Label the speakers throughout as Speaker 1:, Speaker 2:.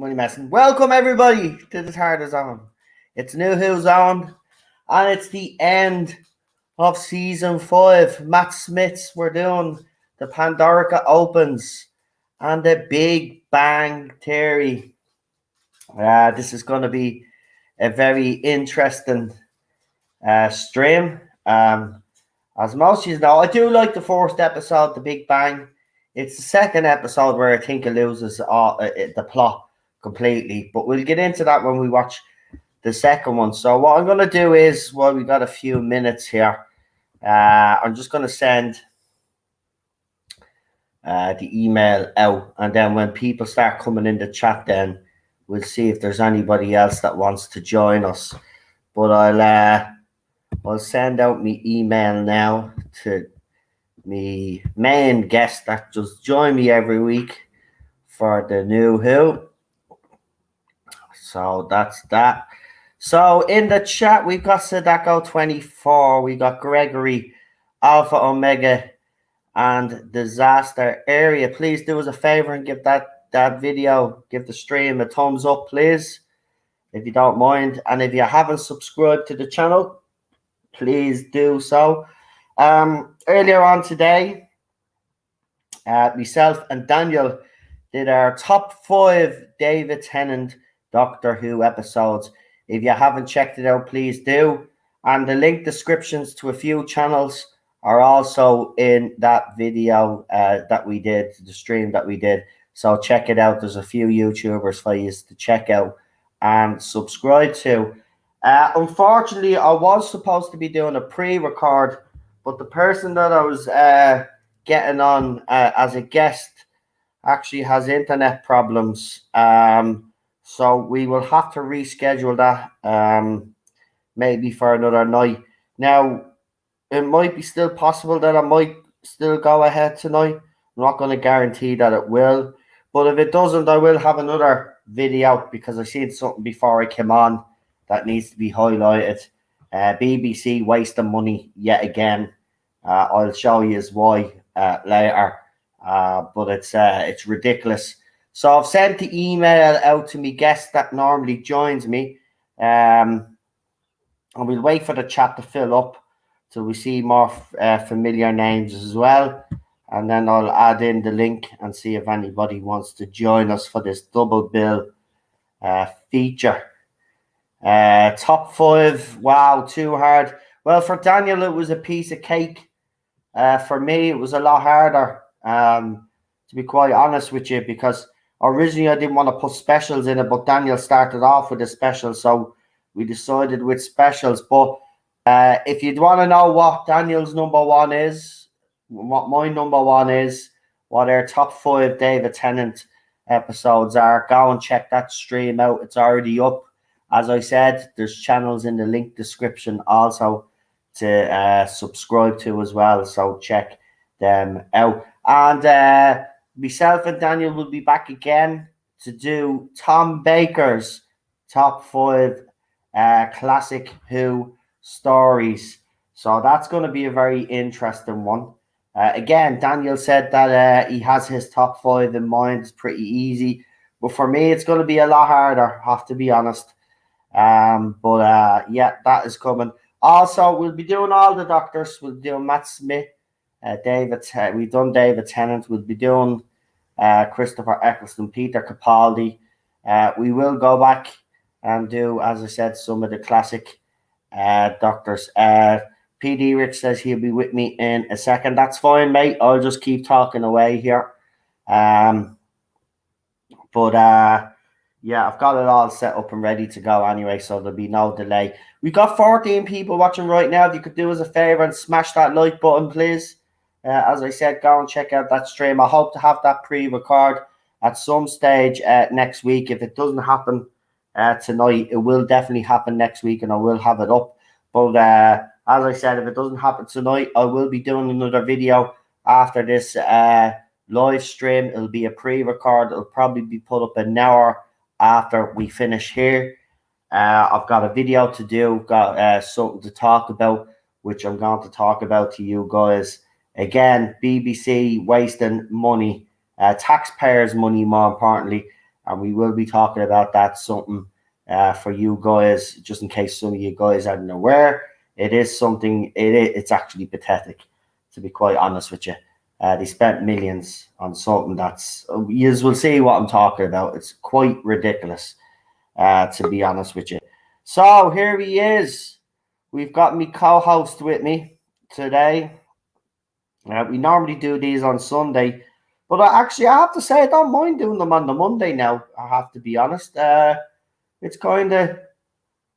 Speaker 1: Only messing. Welcome everybody to the TARDIS Zone. It's New Who Zone, and it's the end of season 5. Matt Smith's. We're doing the Pandorica opens and the Big Bang Theory. This is going to be a very interesting stream. As most of you know, I do like the first episode, the Big Bang. It's the second episode where I think it loses the plot completely, but we'll get into that when we watch the second one. So what I'm going to do is, well, we got a few minutes here. I'm just going to send the email out, and then when people start coming in the chat, then we'll see if there's anybody else that wants to join us. But I'll send out my email now to me main guest that just join me every week for the New Who. So that's that. So in the chat, we've got Sadako24, we got Gregory, Alpha Omega, and Disaster Area. Please do us a favor and give that video, give the stream a thumbs up, please, if you don't mind. And if you haven't subscribed to the channel, please do so. Earlier on today, myself and Daniel did our top 5 David Tennant Doctor Who episodes. If you haven't checked it out, please do. And the link descriptions to a few channels are also in that video that we did, the stream that we did. So check it out. There's a few YouTubers for you to check out and subscribe to. Unfortunately, I was supposed to be doing a pre-record, but the person that I was getting on as a guest actually has internet problems. So we will have to reschedule that maybe for another night. Now, it might be still possible that I might still go ahead tonight. I'm not going to guarantee that it will. But if it doesn't, I will have another video because I seen something before I came on that needs to be highlighted. BBC wasting money yet again. I'll show you why later. But it's ridiculous. So I've sent the email out to me guest that normally joins me. And we'll wait for the chat to fill up till we see more familiar names as well. And then I'll add in the link and see if anybody wants to join us for this double bill feature. Top 5. Wow, too hard. Well, for Daniel, it was a piece of cake. For me, it was a lot harder, to be quite honest with you, because originally I didn't want to put specials in it, but Daniel started off with a special, so we decided with specials. But if you'd want to know what Daniel's number 1 is, what my number 1 is, what our top 5 David Tennant episodes are, go and check that stream out. It's already up. As I said, there's channels in the link description also to subscribe to as well, so check them out. And myself and Daniel will be back again to do Tom Baker's top 5 classic Who stories. So that's going to be a very interesting one. Again, Daniel said that he has his top 5 in mind. It's pretty easy. But for me, it's going to be a lot harder, I have to be honest. Yeah, that is coming. Also, we'll be doing all the Doctors. We'll do Matt Smith, we've done David Tennant. We'll be doing Christopher Eccleston, Peter Capaldi. We will go back and do, as I said, some of the classic Doctors. PD Rich says he'll be with me in a second. That's fine, mate. I'll just keep talking away here. Yeah, I've got it all set up and ready to go anyway, so there'll be no delay. We've got 14 people watching right now. If you could do us a favor and smash that like button, please. As I said, go and check out that stream. I hope to have that pre-record at some stage next week. If it doesn't happen tonight, it will definitely happen next week, and I will have it up. But as I said, if it doesn't happen tonight, I will be doing another video after this live stream. It'll be a pre-record. It'll probably be put up an hour after we finish here. I've got a video to do, got something to talk about, which I'm going to talk about to you guys. Again, BBC wasting money, taxpayers' money more importantly, and we will be talking about that something for you guys, just in case some of you guys aren't aware. It is something. It's actually pathetic, to be quite honest with you. They spent millions on something that's. You will see what I'm talking about. It's quite ridiculous, to be honest with you. So here he is. We've got me co-host with me today. We normally do these on Sunday, but I have to say I don't mind doing them on the Monday now. I have to be honest. It's kind of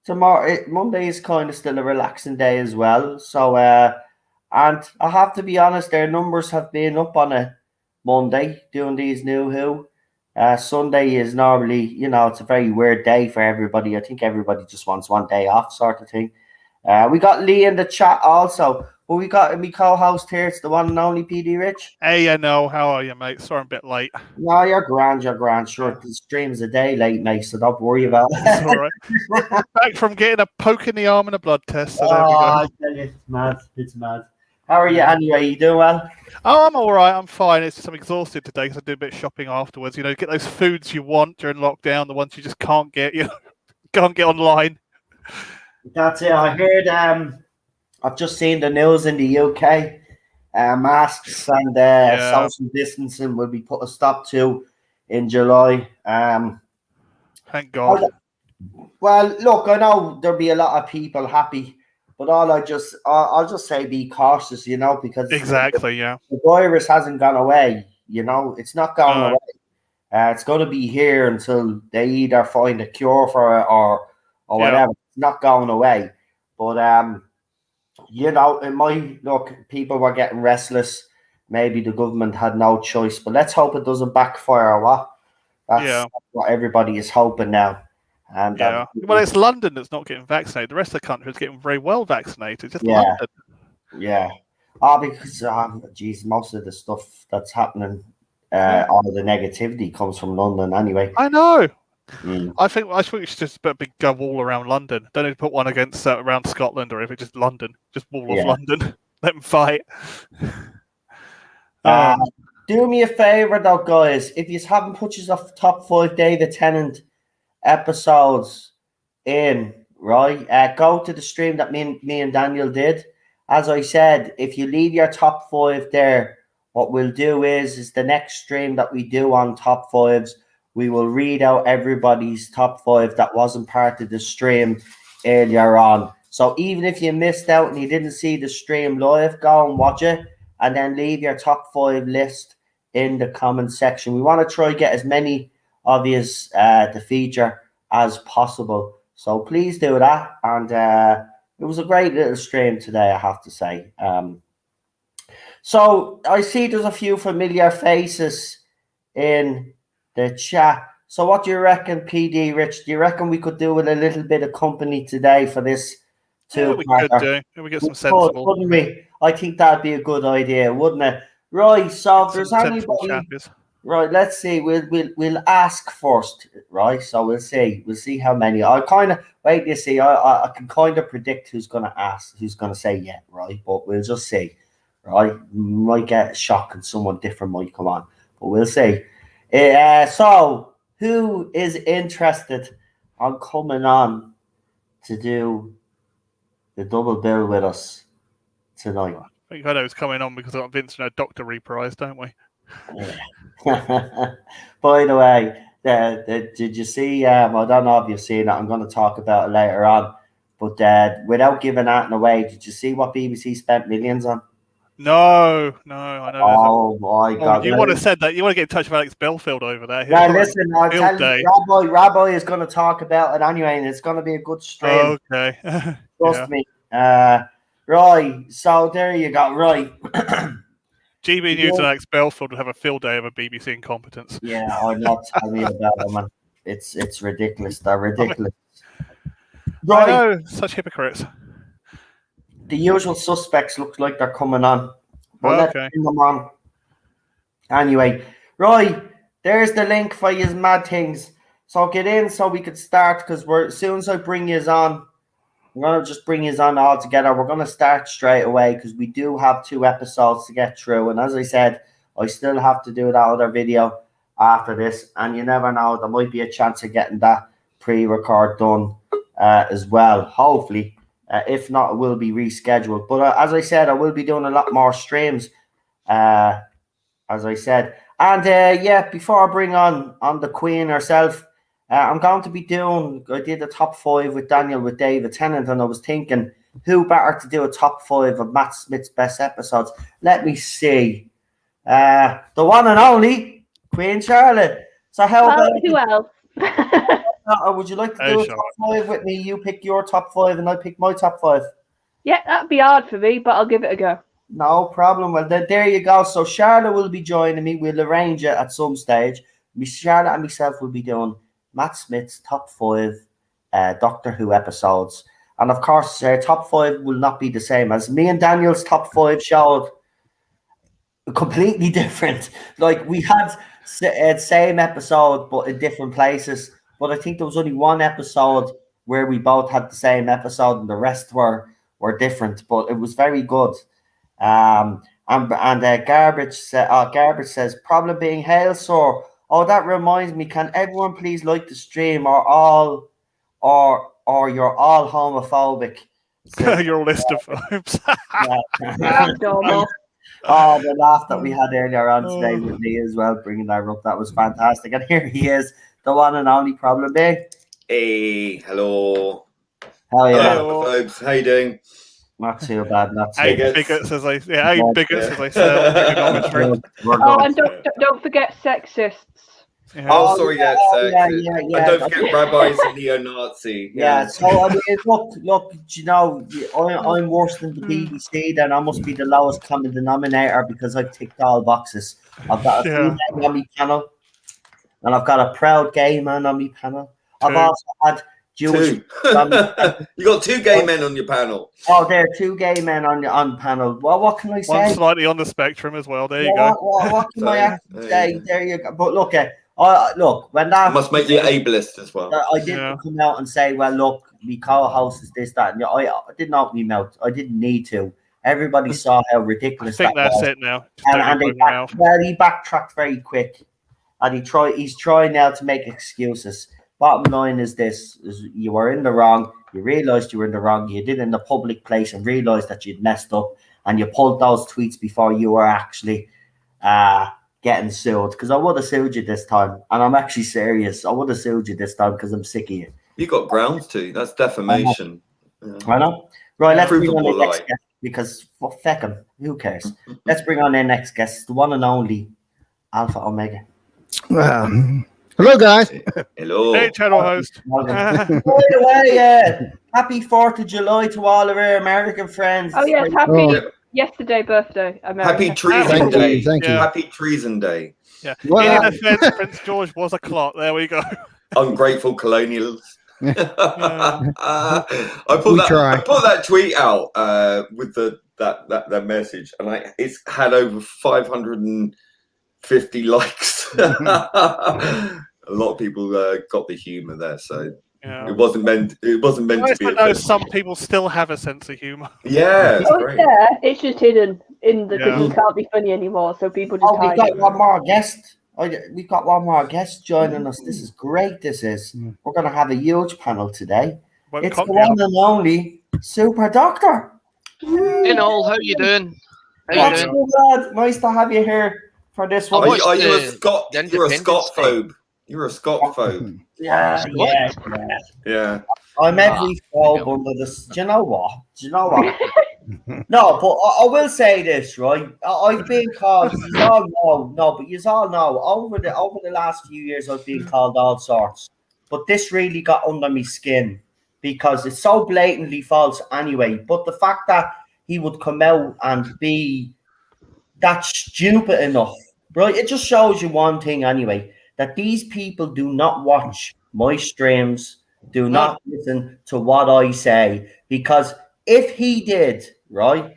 Speaker 1: tomorrow. Monday is kind of still a relaxing day as well. So, and I have to be honest, their numbers have been up on a Monday doing these new Who. Sunday is normally, it's a very weird day for everybody. I think everybody just wants one day off, sort of thing. We got Lee in the chat also. But we got me co-host here. It's the one and only PD Rich.
Speaker 2: Hey, I know. How are you, mate? Sorry I'm a bit late.
Speaker 1: No, you're grand. Sure, the stream's a day late, mate, so don't worry about it.
Speaker 2: It's all right. Back from getting a poke in the arm and a blood test, so there we go.
Speaker 1: I tell you, it's mad. How are you anyway? You doing well?
Speaker 2: Oh, I'm all right. I'm fine. It's just I'm exhausted today because I did a bit of shopping afterwards. Get those foods you want during lockdown, the ones you just can't get. Can't get online.
Speaker 1: That's it. I heard. I've just seen the news in the UK. Masks and social distancing will be put a stop to in July.
Speaker 2: Thank God.
Speaker 1: Well, look, I know there'll be a lot of people happy, but I'll just say be cautious, because
Speaker 2: exactly,
Speaker 1: the virus hasn't gone away. It's not going away. It's going to be here until they either find a cure for it or whatever. It's not going away. But it might look. People were getting restless. Maybe the government had no choice, but let's hope it doesn't backfire. That's what everybody is hoping now. And
Speaker 2: well, it's London that's not getting vaccinated. The rest of the country is getting very well vaccinated. Just London.
Speaker 1: Yeah. Because most of the stuff that's happening, all the negativity comes from London anyway.
Speaker 2: I know. I think we should just put a big wall around London. Don't need to put one against around Scotland or anything. Just London. Just wall off London. Let them fight.
Speaker 1: Do me a favor though, guys. If you haven't put your top 5 David Tennant episodes in, right? Go to the stream that me and Daniel did. As I said, if you leave your top 5 there, what we'll do is the next stream that we do on top 5s, we will read out everybody's top 5 that wasn't part of the stream earlier on. So even if you missed out and you didn't see the stream live, go and watch it and then leave your top 5 list in the comment section. We want to try to get as many of these to feature as possible. So please do that. And it was a great little stream today, I have to say. So I see there's a few familiar faces in the chat. So what do you reckon, PD Rich? Do you reckon we could do with a little bit of company today for this?
Speaker 2: We could do. We get some sensible.
Speaker 1: Wouldn't we? I think that'd be a good idea, wouldn't it? Right. So if there's anybody, right? Let's see. We'll ask first, right? So we'll see how many. I kind of wait. You see, I can kind of predict who's going to ask, who's going to say yeah, right? But we'll just see, right? Might get a shock and someone different might come on, but we'll see. So who is interested on coming on to do the double bill with us tonight?
Speaker 2: I think I know who's coming on because I've Vince and a Doctor reprise, don't we?
Speaker 1: Yeah. By the way, did you see? I don't know if you've seen it. I'm going to talk about it later on. But without giving that away, did you see what BBC spent millions on?
Speaker 2: No, I know.
Speaker 1: Oh my God!
Speaker 2: You want to said that? You want to get in touch with Alex Belfield over there?
Speaker 1: Now listen, I'll tell you, Rabbi is going to talk about it anyway, and it's going to be a good stream.
Speaker 2: Okay,
Speaker 1: trust me. Right, so there you go. Right,
Speaker 2: GB News and Alex Belfield would have a field day of a BBC incompetence.
Speaker 1: Yeah, I'm not telling you about it, man. It's ridiculous. They're ridiculous.
Speaker 2: Right, I know, such hypocrites.
Speaker 1: The usual suspects look like they're coming on. But let's bring them on. Anyway, right, there's the link for you mad things. So get in so we could start because as soon as I bring you on, I'm going to just bring you on all together. We're going to start straight away because we do have 2 episodes to get through. And as I said, I still have to do that other video. after this, and you never know, there might be a chance of getting that pre-record done as well, hopefully. If not, it will be rescheduled. But as I said, I will be doing a lot more streams, as I said. And yeah, before I bring on the Queen herself, I'm going to be I did a top 5 with Daniel with David Tennant, and I was thinking, who better to do a top 5 of Matt Smith's best episodes? Let me see. The one and only Queen Charlotte. So how about
Speaker 3: who else?
Speaker 1: would you like to do a top 5 with me? You pick your top 5 and I pick my top 5.
Speaker 3: Yeah, that'd be hard for me, but I'll give it a go.
Speaker 1: No problem. Well, there you go. So Charlotte will be joining me. We'll arrange it at some stage. Charlotte and myself will be doing Matt Smith's top 5 Doctor Who episodes. And of course, top 5 will not be the same as me and Daniel's top 5 showed completely different. Like, we had same episode, but in different places. But I think there was only one episode where we both had the same episode, and the rest were different. But it was very good. And Garbage says, problem being hail sore. Oh, that reminds me. Can everyone please like the stream, or you're all homophobic?
Speaker 2: Your list of vibes.
Speaker 1: Oh, the laugh that we had earlier on today with me as well, bringing that up. That was fantastic. And here he is, the one and only problem being.
Speaker 4: Hey, hello.
Speaker 1: How are you?
Speaker 4: Hello, folks. How you doing?
Speaker 1: Not too bad. Not too
Speaker 2: bad. Bigots, as I say.
Speaker 3: Oh, and don't forget sexists.
Speaker 4: Yeah. Oh, sorry, yeah. And don't forget rabbis and neo-Nazi.
Speaker 1: Yeah. So I mean, look. You know, I'm worse than the BBC. Then I must be the lowest common denominator because I've ticked all boxes. I've got a female on my panel, and I've got a proud gay man on my panel. I've also had Jewish.
Speaker 4: You got 2 gay men on your panel.
Speaker 1: Oh, there are 2 gay men on panel. Well, what can I say?
Speaker 2: One slightly on the spectrum as well. There you go.
Speaker 1: What can I actually say? There you go. But look, look, when that
Speaker 4: must make you ableist as well.
Speaker 1: I didn't come out and say, well, look, my co-host is this, that, and I didn't open my mouth. I didn't need to. Everybody saw how ridiculous
Speaker 2: I think
Speaker 1: that
Speaker 2: that's
Speaker 1: was.
Speaker 2: it now.
Speaker 1: He backtracked very quick, and he's trying now to make excuses. Bottom line is this: you were in the wrong. You realised you were in the wrong. You did it in the public place and realised that you'd messed up, and you pulled those tweets before you were actually getting sued. Because I would have sued you this time, and I'm actually serious. I would have sued you this time because I'm sick of you.
Speaker 4: You got grounds to. That's defamation.
Speaker 1: I know. Right, let's bring on the next guest because feck him. Who cares? Let's bring on the next guest, the one and only Alpha Omega.
Speaker 5: Hello, guys.
Speaker 4: Hello.
Speaker 2: Hey, channel host.
Speaker 1: By the way, happy 4th of July to all of our American friends.
Speaker 3: Oh, yes, happy yesterday birthday, America.
Speaker 4: Happy Treason Day.
Speaker 5: Thank you.
Speaker 4: Happy Treason Day.
Speaker 2: Yeah. In offense, Prince George was a clot. There we go.
Speaker 4: Ungrateful colonials. I put that tweet out with that message, and it's had over 550 likes. A lot of people got the humor there, so it wasn't meant to be.
Speaker 2: I know some people still have a sense of humor.
Speaker 4: Yeah, it's great.
Speaker 3: Yeah, it's just hidden in the because you can't be funny anymore, so people just hide.
Speaker 1: We've got one more guest. We've got one more guest joining us. This is great. This is. We're going to have a huge panel today. It's the one and only Super Doctor.
Speaker 6: Hey Noel, how you doing?
Speaker 1: Nice to have you here for this one.
Speaker 4: Are you a Scot? You're a Scot-phobe. You're a Scot-phobe.
Speaker 1: Yeah. I'm every phobe under this. Do you know what? No, but I will say this, right? I've been called. You all know, but you all know over the last few years, I've been called all sorts. But this really got under my skin because it's so blatantly false anyway. But the fact that he would come out and be that stupid enough, right? It just shows you one thing anyway, that these people do not watch my streams, do not listen to what I say, because if he did, right,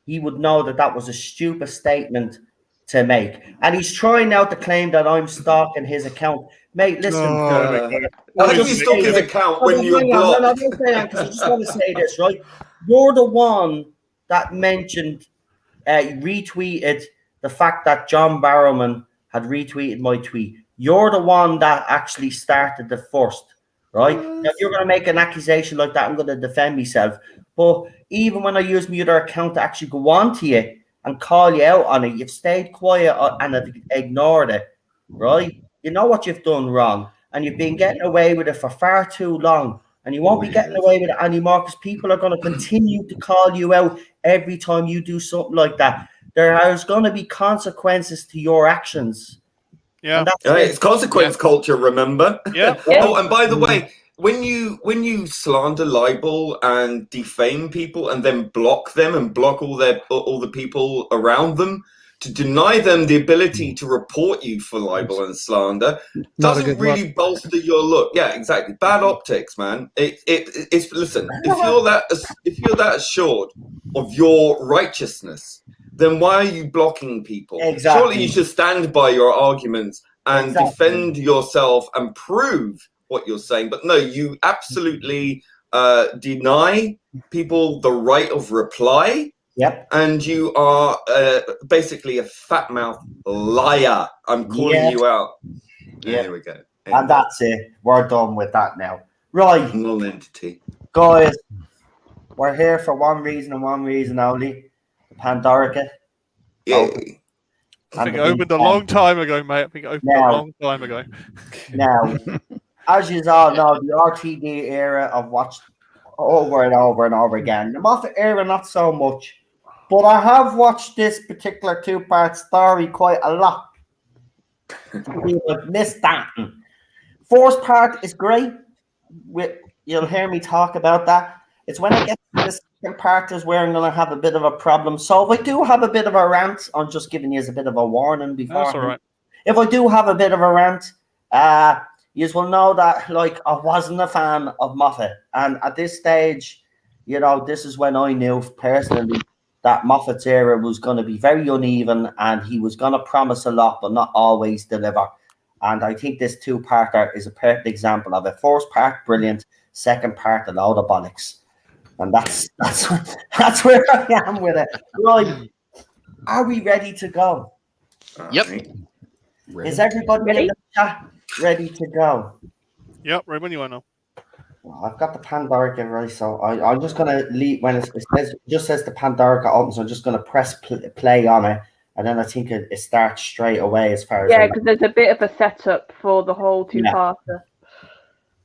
Speaker 1: he would know that was a stupid statement to make. And he's trying now to claim that I'm stalking his account. Mate, listen.
Speaker 4: How can you stalk his account when you're blocked?
Speaker 1: No, because I just want to say this, right? You're the one that mentioned, retweeted the fact that John Barrowman had retweeted my tweet. You're the one that actually started the first, right? Now, if you're going to make an accusation like that, I'm going to defend myself. But even when I use my other account to actually go on to you and call you out on it, you've stayed quiet and have ignored it, right? You know what you've done wrong, and you've been getting away with it for far too long, and you won't be getting away with it anymore because people are going to continue to call you out every time you do something like that. There's going to be consequences to your actions.
Speaker 2: Yeah,
Speaker 4: it's consequence culture. Remember?
Speaker 2: Yeah.
Speaker 4: Oh, and by the way, when you slander, libel, and defame people, and then block them and block all the people around them, to deny them the ability to report you for libel and slander doesn't really bolster your look. Yeah, exactly. Bad optics, man. It's listen. If you're that assured of your righteousness, then why are you blocking people?
Speaker 1: Exactly.
Speaker 4: Surely you should stand by your arguments and defend yourself and prove what you're saying. But no, you absolutely deny people the right of reply.
Speaker 1: Yep.
Speaker 4: And you are basically a fat mouth liar. I'm calling you out.
Speaker 1: Yeah.
Speaker 4: There we go.
Speaker 1: And that's it. We're done with that now. Right.
Speaker 4: Non-entity.
Speaker 1: Guys, we're here for one reason and one reason only. The Pandorica.
Speaker 4: Yay.
Speaker 2: I think it opened a long time ago, mate. I think it opened a long time ago.
Speaker 1: Now, as you all know, the RTD era I've watched over and over and over again. The Moffat era, not so much. But I have watched this particular two-part story quite a lot. I've missed that. First part is great. You'll hear me talk about that. It's when I get to the second part is where I'm going to have a bit of a problem. So if I do have a bit of a rant, I'm just giving you a bit of a warning before.
Speaker 2: That's all right.
Speaker 1: If I do have a bit of a rant, you will know that I wasn't a fan of Moffat. And at this stage, this is when I knew personally that Moffat's era was going to be very uneven and he was going to promise a lot but not always deliver. And I think this two-parter is a perfect example of it. First part, brilliant. Second part, a load of bollocks. And that's where I am with it. Right. Are we ready to go?
Speaker 6: Yep.
Speaker 1: Is everybody in the chat ready to go?
Speaker 2: Yep, right when you want to.
Speaker 1: Well, I've got the Pandorica right, so I'm just going to leave when it just says the Pandorica opens. I'm just going to press play on it, and then I think it starts straight away as far as
Speaker 3: because there's a bit of a setup for the whole two-parter.
Speaker 1: Yeah.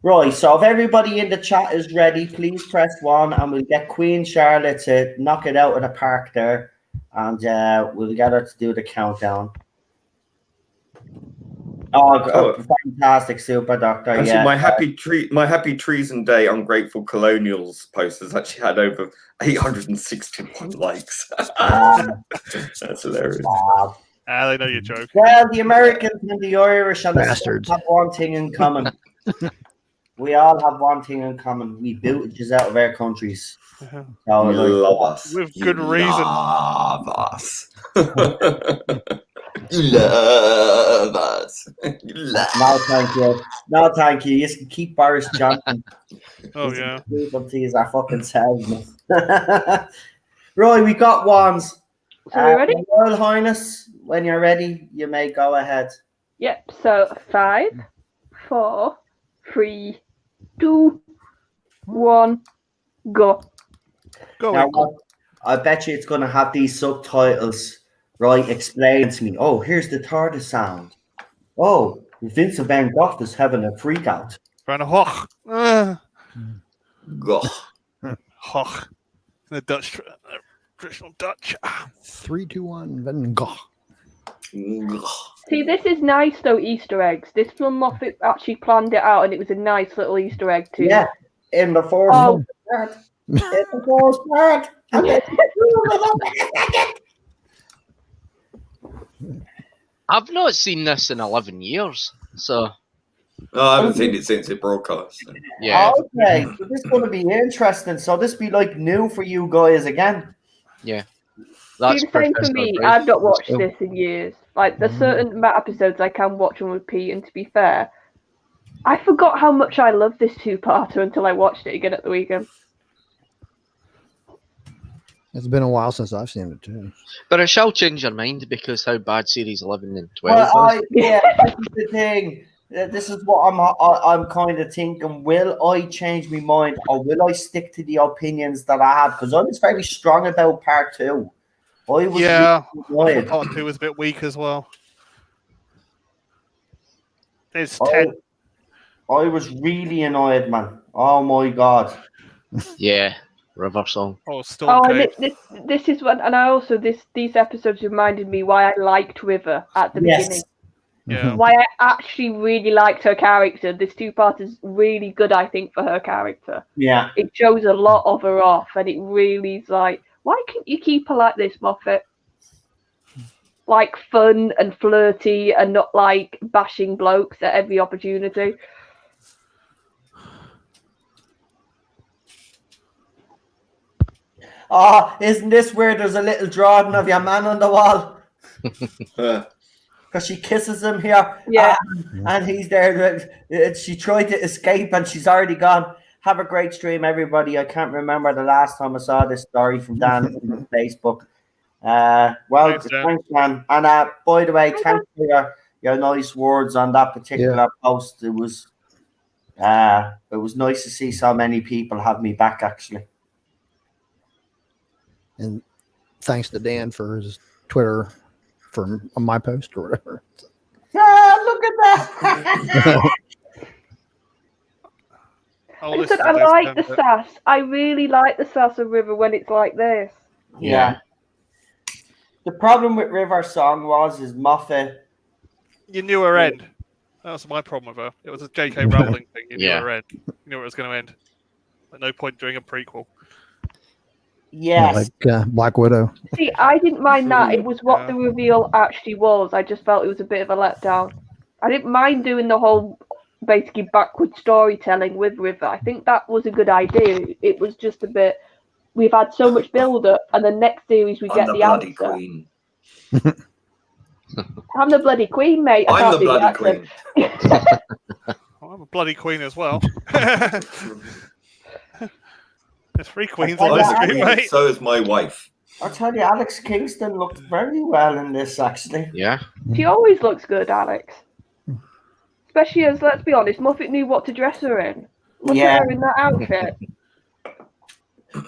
Speaker 1: Right, so if everybody in the chat is ready, please press 1, and we'll get Queen Charlotte to knock it out of the park there, and we'll get her to do the countdown. Oh, fantastic, super doctor!
Speaker 4: Actually, my happy treason day ungrateful colonials post has actually had over 861 likes. That's hilarious.
Speaker 2: They know you're joking.
Speaker 1: Well, the Americans and the Irish and
Speaker 5: Bastards
Speaker 1: have one thing in common. We all have one thing in common. We booted you out of our countries.
Speaker 4: You love us.
Speaker 2: With good reason.
Speaker 4: Love us. You love us.
Speaker 1: No, thank you. No, thank you. You can keep Boris Johnson.
Speaker 2: Oh, yeah.
Speaker 1: These are fucking selves. Right, we got wands.
Speaker 3: So we ready?
Speaker 1: Royal Highness, when you're ready, you may go ahead.
Speaker 3: Yep, so 5, 4, 3, 2, 1, go.
Speaker 1: Now, I bet you it's going to have these subtitles. Right, explain to me. Oh, here's the TARDIS sound. Oh, Vincent van Gogh is having a freak out.
Speaker 2: Van Gogh.
Speaker 4: Gogh.
Speaker 2: Gogh. The Dutch, traditional Dutch.
Speaker 5: 3, 2, 1, Van Gogh.
Speaker 3: See, this is nice though, Easter eggs. This film Moffat actually planned it out and it was a nice little Easter egg too.
Speaker 1: Yeah, in the first part. In the first part.
Speaker 6: I've not seen this in 11 years, so...
Speaker 4: No, I haven't seen it since it broadcast. So.
Speaker 6: Yeah.
Speaker 1: Okay, so this is going to be interesting. So this be like new for you guys again.
Speaker 6: Yeah. That's
Speaker 3: the same for me. I've not watched this in years. Like, there's certain episodes I can watch and repeat, and to be fair, I forgot how much I love this two-parter until I watched it again at the weekend.
Speaker 5: It's been a while since I've seen it too.
Speaker 6: But it shall change your mind because how bad series 11 and 12
Speaker 1: Well,
Speaker 6: was.
Speaker 1: this is the thing. This is what I'm kind of thinking. Will I change my mind, or will I stick to the opinions that I had? Because I was very strong about part 2. I was
Speaker 2: Yeah,
Speaker 1: really
Speaker 2: I thought
Speaker 1: annoyed.
Speaker 2: part 2 was a bit weak as well. It's
Speaker 1: I,
Speaker 2: 10.
Speaker 1: I was really annoyed, man. Oh my god.
Speaker 6: Yeah, River Song.
Speaker 2: Oh, Storm
Speaker 3: Oh, and
Speaker 2: Cave.
Speaker 3: this is one, and I also these episodes reminded me why I liked River at the beginning.
Speaker 2: Yeah.
Speaker 3: Why I actually really liked her character. This 2-part is really good, I think, for her character.
Speaker 1: Yeah.
Speaker 3: It shows a lot of her off, and it really is like, why can't you keep her like this, Moffat? Like fun and flirty, and not like bashing blokes at every opportunity.
Speaker 1: Oh, isn't this where there's a little drawing of your man on the wall? Because she kisses him here,
Speaker 3: Yeah.
Speaker 1: and he's there. She tried to escape, and she's already gone. Have a great stream, everybody. I can't remember the last time I saw this story from Dan on Facebook. Well,
Speaker 2: Thanks, Dan.
Speaker 1: thanks, man. And by the way, thanks for your nice words on that particular post. It was nice to see so many people have me back, actually.
Speaker 5: And thanks to Dan for his Twitter for my post or whatever.
Speaker 1: Look at that.
Speaker 2: I'll
Speaker 3: I
Speaker 2: listen
Speaker 3: said
Speaker 2: to
Speaker 3: I
Speaker 2: this
Speaker 3: like
Speaker 2: then,
Speaker 3: the sass. I really like the sass of River when it's like this.
Speaker 1: Yeah. The problem with River Song is Moffat.
Speaker 2: You knew her end. That was my problem with her. It was a J.K. Rowling thing. You knew her end. You knew it was going to end. At no point doing a prequel.
Speaker 1: Yes.
Speaker 5: Like Black Widow.
Speaker 3: See, I didn't mind that. It was what the reveal actually was. I just felt it was a bit of a letdown. I didn't mind doing the whole basically backward storytelling with River. I think that was a good idea. It was just a bit. We've had so much build up, and the next series we get the
Speaker 4: bloody
Speaker 3: answer.
Speaker 4: queen.
Speaker 3: I'm the bloody queen, mate. I
Speaker 4: I'm
Speaker 3: can't
Speaker 4: the
Speaker 3: do
Speaker 4: bloody
Speaker 3: accent.
Speaker 4: queen.
Speaker 2: I'm a bloody queen as well. There's 3 queens
Speaker 1: I'm
Speaker 2: on
Speaker 1: the
Speaker 2: this stream,
Speaker 4: Queen,
Speaker 2: mate.
Speaker 4: so is my wife.
Speaker 1: I'll tell you, Alex Kingston looked very well in this, actually.
Speaker 6: Yeah.
Speaker 3: She always looks good, Alex. Especially as, let's be honest, Moffat knew what to dress her in. Look at her in that outfit.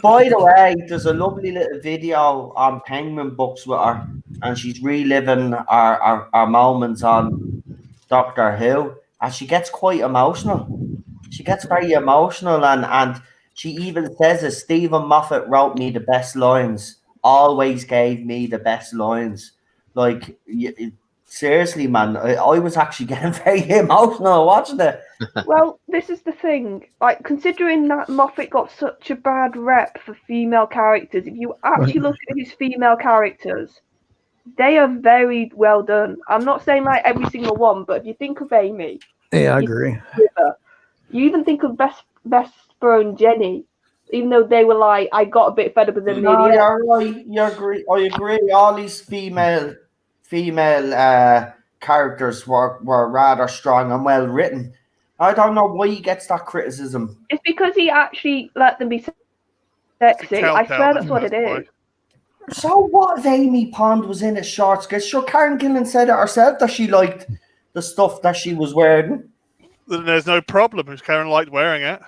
Speaker 1: By the way, there's a lovely little video on Penguin Books with her, and she's reliving our moments on Doctor Who, and she gets quite emotional. She gets very emotional, and she even says that Stephen Moffat wrote me the best lines, always gave me the best lines. Like, seriously, man, I was actually getting very emotional watching it.
Speaker 3: Well, this is the thing. Like, considering that Moffat got such a bad rep for female characters, if you actually look at his female characters, they are very well done. I'm not saying like every single one, but if you think of Amy,
Speaker 5: Yeah, I agree.
Speaker 3: River, you even think of Vesper and Jenny, even though they were like, I got a bit fed up with them near
Speaker 1: No,
Speaker 3: the end.
Speaker 1: you're right. You agree. I agree. All these female characters were rather strong and well written. I don't know why he gets that criticism.
Speaker 3: It's because he actually let them be sexy. I swear that's what it is.
Speaker 1: So what if Amy Pond was in a short skirt? Sure, Karen Gillan said it herself that she liked the stuff that she was wearing.
Speaker 2: Then there's no problem if Karen liked wearing it.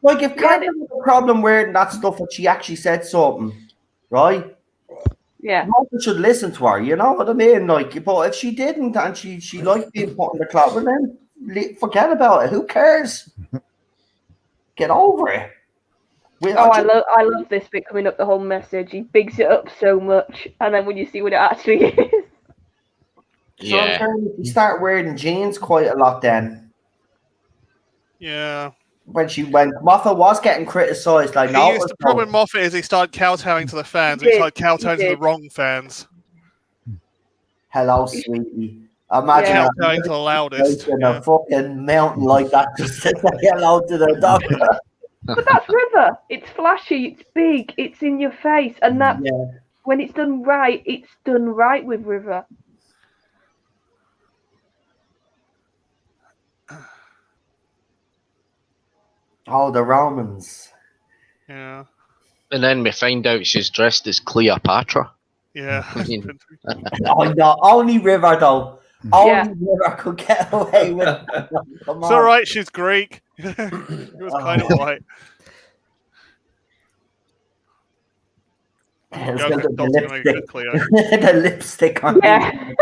Speaker 1: Like, if Karen had a problem wearing that stuff and she actually said something, right?
Speaker 3: Yeah.
Speaker 1: People should listen to her, you know what I mean? Like, but if she didn't and she liked being put in the club, well, then forget about it. Who cares? Get over it.
Speaker 3: I love this bit coming up, the whole message. He bigs it up so much, and then when you see what it actually is.
Speaker 6: Yeah.
Speaker 1: So you start wearing jeans quite a lot then.
Speaker 2: Yeah.
Speaker 1: When Moffat was getting criticised, like
Speaker 2: The problem with Moffat is he started kowtowing to the fans. He started kowtowing to the wrong fans.
Speaker 1: Hello, sweetie. Imagine
Speaker 2: kowtowing to the loudest.
Speaker 1: A fucking mountain like that just to say hello to the doctor.
Speaker 3: But that's River. It's flashy, it's big, it's in your face, and that when it's done right with River.
Speaker 1: Oh, the Romans.
Speaker 2: Yeah.
Speaker 6: And then we find out she's dressed as Cleopatra.
Speaker 2: Yeah.
Speaker 6: I mean,
Speaker 1: Oh no, only River though.
Speaker 3: Yeah.
Speaker 1: Only River could get away with it. Come
Speaker 2: It's
Speaker 1: on.
Speaker 2: all right. She's Greek. It was kind of white.
Speaker 1: It's
Speaker 2: Go
Speaker 1: got
Speaker 2: for
Speaker 1: the
Speaker 2: Doctor to make a good
Speaker 1: lipstick.
Speaker 2: Cleo.
Speaker 1: The lipstick on
Speaker 3: Yeah.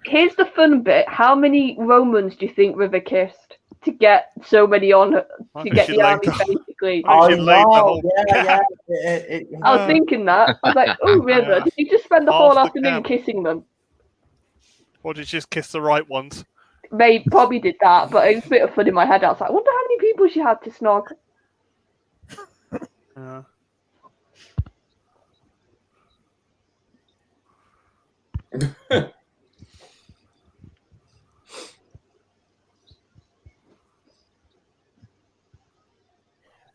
Speaker 3: Here's the fun bit. How many Romans do you think River kissed to get so many on her,
Speaker 2: I
Speaker 3: to
Speaker 2: think
Speaker 3: get
Speaker 2: she
Speaker 3: the
Speaker 2: laid
Speaker 3: army,
Speaker 2: the-
Speaker 3: basically?
Speaker 2: I
Speaker 1: Oh
Speaker 2: think she laid the
Speaker 1: no!
Speaker 2: whole
Speaker 1: Yeah.
Speaker 2: camp.
Speaker 3: I was thinking that. I was like, oh, River,
Speaker 2: Yeah.
Speaker 3: did you just spend the
Speaker 2: Half
Speaker 3: whole
Speaker 2: the
Speaker 3: afternoon
Speaker 2: camp.
Speaker 3: kissing them?
Speaker 2: Or did she just kiss the right ones?
Speaker 3: Maybe, probably did that, but it was a bit of fun in my head. I was like, I wonder how many people she had to snog.
Speaker 2: Yeah.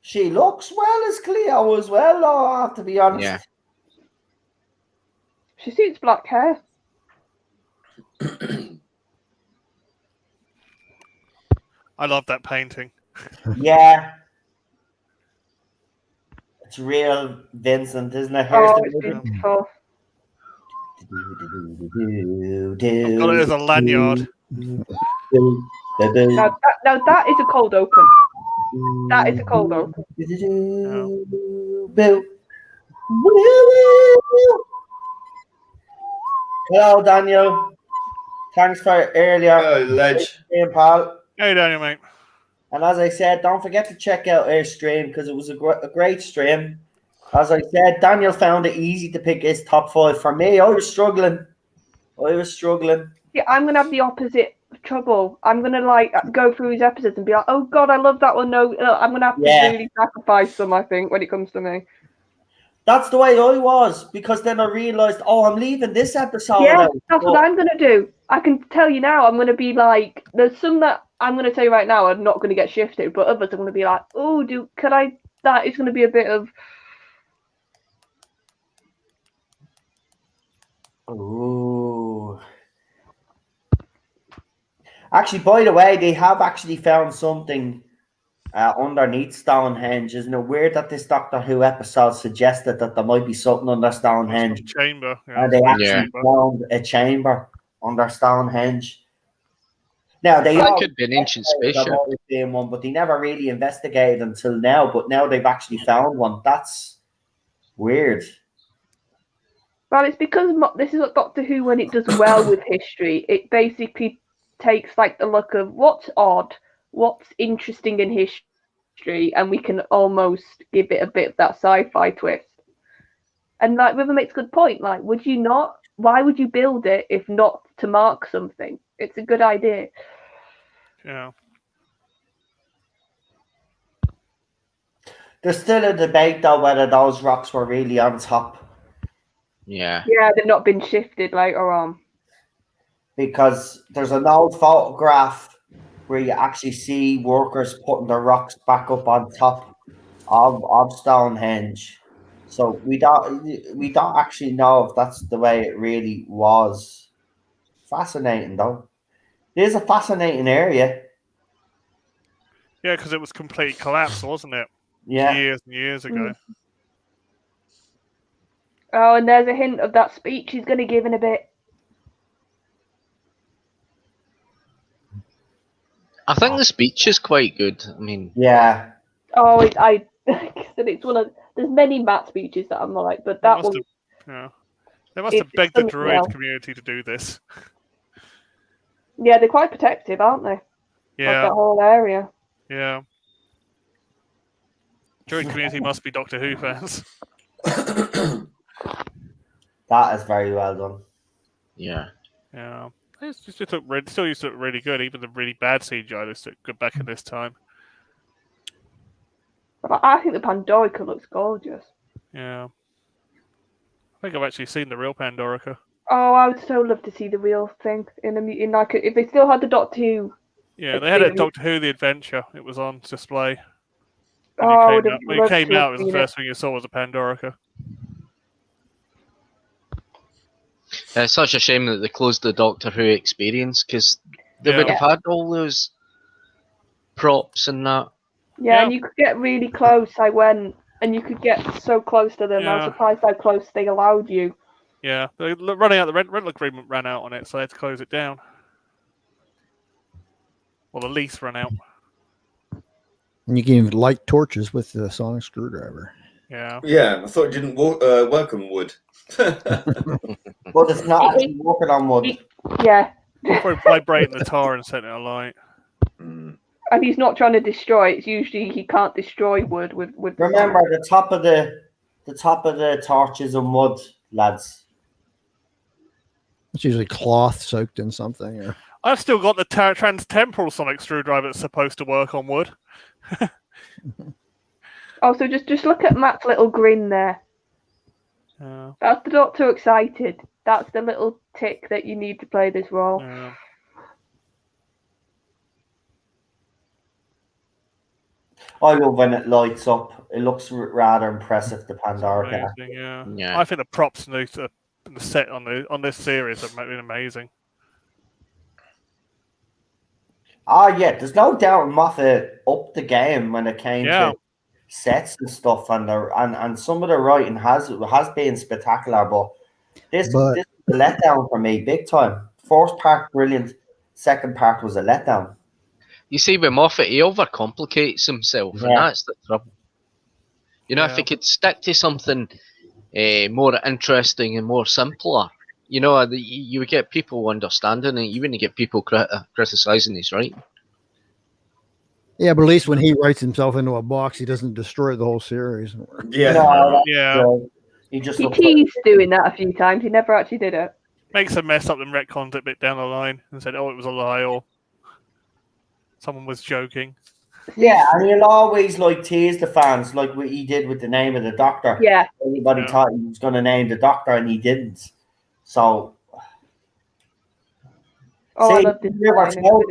Speaker 1: She looks well as Cleo as well, though, I have to be honest.
Speaker 6: Yeah.
Speaker 3: She suits black hair.
Speaker 2: I love that painting.
Speaker 1: Yeah. It's real Vincent, isn't it? Here's
Speaker 3: Oh,
Speaker 1: the
Speaker 3: it's
Speaker 1: music.
Speaker 3: beautiful.
Speaker 2: I've got it as a lanyard.
Speaker 3: Now that is a cold open. That is a cold open.
Speaker 1: Hello, Daniel. Thanks for earlier.
Speaker 4: Oh, ledge.
Speaker 1: Stream, pal.
Speaker 2: Hey, Daniel, mate.
Speaker 1: And as I said, don't forget to check out our stream because it was a great stream. As I said, Daniel found it easy to pick his top 5. For me, I was struggling.
Speaker 3: Yeah, I'm gonna have the opposite trouble. I'm gonna like go through his episodes and be like, "Oh God, I love that one." No, I'm gonna have to really sacrifice them. I think when it comes to me.
Speaker 1: That's the way I was because then I realized, oh, I'm leaving this episode.
Speaker 3: Yeah,
Speaker 1: out.
Speaker 3: that's what I'm gonna do. I can tell you now. I'm gonna be like, there's some that I'm gonna tell you right now are not gonna get shifted, but others I'm gonna be like, oh, could I? That is gonna be a bit of.
Speaker 1: Ooh. Actually, by the way, they have actually found something underneath Stonehenge. Isn't it weird that this Doctor Who episode suggested that there might be something under Stonehenge?
Speaker 2: Chamber.
Speaker 1: And they actually found a chamber under Stonehenge. Now they
Speaker 6: that could be an ancient spaceship.
Speaker 1: One, but they never really investigated until now. But now they've actually found one. That's weird.
Speaker 3: Well, it's because this is what Doctor Who, when it does well with history, it basically takes like the look of what's odd, what's interesting in history, and we can almost give it a bit of that sci-fi twist. And like River makes a good point. Like, would you not? Why would you build it if not to mark something? It's a good idea.
Speaker 2: Yeah.
Speaker 1: There's still a debate though whether those rocks were really on top.
Speaker 6: Yeah.
Speaker 3: Yeah, they've not been shifted later on.
Speaker 1: Because there's an old photograph where you actually see workers putting the rocks back up on top of Stonehenge. So we don't actually know if that's the way it really was. Fascinating though. It is a fascinating area.
Speaker 2: Yeah, because it was complete collapse, wasn't it?
Speaker 1: Yeah.
Speaker 2: Years and years ago.
Speaker 3: Oh, and there's a hint of that speech he's going to give in a bit.
Speaker 6: I think the speech is quite good. I mean,
Speaker 1: yeah.
Speaker 3: Oh, I said it's one of. There's many Matt speeches that I'm like, but that one.
Speaker 2: They must have begged the Druid community to do this.
Speaker 3: Yeah, they're quite protective, aren't they?
Speaker 2: Yeah.
Speaker 3: Of that whole area.
Speaker 2: Yeah. Druid community must be Doctor Who fans.
Speaker 1: That is very well done.
Speaker 6: Yeah.
Speaker 2: Yeah. It still used to look really good. Even the really bad CGI looks good back in this time.
Speaker 3: But I think the Pandorica looks gorgeous.
Speaker 2: Yeah. I think I've actually seen the real Pandorica.
Speaker 3: Oh, I would so love to see the real thing in like if they still had the Doctor Who.
Speaker 2: Yeah, they had a Doctor Who The Adventure. It was on display.
Speaker 3: When
Speaker 2: it came out, it was the first thing you saw was a Pandorica.
Speaker 6: It's such a shame that they closed the Doctor Who experience because they would have had all those props and that.
Speaker 3: Yeah, and you could get really close. I went and you could get so close to them. I was
Speaker 2: Yeah.
Speaker 3: surprised how close they allowed you.
Speaker 2: Yeah, they're running out. The rental agreement ran out on it, so they had to close it down. Well, the lease ran out.
Speaker 5: And you can even light torches with the sonic screwdriver.
Speaker 2: Yeah.
Speaker 4: Yeah, I thought it didn't work on wood.
Speaker 1: But it's not actually working on wood.
Speaker 3: Yeah.
Speaker 2: Probably vibrating the tar and setting it alight.
Speaker 4: Mm.
Speaker 3: And he's not trying to destroy it. It's usually he can't destroy wood with
Speaker 1: Remember, the top of the torch is in wood, lads.
Speaker 5: It's usually cloth soaked in something. Or...
Speaker 2: I've still got the trans-temporal sonic screwdriver that's supposed to work on wood.
Speaker 3: Oh, so just look at Matt's little grin there.
Speaker 2: Yeah.
Speaker 3: That's the Doctor excited. That's the little tick that you need to play this role.
Speaker 2: Yeah.
Speaker 1: I love when it lights up. It looks rather impressive, the Pandorica.
Speaker 2: Amazing, yeah.
Speaker 6: Yeah.
Speaker 2: I think the props in the set on this series have been amazing.
Speaker 1: Yeah, there's no doubt Moffat upped the game when it came to sets and stuff, and some of the writing has been spectacular, but this is a letdown for me, big time. First part brilliant, second part was a letdown.
Speaker 6: You see, with Moffat, he overcomplicates himself, and that's the trouble. You know, if he could stick to something more interesting and more simpler, you know, you would get people understanding it. You wouldn't get people criticising his writing.
Speaker 5: Yeah, but at least when he writes himself into a box, he doesn't destroy the whole series.
Speaker 4: Yeah.
Speaker 1: No, he
Speaker 3: teased doing that a few times. He never actually did it.
Speaker 2: Makes a mess up and retcons it a bit down the line and said, "Oh, it was a lie," or someone was joking.
Speaker 1: Yeah, and he'll always tease the fans like what he did with the name of the Doctor.
Speaker 3: Yeah.
Speaker 1: Everybody thought he was going to name the Doctor and he didn't. So,
Speaker 3: I love this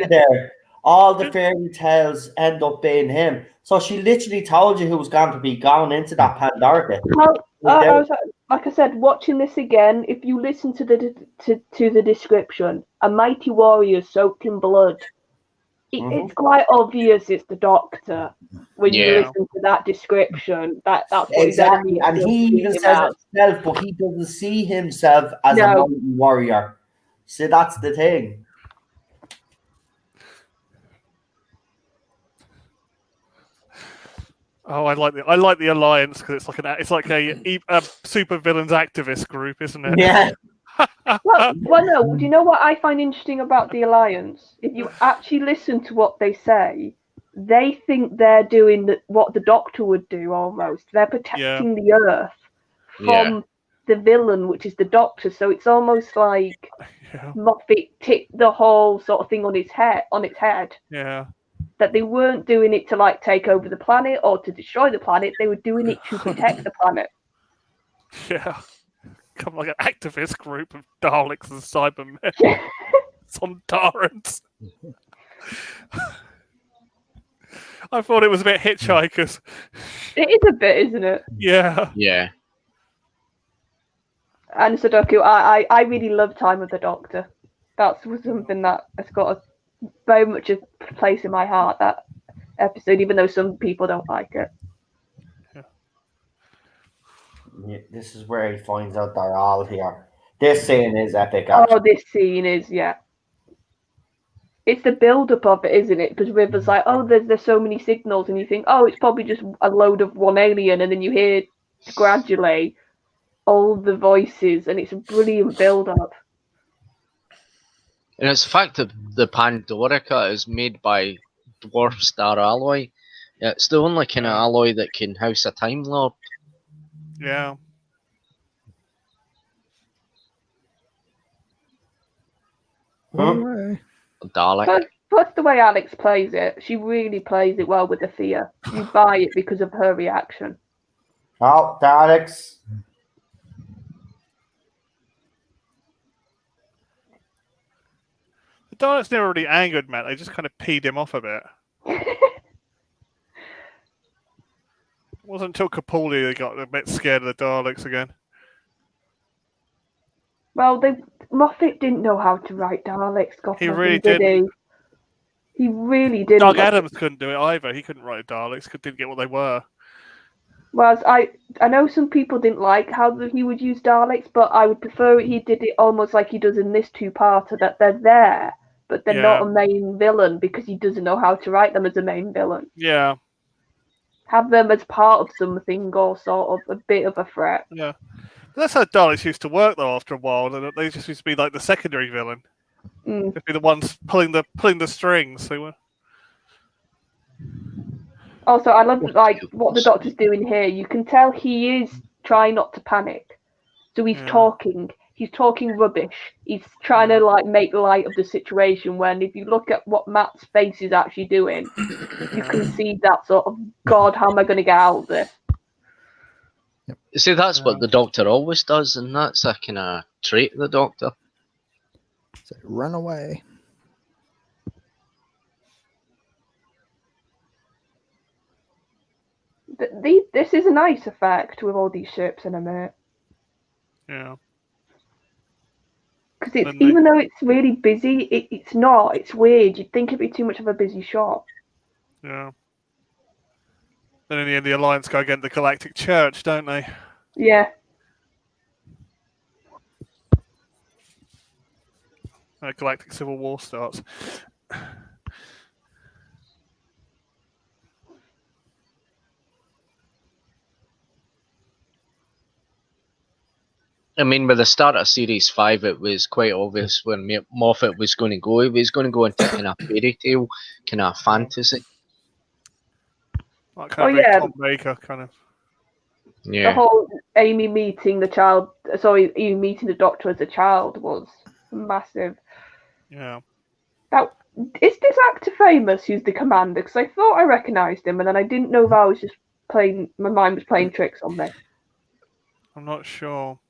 Speaker 1: there. All the fairy tales end up being him. So she literally told you who was going to be going into that Pandorica.
Speaker 3: Well, like I said, watching this again, if you listen to the description, a mighty warrior soaked in blood. It's quite obvious it's the Doctor when you listen to that description. That's what
Speaker 1: exactly, and he even says himself, but he doesn't see himself as a mighty warrior. So that's the thing.
Speaker 2: Oh, I like the Alliance because it's like a super villains activist group, isn't it?
Speaker 1: Yeah.
Speaker 3: well, no. Do you know what I find interesting about the Alliance? If you actually listen to what they say, they think they're doing what the Doctor would do almost. They're protecting the Earth from the villain, which is the Doctor. So it's almost like Moffat tipped the whole sort of thing on its head.
Speaker 2: Yeah.
Speaker 3: That they weren't doing it to take over the planet or to destroy the planet. They were doing it to protect the planet.
Speaker 2: Yeah. Come like an activist group of Daleks and Cybermen. Some Darrents. I thought it was a bit Hitchhikers.
Speaker 3: It is a bit, isn't it?
Speaker 2: Yeah.
Speaker 6: Yeah.
Speaker 3: And Sudoku, I really love Time of the Doctor. That's something that has got very much a place in my heart, that episode, even though some people don't like it.
Speaker 1: Yeah, this is where he finds out they're all here. This scene is epic.
Speaker 3: Oh, this scene is, It's the build-up of it, isn't it? Because River's like, oh, there's so many signals, and you think, oh, it's probably just a load of one alien, and then you hear gradually all the voices, and it's a brilliant build-up.
Speaker 6: And it's the fact that the Pandorica is made by dwarf star alloy. It's the only kind of alloy that can house a Time Lord.
Speaker 2: Yeah.
Speaker 6: Dalek.
Speaker 3: That's the way Alex plays it. She really plays it well with the fear. You buy it because of her reaction.
Speaker 1: Oh, Daleks.
Speaker 2: The Daleks never really angered Matt. They just kind of peed him off a bit. It wasn't until Capaldi they got a bit scared of the Daleks again.
Speaker 3: Well, Moffat didn't know how to write Daleks. God,
Speaker 2: He really
Speaker 3: did
Speaker 2: didn't.
Speaker 3: He really didn't.
Speaker 2: Doug Adams couldn't do it either. He couldn't write Daleks. Didn't get what they were.
Speaker 3: Whereas I know some people didn't like how he would use Daleks, but I would prefer he did it almost like he does in this two-parter, that they're there, but they're not a main villain because he doesn't know how to write them as a main villain.
Speaker 2: Yeah.
Speaker 3: Have them as part of something or sort of a bit of a threat.
Speaker 2: Yeah. That's how Daleks used to work though. After a while, and they just used to be like the secondary villain. Just be the ones pulling the strings. They were.
Speaker 3: Also, I love like what the Doctor's doing here. You can tell he is trying not to panic. So he's talking. He's talking rubbish. He's trying to like make light of the situation. When if you look at what Matt's face is actually doing, you can see that sort of God, how am I going to get out of this?
Speaker 6: You see, that's what the Doctor always does, and that's a kind of trait of the Doctor.
Speaker 5: So run away.
Speaker 3: This is a nice effect with all these ships in a minute.
Speaker 2: Yeah.
Speaker 3: Because even though it's really busy, it's not. It's weird. You'd think it'd be too much of a busy shot.
Speaker 2: Yeah. Then in the end, the Alliance go against the Galactic Church, don't they?
Speaker 3: Yeah.
Speaker 2: Galactic Civil War starts.
Speaker 6: I mean, with the start of Series 5, it was quite obvious when Moffat was going to go. He was going to go into kind of fairy tale, kind of fantasy.
Speaker 2: Like kind of Tom Baker, kind of.
Speaker 6: Yeah.
Speaker 3: The whole Amy meeting the child, sorry, Amy meeting the Doctor as a child was massive.
Speaker 2: Yeah.
Speaker 3: Now, is this actor famous who's the commander? Because I thought I recognised him, and then I didn't know if I was just playing, my mind was playing tricks on me.
Speaker 2: I'm not sure.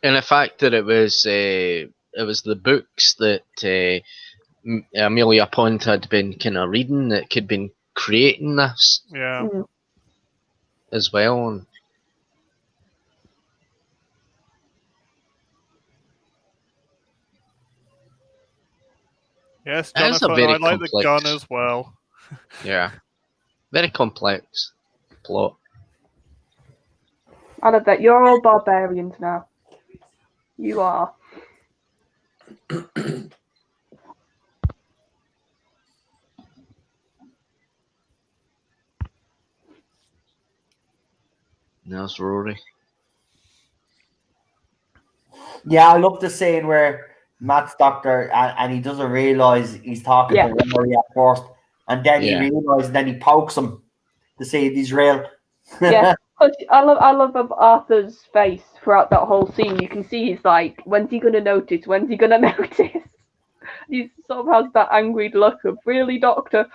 Speaker 6: And the fact that it was the books that Amelia Pond had been kind of reading that could been creating this as well. And
Speaker 2: yes,
Speaker 6: it is
Speaker 2: Jonathan,
Speaker 6: a very
Speaker 2: I like
Speaker 6: complex,
Speaker 2: the gun as well.
Speaker 6: Yeah. Very complex plot.
Speaker 3: I love that. You're all barbarians now. You are.
Speaker 6: There's Rory.
Speaker 1: Yeah, I love the scene where Matt's Doctor and he doesn't realise he's talking to Rory at first, and then he realises, then he pokes him to see if he's real.
Speaker 3: Yeah, I love Arthur's face throughout that whole scene. You can see he's like, when's he gonna notice? When's he gonna notice? He sort of has that angry look of, really, Doctor?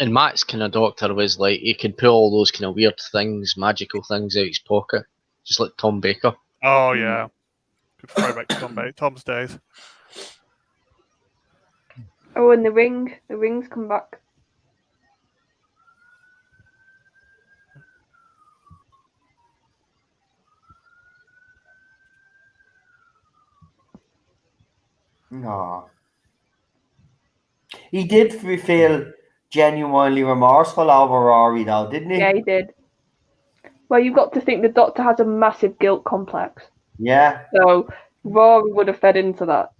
Speaker 6: And Matt's kind of Doctor was like, he could pull all those kind of weird things, magical things out of his pocket, just like Tom Baker.
Speaker 2: Oh, yeah. Good throwback to Tom's days.
Speaker 3: Oh, and the rings come back.
Speaker 1: No. He did feel genuinely remorseful over Rory, though, didn't he?
Speaker 3: Yeah, he did. Well, you've got to think the Doctor has a massive guilt complex.
Speaker 1: Yeah.
Speaker 3: So Rory would have fed into that.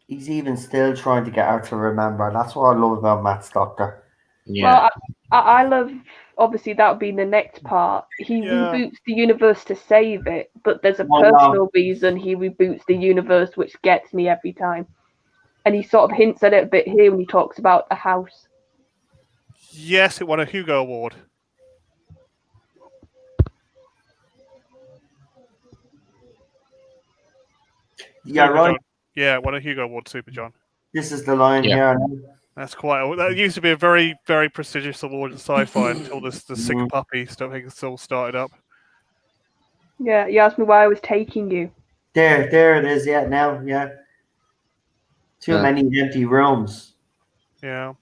Speaker 1: He's even still trying to get her to remember. That's what I love about Matt's Doctor.
Speaker 6: Yeah.
Speaker 3: Well, I love, obviously that would be the next part. He reboots the universe to save it, but there's a personal reason he reboots the universe, which gets me every time. And he sort of hints at it a bit here when he talks about a house.
Speaker 2: Yes, it won a Hugo Award.
Speaker 1: Yeah, right.
Speaker 2: Yeah, it won a Hugo Award, Super John.
Speaker 1: This is the line here.
Speaker 2: That's quite. That used to be a very, very prestigious award in sci-fi until the sick puppy stuff. I think it's all started up.
Speaker 3: Yeah, you asked me why I was taking you.
Speaker 1: There it is. Yeah, now, yeah. Too many empty rooms.
Speaker 2: Yeah.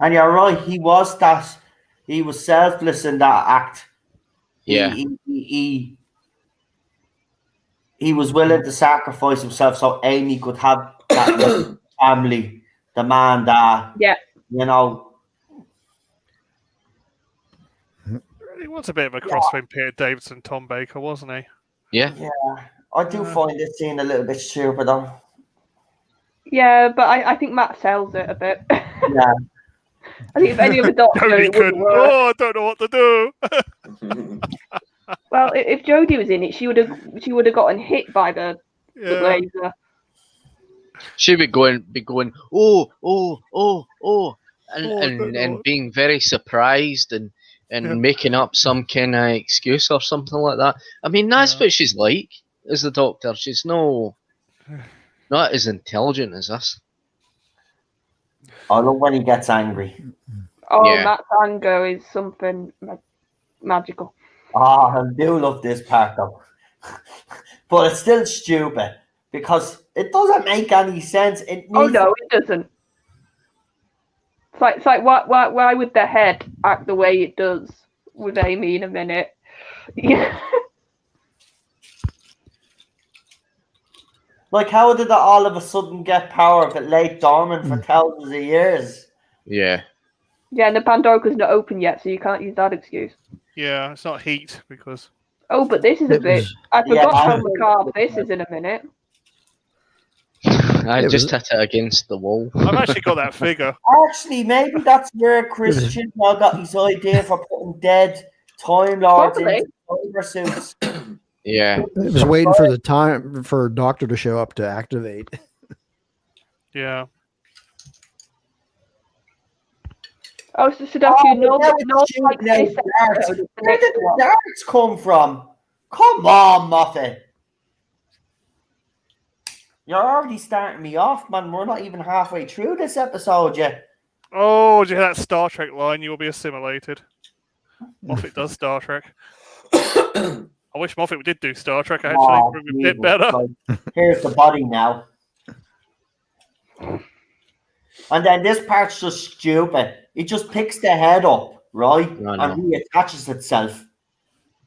Speaker 1: And you're right. He was selfless in that act.
Speaker 6: Yeah.
Speaker 1: He was willing to sacrifice himself so Amy could have that family, the man that, you know.
Speaker 2: He was a bit of a cross between Peter Davison and Tom Baker, wasn't he?
Speaker 6: Yeah.
Speaker 1: Yeah. I do find this scene a little bit stupid, though.
Speaker 3: Yeah, but I think Matt sells it a bit.
Speaker 1: Yeah.
Speaker 3: I think if any other doctor,
Speaker 2: Jodie
Speaker 3: it wouldn't
Speaker 2: couldn't.
Speaker 3: work.
Speaker 2: Oh, I don't know what to do.
Speaker 3: Well, if Jodie was in it, she would have gotten hit by the laser.
Speaker 6: She would be going, and being very surprised and making up some kind of excuse or something like that. I mean, that's what she's like as the Doctor. She's not as intelligent as us.
Speaker 1: I love when he gets angry.
Speaker 3: Oh, yeah. Matt's anger is something magical.
Speaker 1: I do love this part though. But it's still stupid because it doesn't make any sense.
Speaker 3: Oh no, it doesn't. It's like why would the head act the way it does with Amy in a minute? Yeah.
Speaker 1: Like, how did it all of a sudden get power if it lay dormant for thousands of years?
Speaker 6: Yeah.
Speaker 3: Yeah, and the Pandorica's not open yet, so you can't use that excuse.
Speaker 2: Yeah, it's not heat because.
Speaker 3: Oh, but this is a bit. I forgot how macabre this is in a minute.
Speaker 6: I just hit it against the wall.
Speaker 2: I've actually got that figure.
Speaker 1: Actually, maybe that's where Christian got his idea for putting dead Time Lords into cyber suits.
Speaker 6: Yeah.
Speaker 5: It was waiting for the time for Doctor to show up to activate.
Speaker 2: Yeah.
Speaker 3: Oh, so actually not like this.
Speaker 1: Where did the darts come from? Come on, Moffat. You're already starting me off, man. We're not even halfway through this episode yet.
Speaker 2: Oh, did you hear that Star Trek line? You will be assimilated. Moffat does Star Trek. I wish Moffat did do Star Trek, actually. It would be a bit better.
Speaker 1: Like, here's the body now. And then this part's just stupid. It just picks the head up, right? And reattaches itself.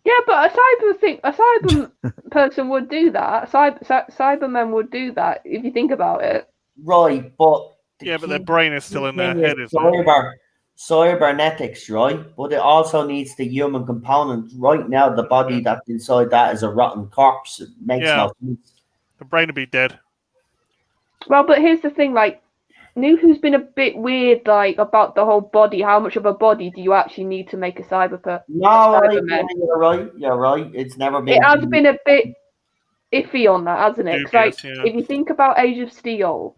Speaker 3: Yeah, but a cyber person would do that. Cybermen would do that if you think about it.
Speaker 1: Right, but
Speaker 2: but their brain is still in their head, isn't it?
Speaker 1: Cybernetics, right? But it also needs the human component. Right now, the body that's inside that is a rotten corpse. It makes no sense.
Speaker 2: The brain would be dead.
Speaker 3: Well, but here's the thing, like, Nuku's been a bit weird, like, about the whole body. How much of a body do you actually need to make a cyberman?
Speaker 1: No, you're right. It's never been.
Speaker 3: It has been a bit iffy on that, hasn't it? Because, if you think about Age of Steel,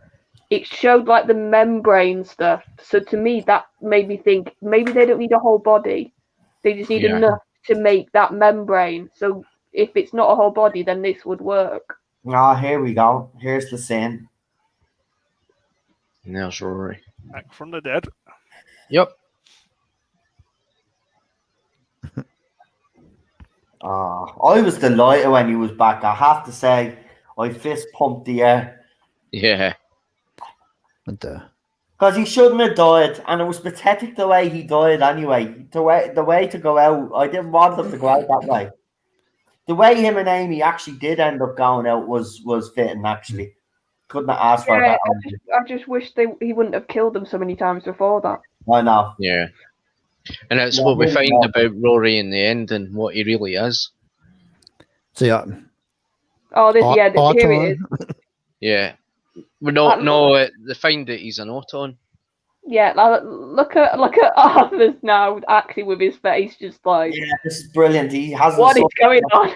Speaker 3: it showed, like, the membrane stuff. So to me, that made me think maybe they don't need a whole body. They just need enough to make that membrane. So if it's not a whole body, then this would work.
Speaker 1: Ah, here we go. Here's the scene.
Speaker 6: Now, Rory.
Speaker 2: Back from the dead.
Speaker 6: Yep.
Speaker 1: I was delighted when he was back. I have to say, I fist pumped the air.
Speaker 6: Yeah.
Speaker 1: Because he shouldn't have died, and it was pathetic the way he died anyway. The way to go out, I didn't want him to go out that way. The way him and Amy actually did end up going out was fitting, actually. Couldn't have asked for that.
Speaker 3: I just wish he wouldn't have killed them so many times before that.
Speaker 1: I know.
Speaker 6: Yeah. And that's what we find about Rory in the end and what he really is.
Speaker 5: So yeah.
Speaker 3: Oh, here it is.
Speaker 6: Yeah. No, they find that he's an Auton.
Speaker 3: Yeah, look at Arthur's now, actually with his face just like.
Speaker 1: Yeah, this is brilliant. He has.
Speaker 3: What is going on?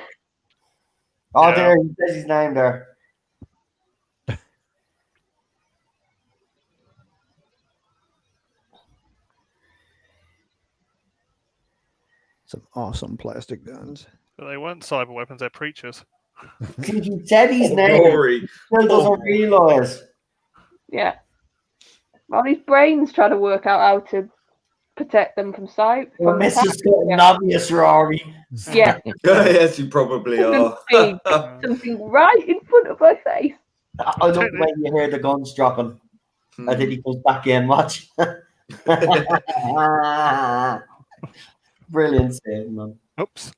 Speaker 1: Oh, there he says his name there.
Speaker 5: Some awesome plastic guns.
Speaker 2: But they weren't cyber weapons; they're preachers.
Speaker 1: He said his name.
Speaker 4: Rory.
Speaker 1: Still doesn't realise.
Speaker 3: Yeah. Well, his brain's trying to work out how to protect them from sight.
Speaker 1: We're
Speaker 3: From
Speaker 1: missing
Speaker 3: attack.
Speaker 1: something obvious, Rory.
Speaker 3: Yeah.
Speaker 4: Yes, you probably are.
Speaker 3: Something right in front of my face.
Speaker 1: I love when you hear the guns dropping. And then he comes back in, watch. Brilliant save, man.
Speaker 2: Oops.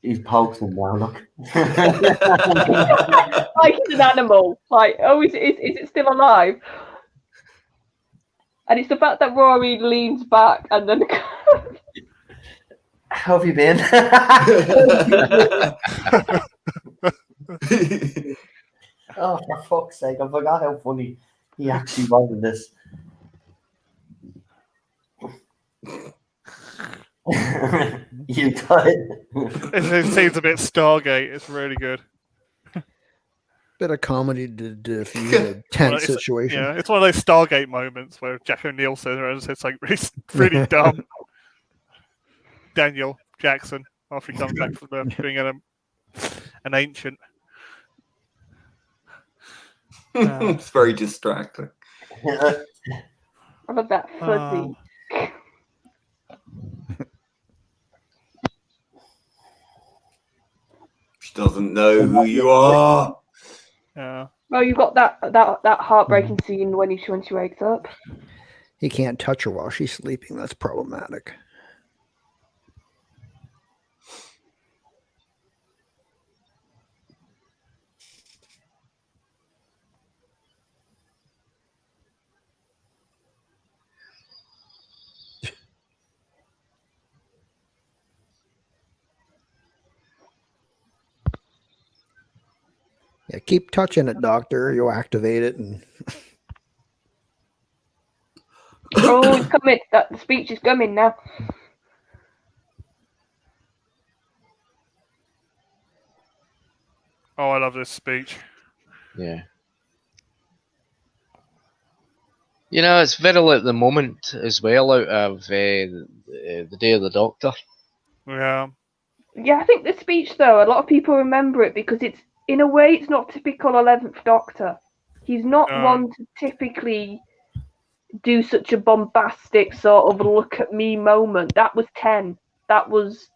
Speaker 1: He's poked him now, look.
Speaker 3: Like it's an animal. Like, oh, is it still alive? And it's the fact that Rory leans back and then
Speaker 1: How have you been? Oh, for fuck's sake, I forgot how funny he actually was in this. You died.
Speaker 2: It seems a bit Stargate. It's really good.
Speaker 5: Bit of comedy to defuse a tense
Speaker 2: Well,
Speaker 5: situation.
Speaker 2: Yeah, it's one of those Stargate moments where Jack O'Neill says it's like really dumb. Daniel Jackson, after he comes back from being an ancient.
Speaker 4: It's very distracting.
Speaker 3: I love that fuzzy.
Speaker 4: She doesn't know who you are.
Speaker 2: Yeah.
Speaker 3: Well, you've got that heartbreaking scene when she wakes up.
Speaker 5: He can't touch her while she's sleeping. That's problematic. Yeah, keep touching it, Doctor. You'll activate it, and
Speaker 3: Oh, it's coming. The speech is coming now.
Speaker 2: Oh, I love this speech.
Speaker 6: Yeah. You know, it's viral at the moment as well out of the Day of the Doctor.
Speaker 2: Yeah.
Speaker 3: Yeah, I think the speech though, a lot of people remember it because it's in a way it's not typical 11th Doctor. He's not one to typically do such a bombastic sort of look at me moment. That was 10. That was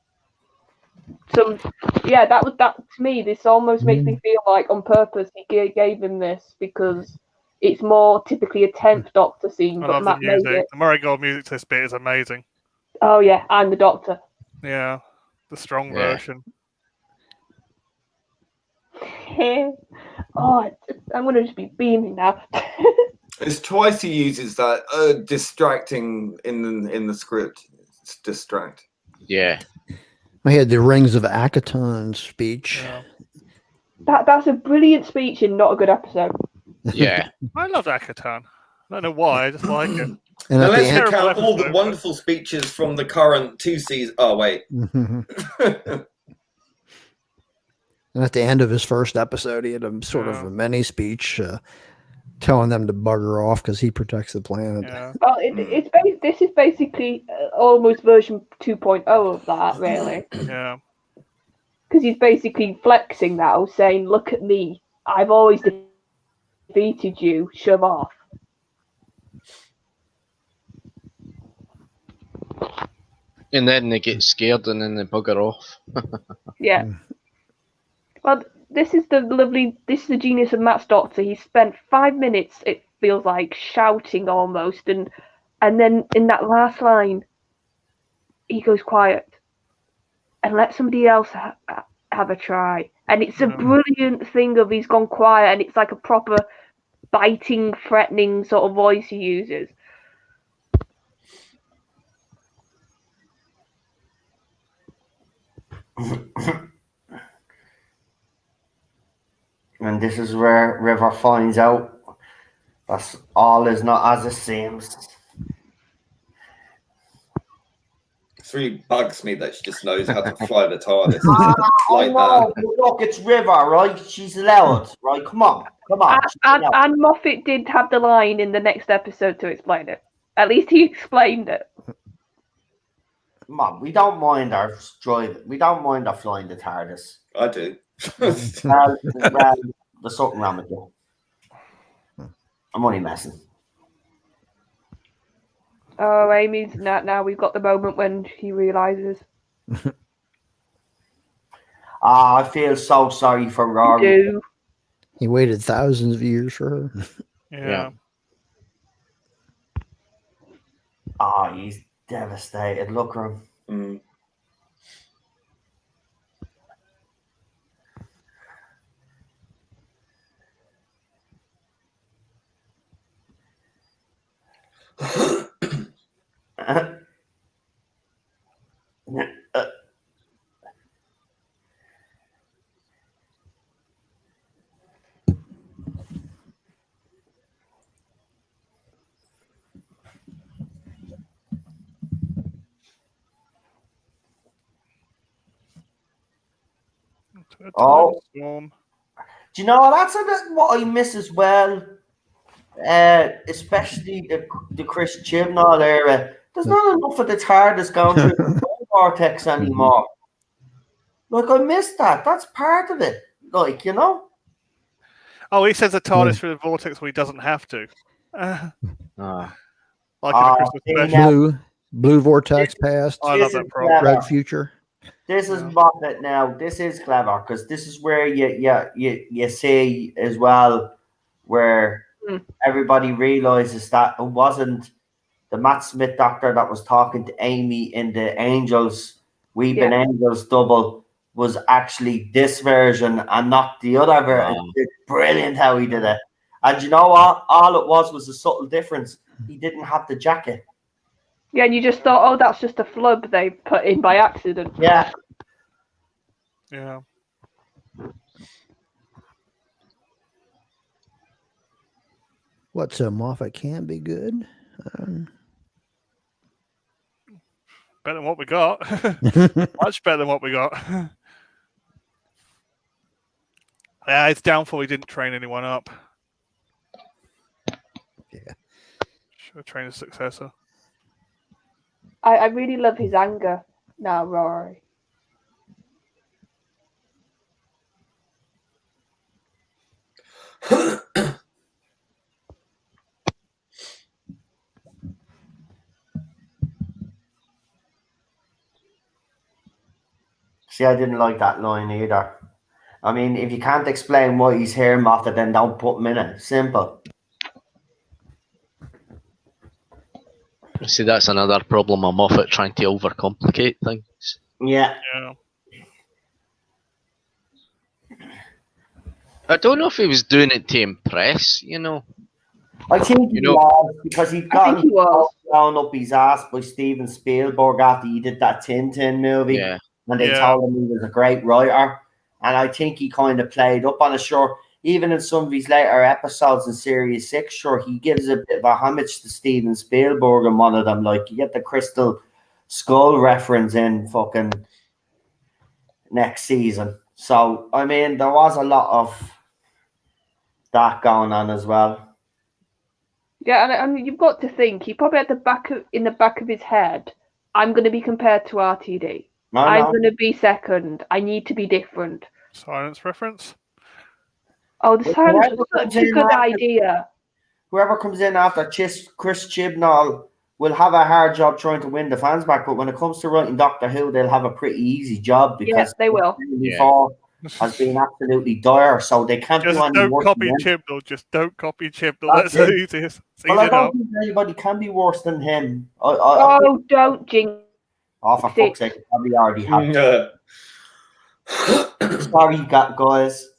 Speaker 3: some. Yeah, that to me. This almost makes me feel like on purpose he gave him this because it's more typically a 10th Doctor scene.
Speaker 2: I
Speaker 3: But
Speaker 2: love
Speaker 3: Matt
Speaker 2: the music.
Speaker 3: made it.
Speaker 2: The Murray Gold music to this bit is amazing.
Speaker 3: Oh yeah, I'm the Doctor.
Speaker 2: Yeah, the strong version.
Speaker 3: Oh, I'm gonna just be beaming now.
Speaker 4: It's twice he uses that distracting in the script. It's distract.
Speaker 6: Yeah.
Speaker 5: I had the Rings of Akaton speech.
Speaker 2: Yeah.
Speaker 3: That's a brilliant speech and not a good episode.
Speaker 6: Yeah.
Speaker 2: I love Akatan. I don't know why, I just like it.
Speaker 5: And
Speaker 4: Now
Speaker 5: at the
Speaker 4: let's
Speaker 5: end,
Speaker 4: count all the wonderful speeches from the current 2 seasons. Oh wait.
Speaker 5: and at the end of his first episode, he had a sort of a mini speech telling them to bugger off because he protects the planet.
Speaker 2: Yeah.
Speaker 3: Well, this is basically almost version 2.0 of that, really.
Speaker 2: Yeah.
Speaker 3: Because he's basically flexing now, saying, "Look at me. I've always defeated you. Shove off."
Speaker 6: And then they get scared and then they bugger off.
Speaker 3: Yeah. Well, this is the genius of Matt's Doctor. He spent 5 minutes, it feels like, shouting almost, and then in that last line, he goes quiet and let somebody else have a try. And it's a brilliant thing of he's gone quiet, and it's like a proper biting, threatening sort of voice he uses.
Speaker 1: And this is where River finds out that all is not as it seems.
Speaker 4: It really bugs me that she just knows how to fly the TARDIS. Like
Speaker 1: no,
Speaker 4: that.
Speaker 1: look, it's River, right? She's allowed, right? Come on.
Speaker 3: And Moffat did have the line in the next episode to explain it. At least he explained it.
Speaker 1: Mom, we don't mind our driving. We don't mind our flying the TARDIS.
Speaker 4: I do.
Speaker 1: Well, there's something wrong with you. I'm only messing.
Speaker 3: Oh, Amy's now we've got the moment when he realizes.
Speaker 1: I feel so sorry for
Speaker 3: You
Speaker 1: Rory.
Speaker 3: do.
Speaker 5: He waited thousands of years for her.
Speaker 2: Yeah.
Speaker 1: He's devastated. Look at him.
Speaker 4: Mm.
Speaker 1: Oh.
Speaker 2: Storm.
Speaker 1: Do you know that's a bit what I miss as well? Especially the Chris Chibnall era. There's not enough of the TARDIS going through the vortex anymore. Like I missed that. That's part of it. Like, you know?
Speaker 2: Oh, he says the TARDIS through the vortex where he doesn't have to. Like in the Christmas special.
Speaker 5: Blue vortex past.
Speaker 2: I love that program.
Speaker 5: Red future.
Speaker 1: This is Moffat now. This is clever because this is where you see as well where everybody realizes that it wasn't the Matt Smith doctor that was talking to Amy in the Angels, Weeping Angels double was actually this version and not the other version. It's brilliant how he did it. And you know what? All it was a subtle difference. He didn't have the jacket.
Speaker 3: Yeah, and you just thought, oh, that's just a flub they put in by accident.
Speaker 1: Yeah.
Speaker 2: Yeah.
Speaker 5: What, so Moffat can be good?
Speaker 2: Better than what we got. Much better than what we got. Yeah, it's downfall he didn't train anyone up.
Speaker 5: Yeah.
Speaker 2: Should have trained a successor.
Speaker 3: I really love his anger now, Rory.
Speaker 1: See, I didn't like that line either. I mean, if you can't explain why he's here, Moffat, then don't put him in it. Simple.
Speaker 6: See, that's another problem of Moffat trying to overcomplicate things.
Speaker 1: Yeah.
Speaker 6: I don't know if he was doing it to impress, you know.
Speaker 1: I think he was because he'd gotten blown up his ass by Steven Spielberg after he did that Tintin movie.
Speaker 6: Yeah.
Speaker 1: And they told him he was a great writer. And I think he kind of played up on it. Sure, even in some of his later episodes in Series 6, sure, he gives a bit of a homage to Steven Spielberg in one of them. Like, you get the Crystal Skull reference in fucking next season. So, I mean, there was a lot of that going on as well.
Speaker 3: Yeah, and you've got to think, he probably had in the back of his head, I'm going to be compared to RTD. I'm going to be second. I need to be different.
Speaker 2: Silence reference?
Speaker 3: Oh, the silence was such a good idea.
Speaker 1: Whoever comes in after Chris Chibnall will have a hard job trying to win the fans back, but when it comes to writing Doctor Who, they'll have a pretty easy job because
Speaker 3: they will.
Speaker 1: Before has been absolutely dire, so they can't
Speaker 2: just
Speaker 1: do anything.
Speaker 2: Don't copy Chibnall. Just don't copy Chibnall. That's the easiest.
Speaker 1: Well, I don't think anybody can be worse than him.
Speaker 3: Don't jinx.
Speaker 1: Oh, for fuck's sake, probably already have. Sorry, guys.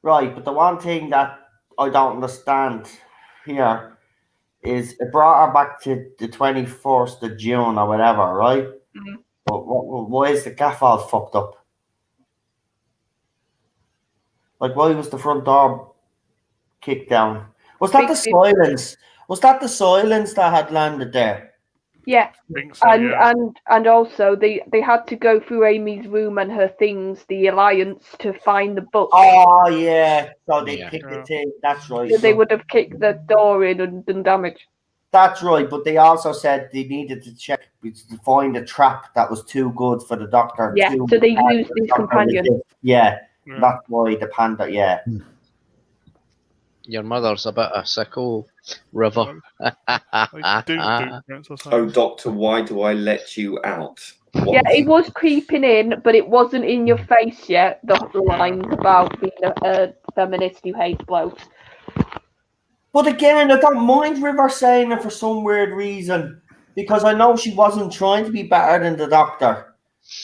Speaker 1: Right, but the one thing that I don't understand here is it brought her back to the 21st of June or whatever, right?
Speaker 3: Mm-hmm.
Speaker 1: But why is the gaff all fucked up? Like, why was the front door kicked down? Was that the silence? Was that the silence that had landed there?
Speaker 3: Yeah,
Speaker 2: I think so, yeah.
Speaker 3: and also they had to go through Amy's room and her things, the Alliance, to find the book.
Speaker 1: Oh yeah, so they
Speaker 6: Yeah.
Speaker 1: picked the thing. That's right.
Speaker 3: So they
Speaker 1: So
Speaker 3: would have kicked the door in and done damage.
Speaker 1: that's right, but they also said they needed to check to find a trap that was too good for the Doctor.
Speaker 3: Yeah,
Speaker 1: too
Speaker 3: so they
Speaker 1: hard
Speaker 3: used
Speaker 1: for the
Speaker 3: his
Speaker 1: Doctor
Speaker 3: companion.
Speaker 1: resist. Yeah,
Speaker 2: Yeah.
Speaker 1: that's why the panda. Yeah,
Speaker 6: Your mother's a bit of sickle, River.
Speaker 2: They do Princess
Speaker 4: Oh,
Speaker 2: House.
Speaker 4: Doctor, why do I let you out? What?
Speaker 3: Yeah, it was creeping in, but it wasn't in your face yet. The lines about being a feminist who hates blokes.
Speaker 1: but again, I don't mind River saying it for some weird reason because I know she wasn't trying to be better than the Doctor.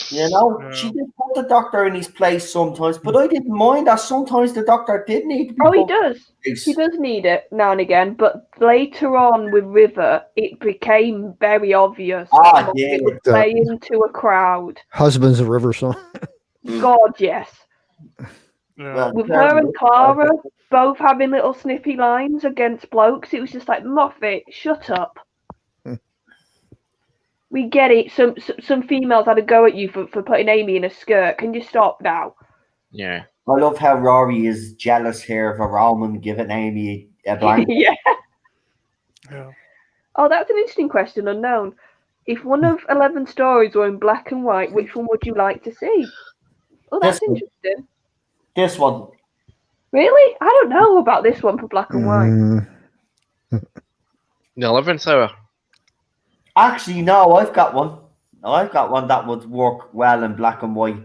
Speaker 1: You know,
Speaker 2: Yeah.
Speaker 1: she did put the Doctor in his place sometimes, but I didn't mind that sometimes the Doctor did need to be.
Speaker 3: Oh, he
Speaker 1: put in
Speaker 3: does.
Speaker 1: his
Speaker 3: He
Speaker 1: place.
Speaker 3: does need it now and again, but later on with River, it became very obvious
Speaker 1: Ah,
Speaker 3: that Moffat
Speaker 1: yeah.
Speaker 3: was playing to a crowd.
Speaker 5: Husbands of River song.
Speaker 3: God, yes.
Speaker 2: Yeah.
Speaker 1: Well,
Speaker 3: With
Speaker 1: fair
Speaker 3: her and
Speaker 1: enough.
Speaker 3: Clara both having little snippy lines against blokes, it was just like, Moffat, shut up. We get it. Some females had a go at you for putting Amy in a skirt. Can you stop now?
Speaker 6: Yeah.
Speaker 1: I love how Rory is jealous here of a Roman giving Amy a blanket.
Speaker 3: Yeah.
Speaker 2: Yeah.
Speaker 3: Oh, that's an interesting question, unknown. If one of 11 stories were in black and white, which one would you like to see? Oh, that's
Speaker 1: This one.
Speaker 3: interesting.
Speaker 1: This one.
Speaker 3: Really? I don't know about this one for black and white.
Speaker 5: Mm,
Speaker 6: The 11th hour.
Speaker 1: Actually, no, I've got one. I've got one that would work well in black and white.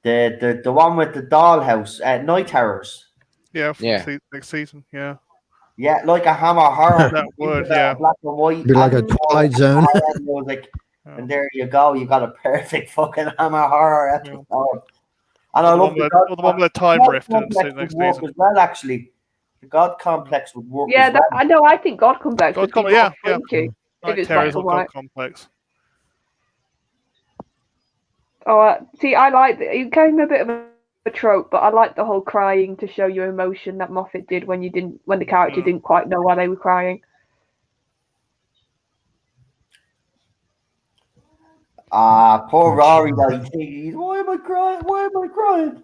Speaker 1: The one with the dollhouse, Night Terrors.
Speaker 2: Yeah, for
Speaker 6: Yeah.
Speaker 2: next season, yeah.
Speaker 1: Yeah, like a Hammer horror.
Speaker 2: That would,
Speaker 1: Think about
Speaker 2: yeah.
Speaker 1: black and white.
Speaker 5: be like a
Speaker 1: and
Speaker 5: Twilight Zone.
Speaker 1: music.
Speaker 2: Yeah.
Speaker 1: And there you go. You got a perfect fucking Hammer horror
Speaker 2: Yeah.
Speaker 1: episode. And I
Speaker 2: Or the
Speaker 1: love
Speaker 2: one with, the one with the time
Speaker 1: God
Speaker 2: rift in
Speaker 1: Complex
Speaker 2: next
Speaker 1: would work
Speaker 2: season.
Speaker 1: as well, actually. The God Complex would work
Speaker 3: Yeah,
Speaker 1: as well.
Speaker 3: I know. I think God Complex would be more
Speaker 2: Yeah.
Speaker 3: freaky if
Speaker 2: Night
Speaker 3: it's
Speaker 2: Terrors
Speaker 3: black
Speaker 2: or
Speaker 3: and
Speaker 2: God
Speaker 3: white.
Speaker 2: Complex.
Speaker 3: Oh, see, I like it. It became a bit of a trope, but I like the whole crying to show your emotion that Moffat did when the character
Speaker 2: Yeah.
Speaker 3: didn't quite know why they were crying.
Speaker 1: Ah, poor Rory, like, why am I crying? Why am I crying?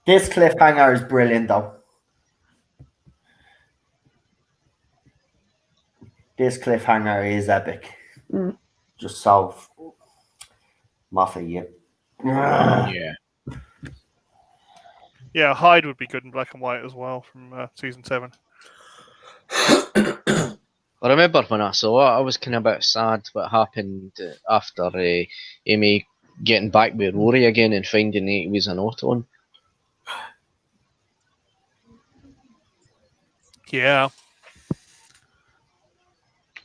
Speaker 1: This cliffhanger is brilliant, though. This cliffhanger is epic.
Speaker 3: Mm.
Speaker 1: Just so Moffat, you.
Speaker 6: Yeah.
Speaker 2: Yeah, Hyde would be good in black and white as well from season 7.
Speaker 6: I remember when I saw it, I was kind of a bit sad what happened after Amy getting back with Rory again and finding he was an Auton.
Speaker 2: Yeah.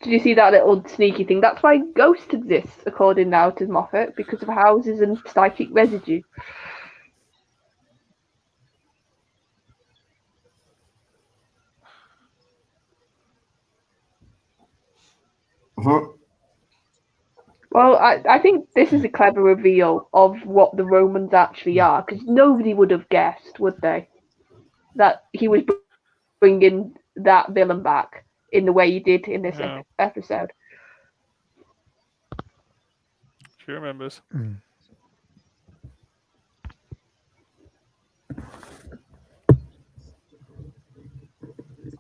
Speaker 3: Did you see that little sneaky thing? That's why Ghost exists, according now to Moffat, because of houses and psychic residue.
Speaker 1: Mhm.
Speaker 3: Well, I think this is a clever reveal of what the Romans actually are, because nobody would have guessed, would they, that he was bringing that villain back in the way he did in this
Speaker 2: Yeah.
Speaker 3: episode.
Speaker 2: She remembers.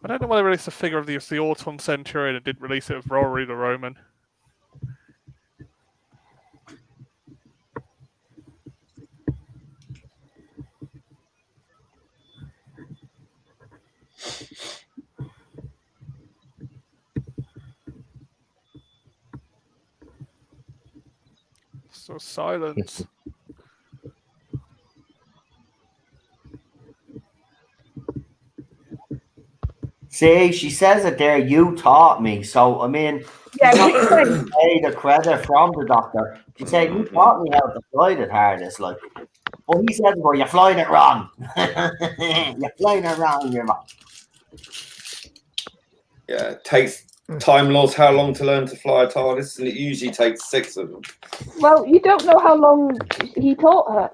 Speaker 2: I don't know why they released a figure of the Auton Centurion and didn't release it of Rory the Roman. So silence.
Speaker 1: See, she says it there. You taught me, so I mean,
Speaker 3: Yeah,
Speaker 1: she's
Speaker 3: which
Speaker 1: not
Speaker 3: way?
Speaker 1: pay the credit from the Doctor. She said, "You taught me how to fly the TARDIS." Like, but he said, "Well, you're flying it wrong. You're flying it wrong, you man."
Speaker 4: Yeah, it takes Time Lords how long to learn to fly a TARDIS, and it usually takes 6 of them.
Speaker 3: Well, you don't know how long he taught her.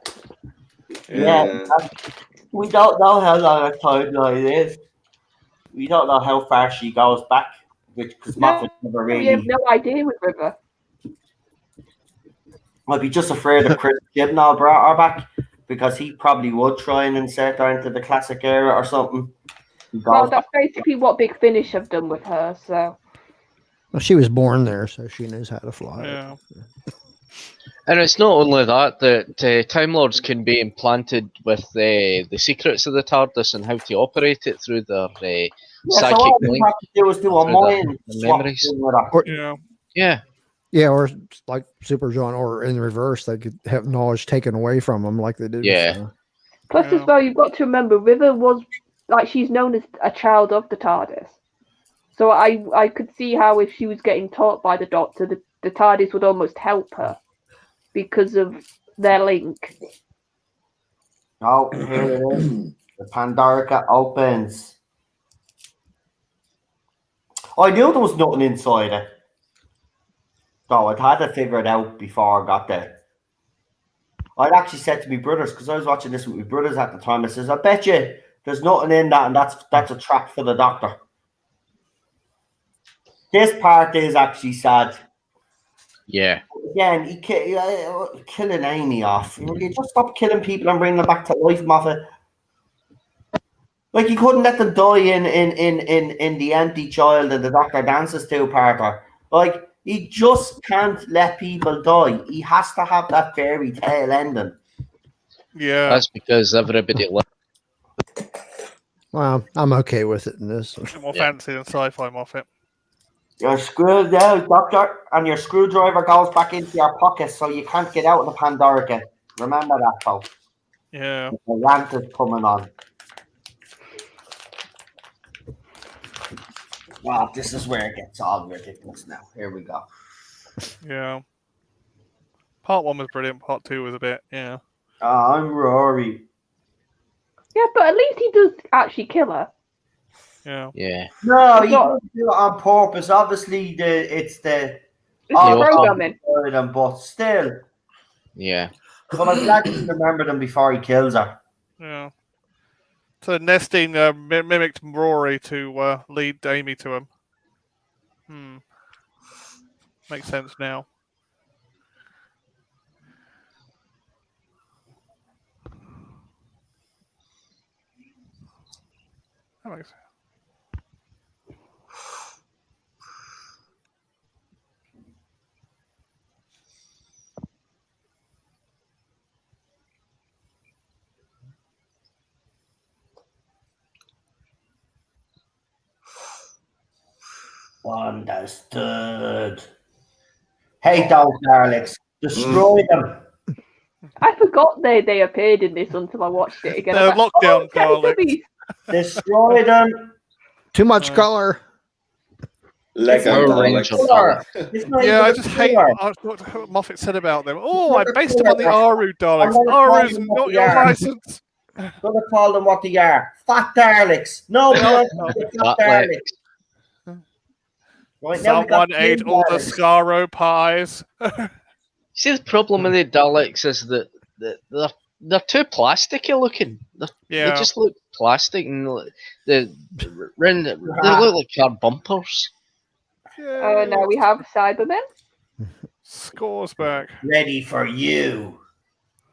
Speaker 1: Yeah, we don't know how long her timeline is. We don't know how far she goes back. because Moffat never
Speaker 3: We have
Speaker 1: really.
Speaker 3: no idea with River.
Speaker 1: I'd be just afraid of Chris Chibnall brought her back because he probably would try and insert her into the classic era or something.
Speaker 3: Well, that's basically what Big Finish have done with her. So.
Speaker 5: Well, she was born there, so she knows how to fly.
Speaker 2: Yeah.
Speaker 6: And it's not only that Time Lords can be implanted with the secrets of the TARDIS and how to operate it through their psychic
Speaker 1: so all we
Speaker 6: link.
Speaker 1: have to do is do a
Speaker 6: through
Speaker 1: mind
Speaker 6: the
Speaker 1: swap
Speaker 6: memories.
Speaker 1: thing with her.
Speaker 5: Or,
Speaker 2: Yeah.
Speaker 5: yeah, or like Super John, or in reverse, they could have knowledge taken away from them, like they did.
Speaker 6: Yeah.
Speaker 5: With,
Speaker 3: Plus, as well, you've got to remember, River was like she's known as a child of the TARDIS. So I could see how if she was getting taught by the Doctor, the TARDIS would almost help her because of their link.
Speaker 1: Oh, here it is. The Pandorica opens. I knew there was nothing inside it. So I'd had to figure it out before I got there. I'd actually said to my brothers, because I was watching this with my brothers at the time, I says, I bet you there's nothing in that, and that's a trap for the Doctor. This part is actually sad.
Speaker 6: Yeah.
Speaker 1: Again, killing Amy off. You just stop killing people and bring them back to life, Moffat. Like, you couldn't let them die in the empty child and the Doctor dances to parter. Like, he just can't let people die. He has to have that fairy tale ending.
Speaker 2: Yeah.
Speaker 6: That's because everybody
Speaker 5: well, I'm okay with it in this.
Speaker 2: More fancy than sci-fi Moffat.
Speaker 1: You're screwed now, Doctor, and your screwdriver goes back into your pocket, so you can't get out of the Pandorica. Remember that, folks.
Speaker 2: Yeah.
Speaker 1: The rant is coming on. Wow, this is where it gets all ridiculous now. Here we go.
Speaker 2: Yeah. Part 1 was brilliant. Part 2 was a bit, yeah.
Speaker 1: I'm Rory.
Speaker 3: Yeah, but at least he does actually kill her.
Speaker 2: Yeah.
Speaker 6: Yeah.
Speaker 1: No,
Speaker 3: It's
Speaker 1: you
Speaker 3: not-
Speaker 1: don't do it on purpose. Obviously, it's
Speaker 3: It's
Speaker 6: also-
Speaker 3: programming.
Speaker 1: but still.
Speaker 6: Yeah.
Speaker 1: But I'm glad you remembered him before he kills her.
Speaker 2: Yeah. So Nestine mimicked Rory to lead Amy to him. Makes sense now. That makes sense.
Speaker 1: Understood. Hate those Daleks. Destroy them.
Speaker 3: I forgot they appeared in this until I watched it again. I was like,
Speaker 2: Lockdown
Speaker 3: Teletubbies.
Speaker 1: Destroy them.
Speaker 5: Too much color.
Speaker 4: Lego
Speaker 6: Power
Speaker 4: Daleks.
Speaker 6: Ranger.
Speaker 1: It's not
Speaker 2: Yeah,
Speaker 1: even
Speaker 2: I
Speaker 1: a
Speaker 2: just hate
Speaker 1: killer.
Speaker 2: what Moffat said about them. Oh, I based them on the Aru Daleks.
Speaker 1: I'm gonna
Speaker 2: Aru's
Speaker 1: call them what
Speaker 2: not
Speaker 1: they
Speaker 2: your
Speaker 1: are.
Speaker 2: license.
Speaker 1: Gonna call them what they are. Fat Daleks. No,
Speaker 2: No.
Speaker 1: fat Daleks. Right, now we got
Speaker 2: Someone ate
Speaker 1: thin
Speaker 2: all the
Speaker 1: Daleks.
Speaker 2: Scaro pies.
Speaker 6: See, the problem with the Daleks is that they're too plasticky looking. They
Speaker 2: Yeah.
Speaker 6: just look plastic, and they look like car bumpers.
Speaker 3: Oh, now we have Cybermen.
Speaker 2: Scores back.
Speaker 1: Ready for you.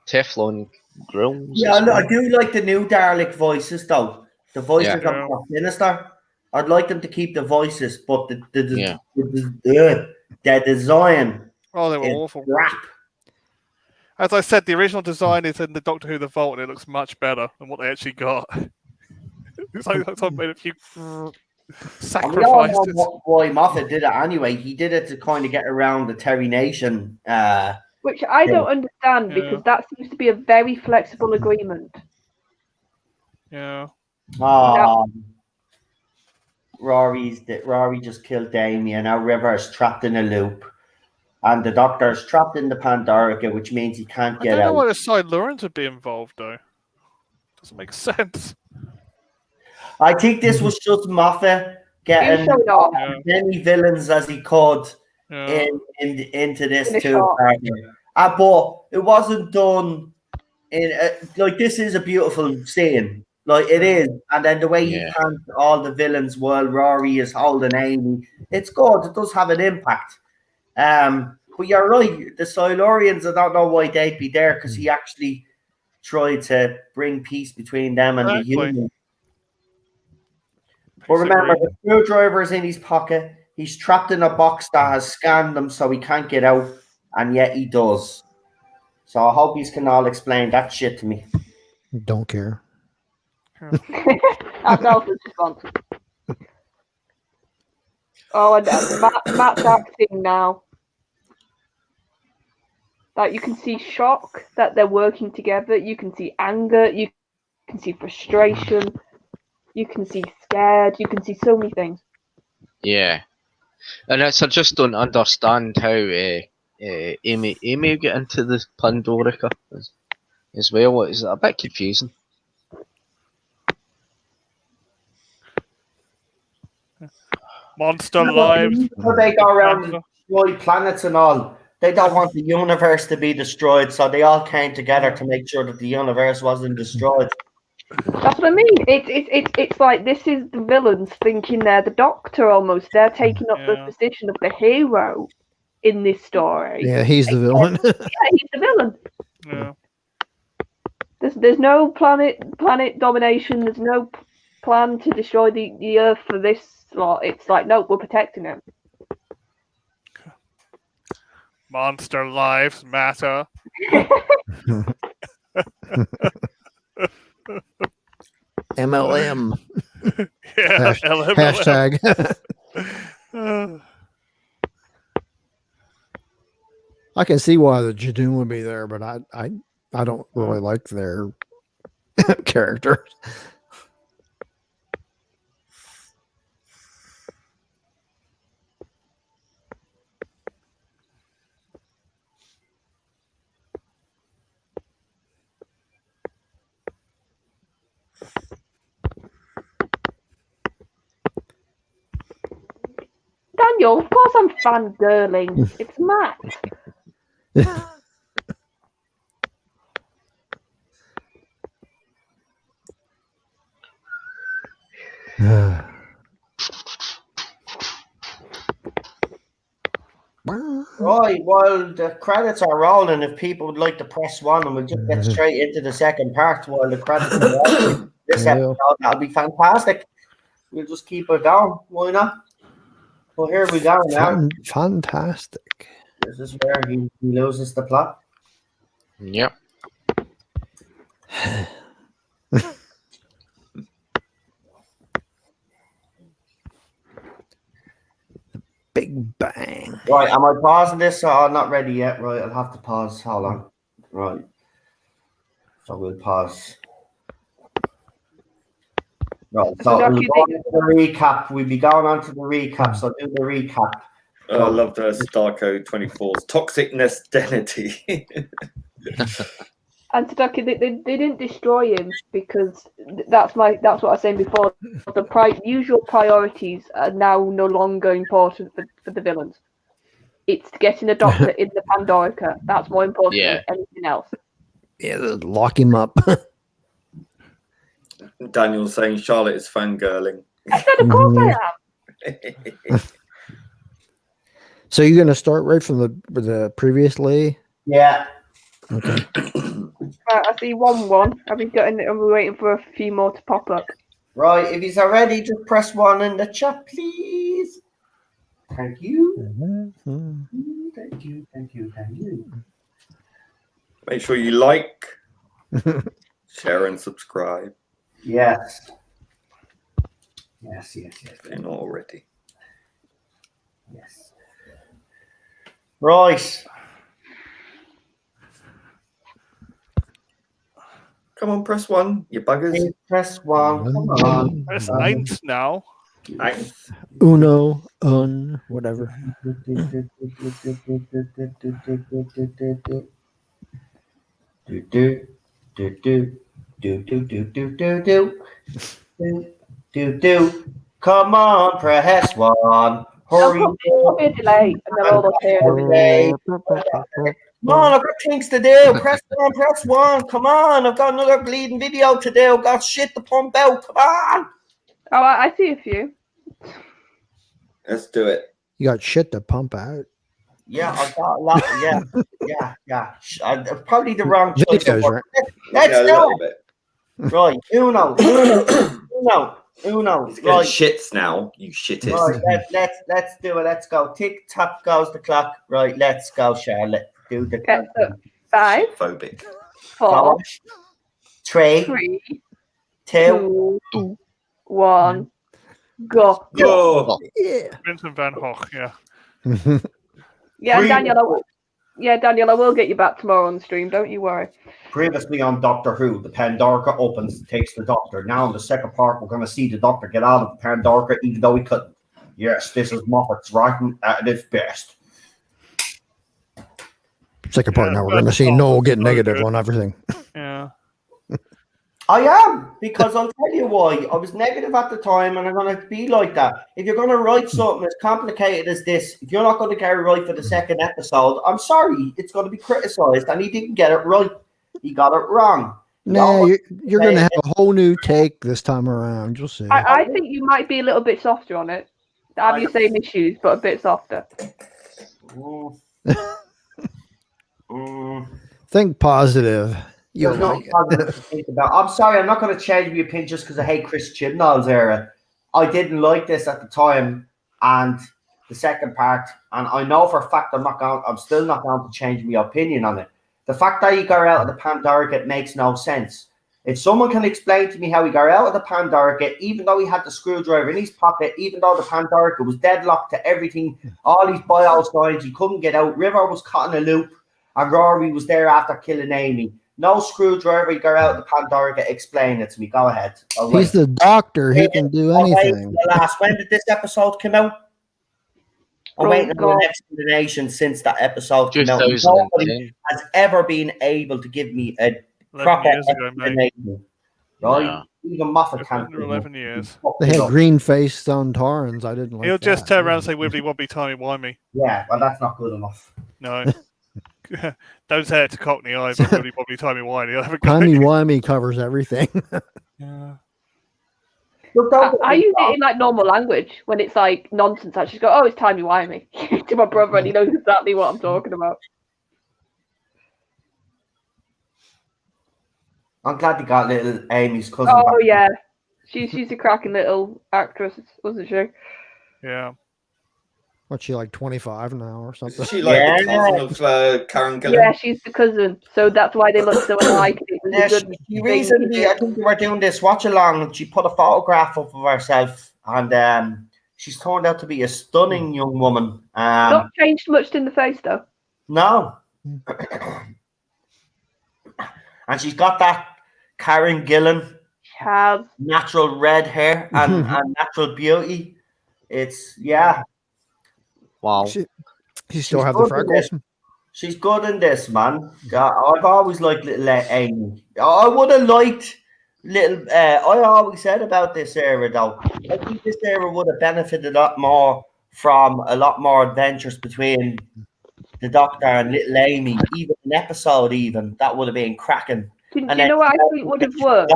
Speaker 6: Teflon grills.
Speaker 1: Yeah,
Speaker 6: as well.
Speaker 1: I do like the new Dalek voices though. The voices
Speaker 6: Yeah.
Speaker 1: are more sinister. I'd like them to keep the voices, but the design
Speaker 2: Oh, they were
Speaker 1: is
Speaker 2: awful.
Speaker 1: crap.
Speaker 2: As I said, the original design is in the Doctor Who The Vault, and it looks much better than what they actually got. It's like someone made a few
Speaker 1: And we all know
Speaker 2: sacrifices.
Speaker 1: why Moffat did it anyway. He did it to kind of get around the Terry Nation.
Speaker 3: Which I don't understand
Speaker 2: Yeah.
Speaker 3: because that seems to be a very flexible agreement.
Speaker 2: Yeah.
Speaker 1: Rory just killed Damien. Now River's trapped in a loop. And the Doctor's trapped in the Pandorica, which means he can't
Speaker 2: I
Speaker 1: get
Speaker 2: don't know
Speaker 1: out.
Speaker 2: why the side Lawrence would be involved, though. Doesn't make sense.
Speaker 1: I think this was just Moffat getting
Speaker 3: He showed off.
Speaker 2: Yeah.
Speaker 1: as many villains as he could
Speaker 2: Yeah.
Speaker 1: into this
Speaker 3: Finish
Speaker 1: too.
Speaker 3: off.
Speaker 1: But it wasn't done in like this is a beautiful scene, Like it is, and then the way he
Speaker 6: Yeah.
Speaker 1: pans all the villains while Rory is holding Amy, it's good. It does have an impact. But you're right. The Silurians, I don't know why they'd be there because he actually tried to bring peace between them and the
Speaker 2: Exactly.
Speaker 1: humans. But remember, the screwdriver is in his pocket. He's trapped in a box that has scanned him, so he can't get out, and yet he does. So I hope you can all explain that shit to me.
Speaker 5: Don't care.
Speaker 3: That's Alfred's response. Oh, and Matt's acting now. Like you can see shock that they're working together. You can see anger. You can see frustration. You can see scared. You can see so many things.
Speaker 6: Yeah. And I just don't understand how Amy got into the Pandorica as well. It's a bit confusing.
Speaker 2: Monster lives.
Speaker 1: They go around and destroy planets and all. They don't want the universe to be destroyed, so they all came together to make sure that the universe wasn't destroyed.
Speaker 3: That's what I mean. It's like this is the villains thinking they're the Doctor almost. They're taking up the position of the hero in this story.
Speaker 5: Yeah, he's the villain.
Speaker 3: Yeah, he's the villain.
Speaker 2: Yeah.
Speaker 3: There's no planet domination. There's no plan to destroy the Earth for this lot. It's like, no, we're protecting him.
Speaker 2: Monster lives matter.
Speaker 5: MLM.
Speaker 2: Yeah,
Speaker 5: Hashtag. I can see why the Jadoon would be there, but I don't really like their character.
Speaker 3: Daniel, of course I'm fangirling. It's Matt.
Speaker 1: Right, well, the credits are rolling. If people would like to press one, and we'll just get straight into the second part while the credits are rolling. This episode, that'll be fantastic. We'll just keep it going. Why not? Well, here we go now.
Speaker 5: Fantastic.
Speaker 1: This is where he loses the plot.
Speaker 6: Yep.
Speaker 5: Big bang.
Speaker 1: Right, am I pausing this? Oh, I'm not ready yet. Right, I'll have to pause. Hold on. Right. So we'll pause. Right, so we'll go into the recap. We'll be going on to the recap, so do the recap.
Speaker 4: I love the Starco 24's toxic masculinity.
Speaker 3: And Tadaki, they didn't destroy him because that's what I was saying before. The usual priorities are now no longer important for the villains. It's getting a Doctor in the Pandorica. That's more important than anything else.
Speaker 5: Yeah, lock him up.
Speaker 4: Daniel's saying Charlotte is fangirling.
Speaker 3: I said, of course I am.
Speaker 5: So you're going to start right from the previously?
Speaker 1: Yeah.
Speaker 5: Okay.
Speaker 3: Right, I see 1-1. Are we waiting for a few more to pop up?
Speaker 1: Right, if he's already, just press 1 in the chat, please. Thank you. Thank you.
Speaker 4: Make sure you like, share, and subscribe.
Speaker 1: Yes. If
Speaker 4: you're not already.
Speaker 1: Yes. Right.
Speaker 4: Come on, press 1, you buggers.
Speaker 1: Please press 1. Come on.
Speaker 2: Press 9 now.
Speaker 4: Nice.
Speaker 5: Uno, whatever.
Speaker 1: Come on, press 1. Hurry.
Speaker 3: There'll be a delay, and then all those here.
Speaker 1: Come on, I've got things to do. Press one. Come on, I've got another bleeding video to do. I've got shit to pump out. Come on.
Speaker 3: Oh, I see a few.
Speaker 4: Let's do it.
Speaker 5: You got shit to pump out.
Speaker 1: Yeah, I've got a lot. Yeah. Probably the wrong choice of
Speaker 5: Videos,
Speaker 1: word.
Speaker 5: right?
Speaker 1: Let's
Speaker 4: a little
Speaker 1: do
Speaker 4: bit.
Speaker 1: it. Right, Uno.
Speaker 4: It's gonna
Speaker 1: Right,
Speaker 4: shits now, you shittest.
Speaker 1: right. Let's do it. Let's go. Tick tock goes the clock. Right, let's go, Charlotte. Do the
Speaker 3: Okay, so 5,
Speaker 4: Phobic.
Speaker 3: 4,
Speaker 1: 3,
Speaker 3: 3,
Speaker 1: 2.
Speaker 3: 2, 1, go.
Speaker 4: Go.
Speaker 5: Yeah.
Speaker 2: Vincent Van Gogh, yeah.
Speaker 3: Yeah,
Speaker 1: Pre-
Speaker 3: Daniel, I will get you back tomorrow on the stream. Don't you worry.
Speaker 1: Previously on Doctor Who, the Pandorica opens, takes the Doctor. Now in the second part, we're going to see the Doctor get out of the Pandorica, even though he couldn't. Yes, this is Moffat's writing at its best.
Speaker 5: Second part
Speaker 2: Yeah,
Speaker 5: now, we're going to see
Speaker 2: that's
Speaker 5: Noel get
Speaker 2: so
Speaker 5: negative
Speaker 2: good.
Speaker 5: on everything.
Speaker 2: Yeah.
Speaker 1: I am, because I'll tell you why. I was negative at the time, and I'm going to be like that. If you're going to write something as complicated as this, if you're not going to get it right for the second episode, I'm sorry, it's going to be criticised, and he didn't get it right. He got it wrong.
Speaker 5: Nah, you're going to have a whole new take this time around. You'll see.
Speaker 3: I think you might be a little bit softer on it. Have your same issues, but a bit softer.
Speaker 5: Think positive.
Speaker 1: There's nothing positive to think about. I'm sorry, I'm not going to change my opinion just because I hate Chris Chibnall's era. I didn't like this at the time, and the second part, and I know for a fact I'm still not going to change my opinion on it. The fact that he got out of the Pandorica, it makes no sense. If someone can explain to me how he got out of the Pandorica, even though he had the screwdriver in his pocket, even though the Pandorica was deadlocked to everything, all these bio signs, he couldn't get out. River was caught in a loop, and Rory was there after killing Amy. No screwdriver, he got out of the Pandorica. Explain it to me. Go ahead.
Speaker 5: He's the Doctor. He can do anything.
Speaker 1: When did this episode come out? I'm waiting on an explanation since that episode came out. Nobody has ever been able to give me a proper explanation. Right?
Speaker 2: Yeah.
Speaker 1: Even Moffat can't.
Speaker 2: 11 years.
Speaker 5: They had green face Sontarans. I didn't like
Speaker 2: He'll
Speaker 5: that.
Speaker 2: just turn around and say wibbly wobbly timey wimey.
Speaker 1: Yeah, well, that's not good enough.
Speaker 2: No. Don't say it to Cockney either. Wibbly wobbly timey wimey.
Speaker 5: Timey wimey covers everything.
Speaker 2: Yeah.
Speaker 3: I use it in like normal language when it's like nonsense. I just go, "Oh, it's timey wimey" to my brother, and he knows exactly what I'm talking about.
Speaker 1: I'm glad they got little Amy's cousin.
Speaker 3: Oh yeah, she's a cracking little actress, wasn't she?
Speaker 2: Yeah.
Speaker 5: What's she like 25 now or something?
Speaker 4: Is she like the cousin of Karen Gillan?
Speaker 3: Yeah, she's the cousin, so that's why they look so alike.
Speaker 1: She recently, I think we were doing this watch along, and she put a photograph up of herself, and she's turned out to be a stunning young woman.
Speaker 3: Not changed much in the face though.
Speaker 1: No. And she's got that Karen Gillan natural red hair and natural beauty. It's
Speaker 6: Wow.
Speaker 5: She still have the freckles.
Speaker 1: She's good in this, man. I've always liked little Amy. I would have liked little. I always said about this era, though. I think this era would have benefited a lot more from a lot more adventures between the Doctor and little Amy. Even an episode, that would have been cracking.
Speaker 3: Do you know what I think would have worked?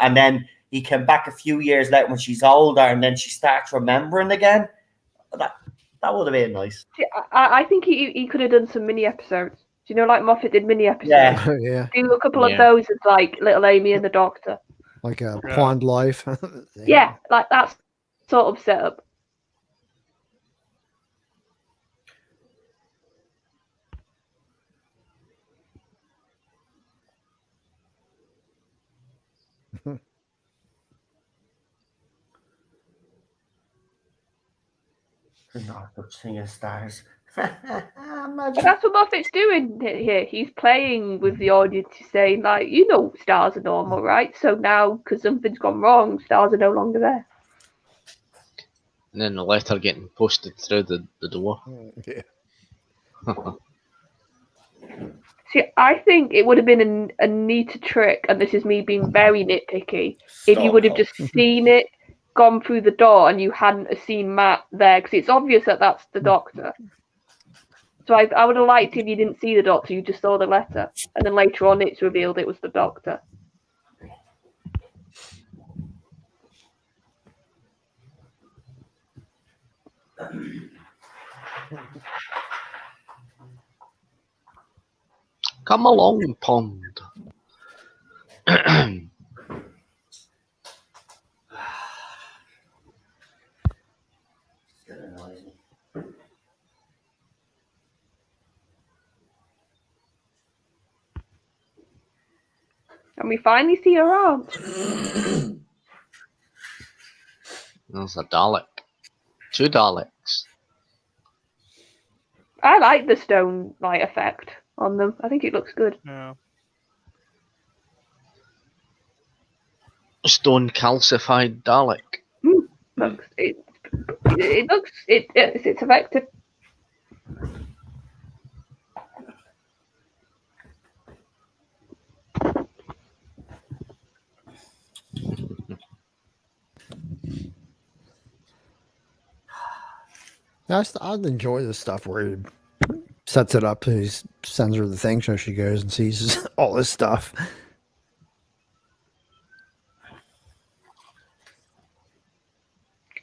Speaker 1: And then he came back a few years later when she's older, and then she starts remembering again. That would have been nice.
Speaker 3: I think he could have done some mini episodes. Do you know, like Moffat did mini episodes?
Speaker 5: Yeah.
Speaker 3: Do a couple of those as like little Amy and the Doctor.
Speaker 5: Like a Pond Life.
Speaker 3: Yeah, like that sort of setup.
Speaker 1: Not such thing as stars.
Speaker 3: That's what Moffat's doing here. He's playing with the audience. He's saying, like, stars are normal, right? So now, because something's gone wrong, stars are no longer there.
Speaker 6: And then the letter getting posted through the door.
Speaker 5: Yeah.
Speaker 3: See, I think it would have been a neater trick, and this is me being very nitpicky, if you would have just seen it, gone through the door, and you hadn't seen Matt there, because it's obvious that that's the Doctor. So I would have liked if you didn't see the Doctor, you just saw the letter, and then later on it's revealed it was the Doctor.
Speaker 6: Come along, Pond.
Speaker 3: And we finally see her aunt.
Speaker 6: There's a Dalek. 2 Daleks.
Speaker 3: I like the stone light effect on them. I think it looks good.
Speaker 2: Yeah.
Speaker 6: Stone calcified Dalek.
Speaker 3: It's effective.
Speaker 5: I'd enjoy the stuff where he sets it up and he sends her the thing so she goes and sees all this stuff.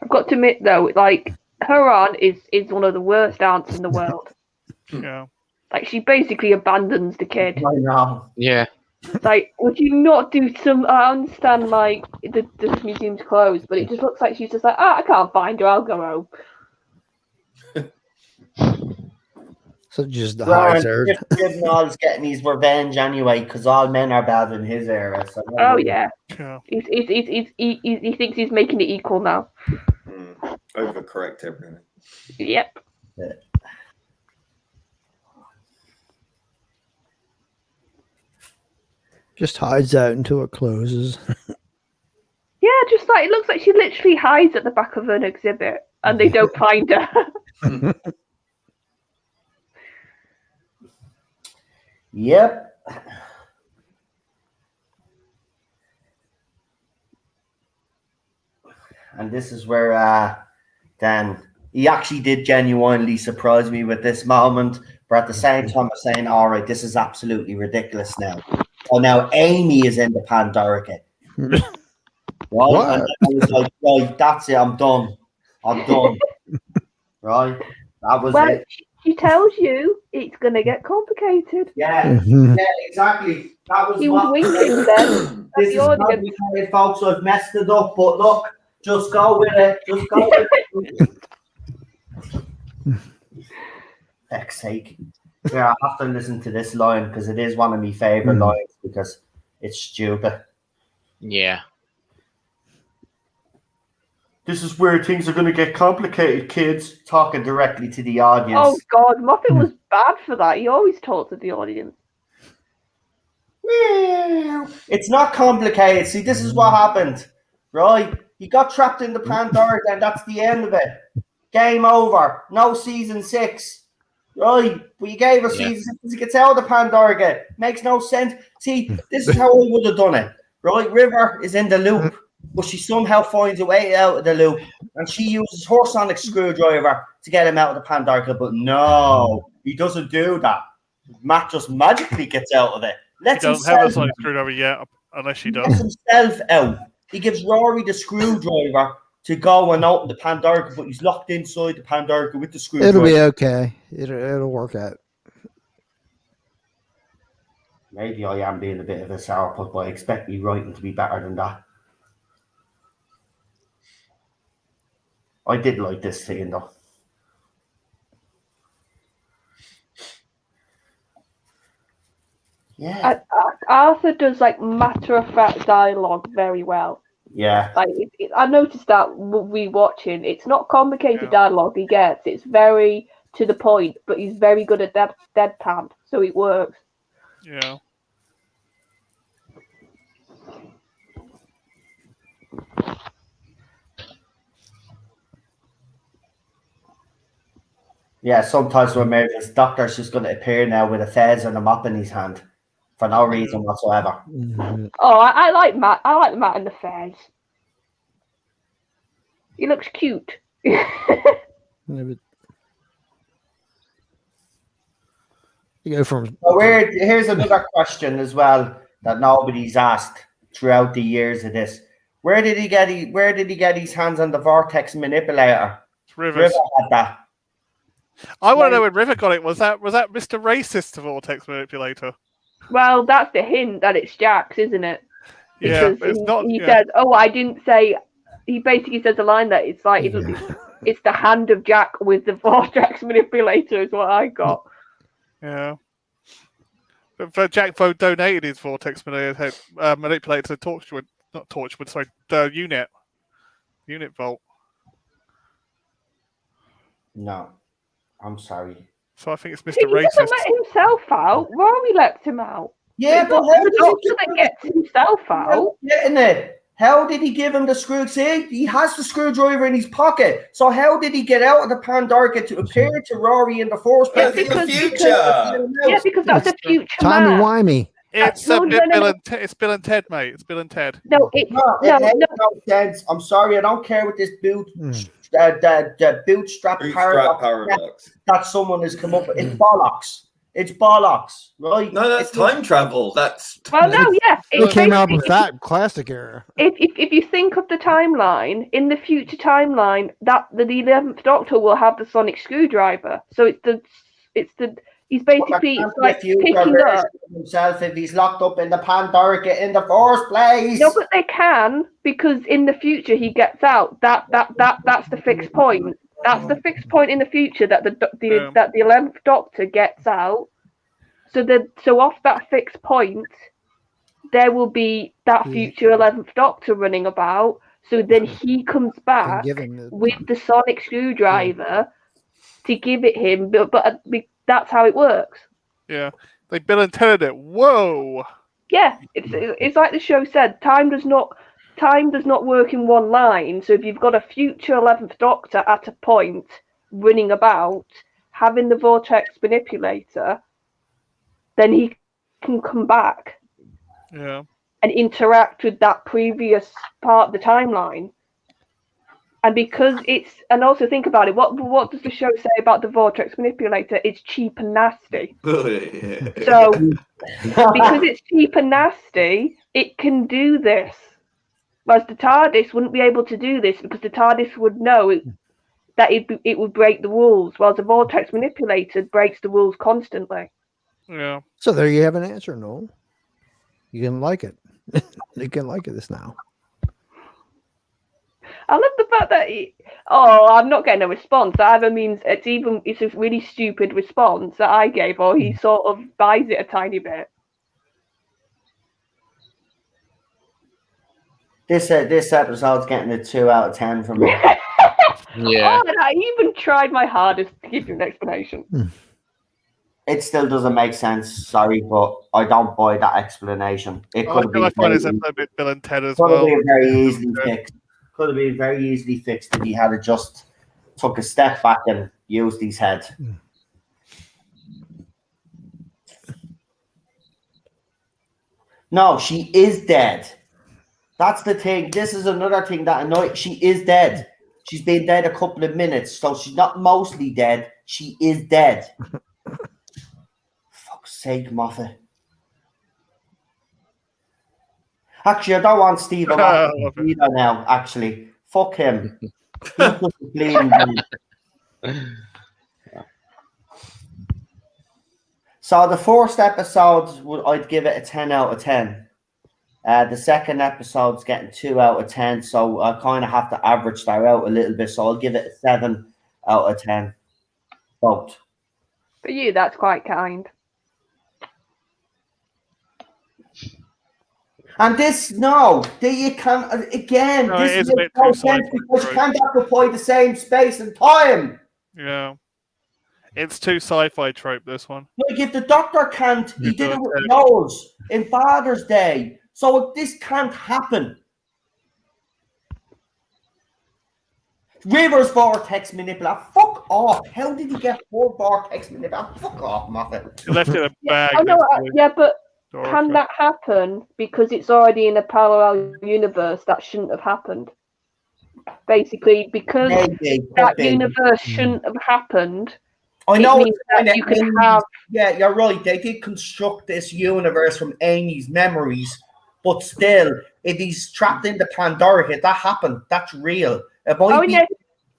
Speaker 3: I've got to admit though, like her aunt is one of the worst aunts in the world.
Speaker 2: Yeah.
Speaker 3: Like she basically abandons the kid.
Speaker 1: I know.
Speaker 6: Yeah.
Speaker 3: Like, would you not do some? I understand, like the museum's closed, but it just looks like she's just like, I can't find her. I'll go home.
Speaker 5: So just hides her.
Speaker 1: Chibnall's getting his revenge anyway because all men are bad in his era. So
Speaker 3: Oh yeah,
Speaker 2: Yeah.
Speaker 3: he thinks he's making it equal now.
Speaker 4: Overcorrect everything.
Speaker 3: Yep.
Speaker 1: Yeah.
Speaker 5: Just hides out until it closes.
Speaker 3: Yeah, just like it looks like she literally hides at the back of an exhibit, and they don't find her.
Speaker 1: Yep. And this is where Dan, he actually did genuinely surprise me with this moment, but at the same time I'm saying, all right, this is absolutely ridiculous now. Oh, now Amy is in the Pandorica. Right?
Speaker 5: What?
Speaker 1: And I was like, right, that's it, I'm done. Right? That was
Speaker 3: Well,
Speaker 1: it.
Speaker 3: she tells you it's gonna get complicated.
Speaker 1: Yeah,
Speaker 5: Mhm.
Speaker 1: yeah, exactly. That was
Speaker 3: He was
Speaker 1: what
Speaker 3: winking then.
Speaker 1: this is complicated, folks. I've messed it up, but look, just go with it. Just go with it. Heck's sake. Yeah, I have to listen to this line because it is one of my favorite lines because it's stupid.
Speaker 6: Yeah.
Speaker 1: This is where things are going to get complicated, kids. Talking directly to the audience.
Speaker 3: Oh God, Moffat was bad for that. He always talked to the audience.
Speaker 1: It's not complicated. See, this is what happened, right? He got trapped in the Pandorica, and that's the end of it. Game over. No season 6. Right? But you gave us season 6. He gets out of the Pandorica. Makes no sense. See, this is how I would have done it. Right? River is in the loop, but she somehow finds a way out of the loop, and she uses her sonic screwdriver to get him out of the Pandorica. But no, he doesn't do that. Matt just magically gets out of it.
Speaker 2: He doesn't have a sonic screwdriver yet, unless she does.
Speaker 1: He gets himself out. He gives Rory the screwdriver to go and open the Pandorica, but he's locked inside the Pandorica with the screwdriver.
Speaker 5: It'll be okay. It'll work out.
Speaker 1: Maybe I am being a bit of a sourpuss, but I expect me writing to be better than that. I did like this scene though. Yeah.
Speaker 3: Arthur does like matter-of-fact dialogue very well.
Speaker 1: Yeah.
Speaker 3: Like I noticed that rewatching. It's not complicated dialogue he gets. It's very to the point, but he's very good at that deadpan, so it works.
Speaker 2: Yeah.
Speaker 1: Yeah, sometimes when this doctor's just going to appear now with a fez and a mop in his hand for no reason whatsoever.
Speaker 5: Mm-hmm.
Speaker 3: Oh, I like Matt. I like Matt in the fez. He looks cute.
Speaker 5: You go from
Speaker 1: So here's another question as well that nobody's asked throughout the years of this. Where did he get his hands on the vortex manipulator?
Speaker 2: It's Rivers.
Speaker 1: River had that.
Speaker 2: I want to know when River got it. Was that Mr. Racist vortex manipulator?
Speaker 3: Well, that's the hint that it's Jack's, isn't it?
Speaker 2: Yeah,
Speaker 3: Because
Speaker 2: it's not.
Speaker 3: he
Speaker 2: Yeah.
Speaker 3: says, "Oh, I didn't say." He basically says a line that it's like it's the hand of Jack with the vortex manipulator is what I got.
Speaker 2: Yeah. But Jack donated his vortex manipulator to Torchwood, not Torchwood, sorry, the unit vault.
Speaker 1: No, I'm sorry.
Speaker 2: So I think it's Mr.
Speaker 3: He
Speaker 2: Racist.
Speaker 3: doesn't let himself out. Rory lets him out.
Speaker 1: Yeah, but
Speaker 3: the doctor that gets himself out.
Speaker 1: Getting it? How did he give him the screw? See, he has the screwdriver in his pocket. So how did he get out of the Pandorica to appear to Rory in the first
Speaker 3: Yeah,
Speaker 1: place?
Speaker 4: In the future.
Speaker 3: Yeah, because that's a future
Speaker 5: timey
Speaker 3: man.
Speaker 5: wimey.
Speaker 2: It's
Speaker 3: No, no, no, no.
Speaker 2: It's Bill and Ted, mate. It's Bill and Ted.
Speaker 3: No, it's
Speaker 1: No,
Speaker 3: no,
Speaker 1: it makes
Speaker 3: no.
Speaker 1: no sense. I'm sorry, I don't care what this the bootstrap paradox that someone has come up with. It's bollocks. It's bollocks, right?
Speaker 4: No, that's time travel. That's
Speaker 3: Well, no, yeah.
Speaker 5: Who
Speaker 3: It's
Speaker 5: came out
Speaker 3: basically-
Speaker 5: with that classic era?
Speaker 3: If you think of the timeline, in the future timeline, that the 11th Doctor will have the sonic screwdriver. So he's basically it's like picking up.
Speaker 1: Himself if he's locked up in the Pandorica in the first place.
Speaker 3: No, but they can because in the future he gets out. That's the fixed point. That's the fixed point in the future that that the 11th Doctor gets out. So off that fixed point, there will be that future 11th Doctor running about. So then he comes back with the sonic screwdriver to give it him. But that's how it works.
Speaker 2: Yeah, they Bill and Ted it. Whoa.
Speaker 3: Yeah, it's like the show said. Time does not work in one line. So if you've got a future 11th Doctor at a point running about, having the vortex manipulator, then he can come back and interact with that previous part of the timeline. And because and also think about it, what does the show say about the vortex manipulator? It's cheap and nasty. So because it's cheap and nasty, it can do this. Whereas the TARDIS wouldn't be able to do this because the TARDIS would know that it would break the rules, whereas the vortex manipulator breaks the rules constantly.
Speaker 2: Yeah.
Speaker 5: So there you have an answer, Noel. You can like it. You can like this now.
Speaker 3: I love the fact that I'm not getting a response. That either means it's a really stupid response that I gave, or he sort of buys it a tiny bit.
Speaker 1: This episode's getting a 2 out of 10 from me.
Speaker 6: Yeah.
Speaker 3: Oh, and I even tried my hardest to give you an explanation.
Speaker 1: It still doesn't make sense, sorry, but I don't buy that explanation. It could have been
Speaker 2: I find it's a bit Bill and Ted as
Speaker 1: could have
Speaker 2: well.
Speaker 1: been very easily fixed. Could have been very easily fixed if he had just took a step back and used his head. No, she is dead. That's the thing. This is another thing that annoys. She is dead. She's been dead a couple of minutes, so she's not mostly dead. She is dead. Fuck's sake, Moffat. Actually, I don't want Steve either now, actually. Fuck him. He's just a bleeding man. So the first episode, I'd give it a 10 out of 10. The second episode's getting 2 out of 10, so I kind of have to average that out a little bit. So I'll give it a 7 out of 10. Both.
Speaker 3: For you, that's quite kind.
Speaker 1: And this, you can't, again,
Speaker 2: No,
Speaker 1: this
Speaker 2: it is
Speaker 1: makes
Speaker 2: a bit
Speaker 1: no
Speaker 2: too
Speaker 1: sense
Speaker 2: sci-fi,
Speaker 1: because you
Speaker 2: right?
Speaker 1: can't occupy the same space and time.
Speaker 2: Yeah. It's too sci-fi trope, this one.
Speaker 1: Like, if the Doctor can't, he did it with
Speaker 2: Okay.
Speaker 1: Knowles in Father's Day. So this can't happen. Rivers vortex manipulator. Fuck off. How did he get four vortex manipulator? Fuck off, Moffat.
Speaker 2: He left it in a bag.
Speaker 3: Oh no,
Speaker 2: next to
Speaker 3: yeah, but
Speaker 2: Pandorica.
Speaker 3: can that happen because it's already in a parallel universe that shouldn't have happened? Basically, because
Speaker 1: Maybe.
Speaker 3: that
Speaker 1: could be.
Speaker 3: universe shouldn't have happened,
Speaker 1: I know
Speaker 3: means that you can have.
Speaker 1: Yeah, you're right. They did construct this universe from Amy's memories, but still, if he's trapped in the Pandorica, that happened. That's real. It might be.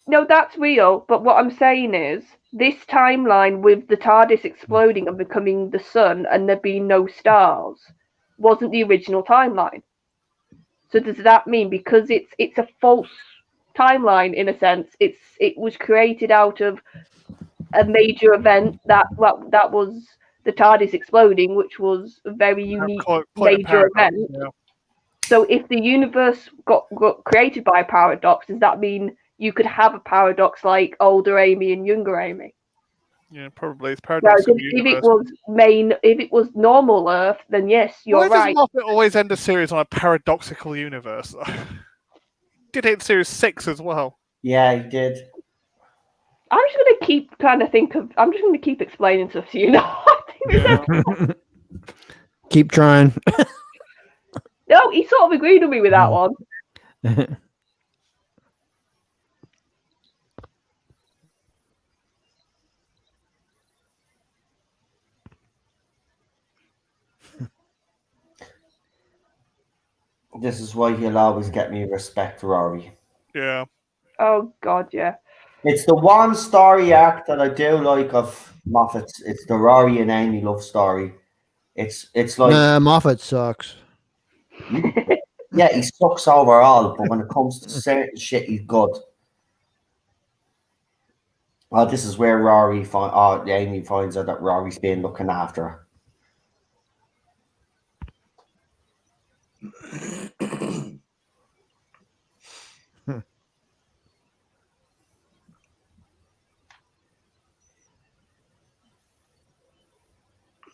Speaker 3: No, that's real. But what I'm saying is, this timeline with the TARDIS exploding and becoming the sun, and there being no stars, wasn't the original timeline. So does that mean because it's a false timeline in a sense? It was created out of a major event that was the TARDIS exploding, which was a very unique major event.
Speaker 2: Yeah.
Speaker 3: So if the universe got created by a paradox, does that mean you could have a paradox like older Amy and younger Amy?
Speaker 2: Yeah, probably. It's paradoxical universe.
Speaker 3: If it was normal Earth, then yes, you're right.
Speaker 2: Why does Moffat always end a series on a paradoxical universe? Did it in series 6 as well?
Speaker 1: Yeah, he did.
Speaker 3: I'm just going to keep trying to think of. I'm just going to keep explaining stuff to you now.
Speaker 5: Keep trying.
Speaker 3: No, he sort of agreed with me with that one.
Speaker 1: This is why he'll always get me respect, Rory.
Speaker 2: Yeah.
Speaker 3: Oh God, yeah.
Speaker 1: It's the one story arc that I do like of Moffat's. It's the Rory and Amy love story. It's like
Speaker 5: Moffat sucks.
Speaker 1: Yeah, he sucks overall, but when it comes to certain shit, he's good. Oh, this is where Amy finds out that Rory's been looking after her.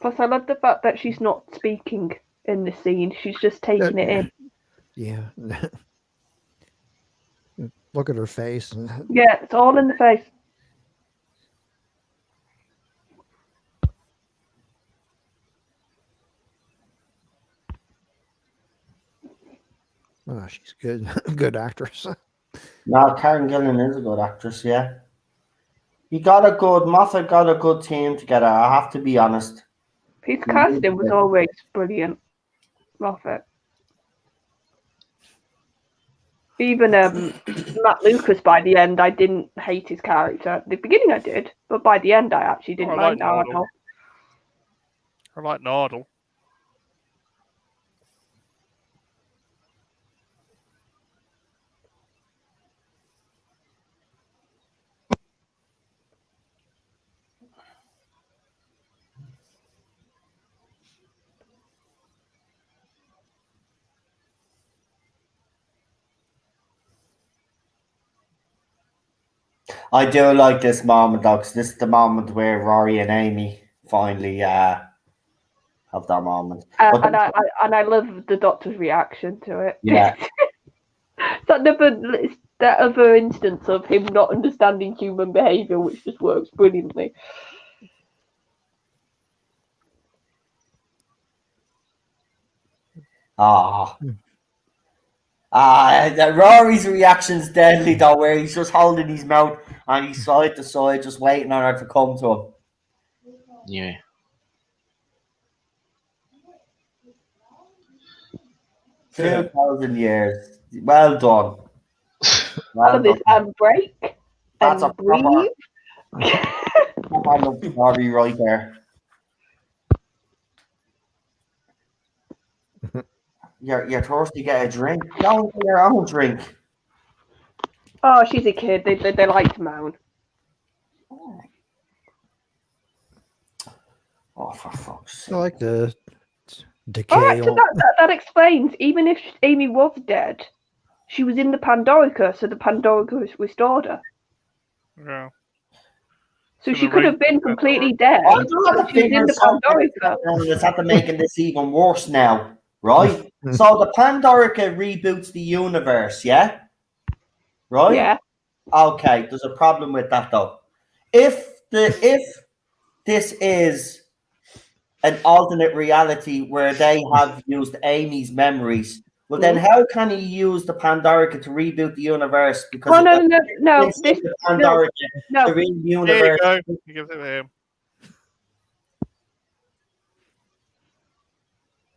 Speaker 3: Plus, I love the fact that she's not speaking in the scene; she's just taking it in.
Speaker 5: Yeah. Look at her face.
Speaker 3: Yeah, it's all in the face.
Speaker 5: Oh, she's good. Good actress.
Speaker 1: No, Karen Gillan is a good actress, yeah. Moffat got a good team together, I have to be honest.
Speaker 3: His casting was always brilliant. Moffat. Even Matt Lucas, by the end, I didn't hate his character. At the beginning I did, but by the end I actually didn't mind Nardole.
Speaker 2: I like Nardole.
Speaker 1: I do like this moment, though, because this is the moment where Rory and Amy finally have that moment.
Speaker 3: And I love the Doctor's reaction to it.
Speaker 1: Yeah.
Speaker 3: that other instance of him not understanding human behaviour, which just works brilliantly.
Speaker 1: Rory's reaction's deadly, though, where he's just holding his mouth and he's side to side, just waiting on her to come to him.
Speaker 6: Yeah.
Speaker 1: 2,000 years. Well done.
Speaker 3: Well done. This break.
Speaker 1: That's
Speaker 3: and
Speaker 1: a proper Rory right there. You're thirsty, get a drink. Don't get your own drink.
Speaker 3: Oh, she's a kid. They like to moan.
Speaker 1: Oh, for fuck's sake.
Speaker 5: I like the decay.
Speaker 3: Alright, so that explains, even if Amy was dead, she was in the Pandorica, so the Pandorica restored her.
Speaker 2: Yeah.
Speaker 3: So she could have been completely dead.
Speaker 1: I don't have to
Speaker 3: She was in the Pandorica.
Speaker 1: It's after making this even worse now, right? So the Pandorica reboots the universe, yeah? Right?
Speaker 3: Yeah.
Speaker 1: Okay, there's a problem with that though. If this is an alternate reality where they have used Amy's memories, Well, then how can he use the Pandorica to reboot the universe? Because
Speaker 3: Oh no!
Speaker 1: the Pandorica,
Speaker 3: no.
Speaker 1: the real
Speaker 2: There you
Speaker 1: universe.
Speaker 2: go. You give it to him.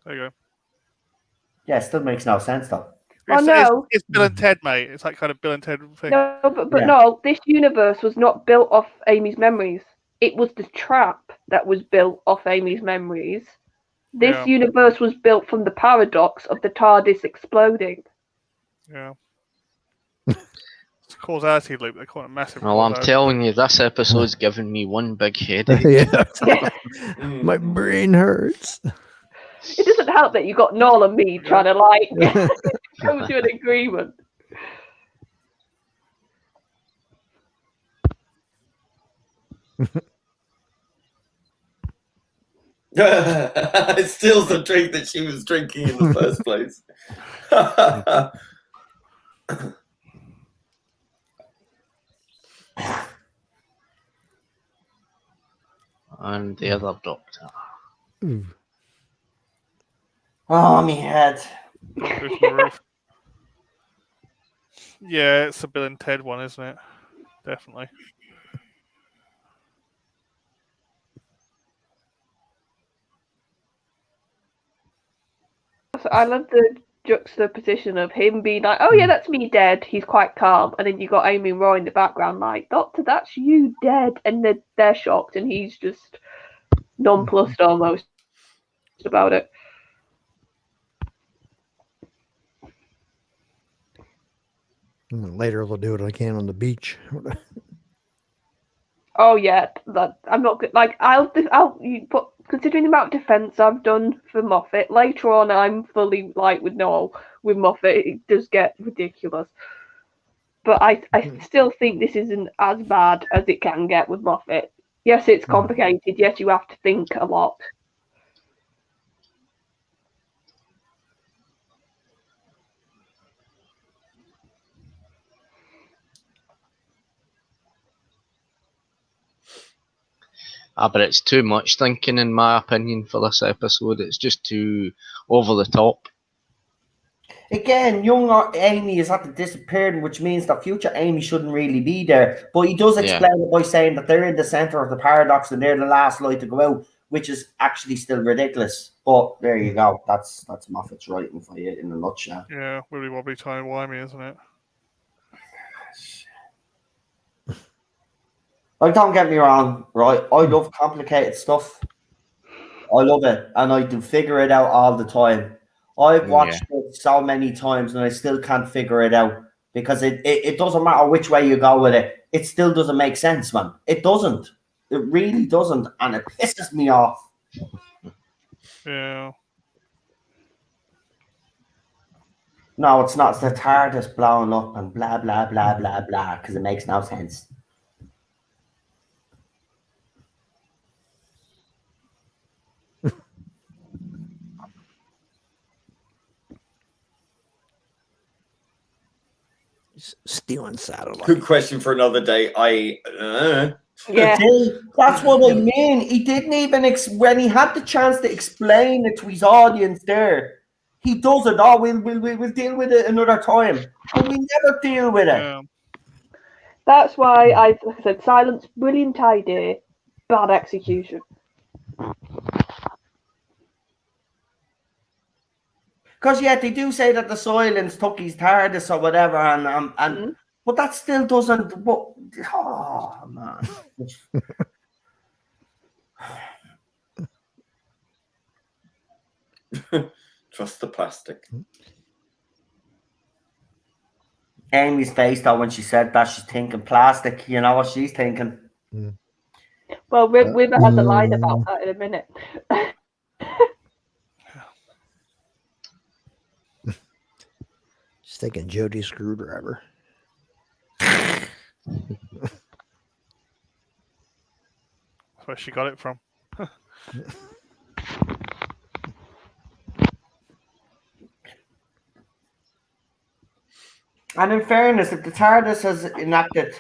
Speaker 2: There you go.
Speaker 1: Yeah, it still makes no sense though.
Speaker 3: Oh, no.
Speaker 2: It's Bill and Ted, mate. It's that kind of Bill and Ted thing.
Speaker 3: No, but
Speaker 1: Yeah.
Speaker 3: no, this universe was not built off Amy's memories. It was the trap that was built off Amy's memories. This universe was built from the paradox of the TARDIS exploding.
Speaker 2: Yeah. It's a causality loop. They call it massive.
Speaker 6: Well, I'm
Speaker 2: causality.
Speaker 6: telling you, this episode's giving me one big headache.
Speaker 5: Yeah. My brain hurts.
Speaker 3: It doesn't help that you got Noel and me trying to like come to an agreement.
Speaker 4: It steals the drink that she was drinking in the first place.
Speaker 6: And the other doctor.
Speaker 1: Oh, my head.
Speaker 2: Through the roof. Yeah, it's a Bill and Ted one, isn't it? Definitely.
Speaker 3: I love the juxtaposition of him being like, "Oh yeah, that's me dead." He's quite calm, and then you got Amy and Roy in the background like, "Doctor, that's you dead," and they're shocked, and he's just nonplussed almost about it.
Speaker 5: And later they'll do it again on the beach.
Speaker 3: Oh yeah, that I'm not good. Like but considering the amount of defense I've done for Moffat, later on I'm fully like with Noel with Moffat. It does get ridiculous, but I still think this isn't as bad as it can get with Moffat. Yes, it's complicated. Yes, you have to think a lot.
Speaker 6: But it's too much thinking, in my opinion, for this episode. It's just too over the top.
Speaker 1: Again, young Amy is at the disappearing, which means that future Amy shouldn't really be there. But he does explain it by saying that they're in the center of the paradox and they're the last light to go out, which is actually still ridiculous. But there you go. That's Moffat's writing for you in a nutshell.
Speaker 2: Yeah, wibbly wobbly tiny wimey, isn't it?
Speaker 1: Like, don't get me wrong, right? I love complicated stuff. I love it, and I do figure it out all the time. I've watched it so many times, and I still can't figure it out because it doesn't matter which way you go with it. It still doesn't make sense, man. It doesn't. It really doesn't, and it pisses me off.
Speaker 2: Yeah.
Speaker 1: No, it's not. It's the TARDIS blowing up and blah, blah, blah, blah, blah, because it makes no sense.
Speaker 5: Stealing satellite.
Speaker 4: Good question for another day.
Speaker 3: Yeah.
Speaker 1: That's what I mean. He didn't even, when he had the chance to explain it to his audience there, he does it. Oh, we'll deal with it another time. But we never deal with it.
Speaker 2: Yeah.
Speaker 3: That's why like I said, silence, brilliant idea, bad execution.
Speaker 1: Because they do say that the silence took his TARDIS or whatever, and but that still doesn't. But, oh man.
Speaker 4: Trust the plastic.
Speaker 1: Amy's face though when she said that, she's thinking plastic. You know what she's thinking.
Speaker 3: Well, River has a line about that in a minute.
Speaker 5: Just thinking Jody's screwdriver.
Speaker 2: That's where she got it from.
Speaker 1: And in fairness, if the TARDIS has enacted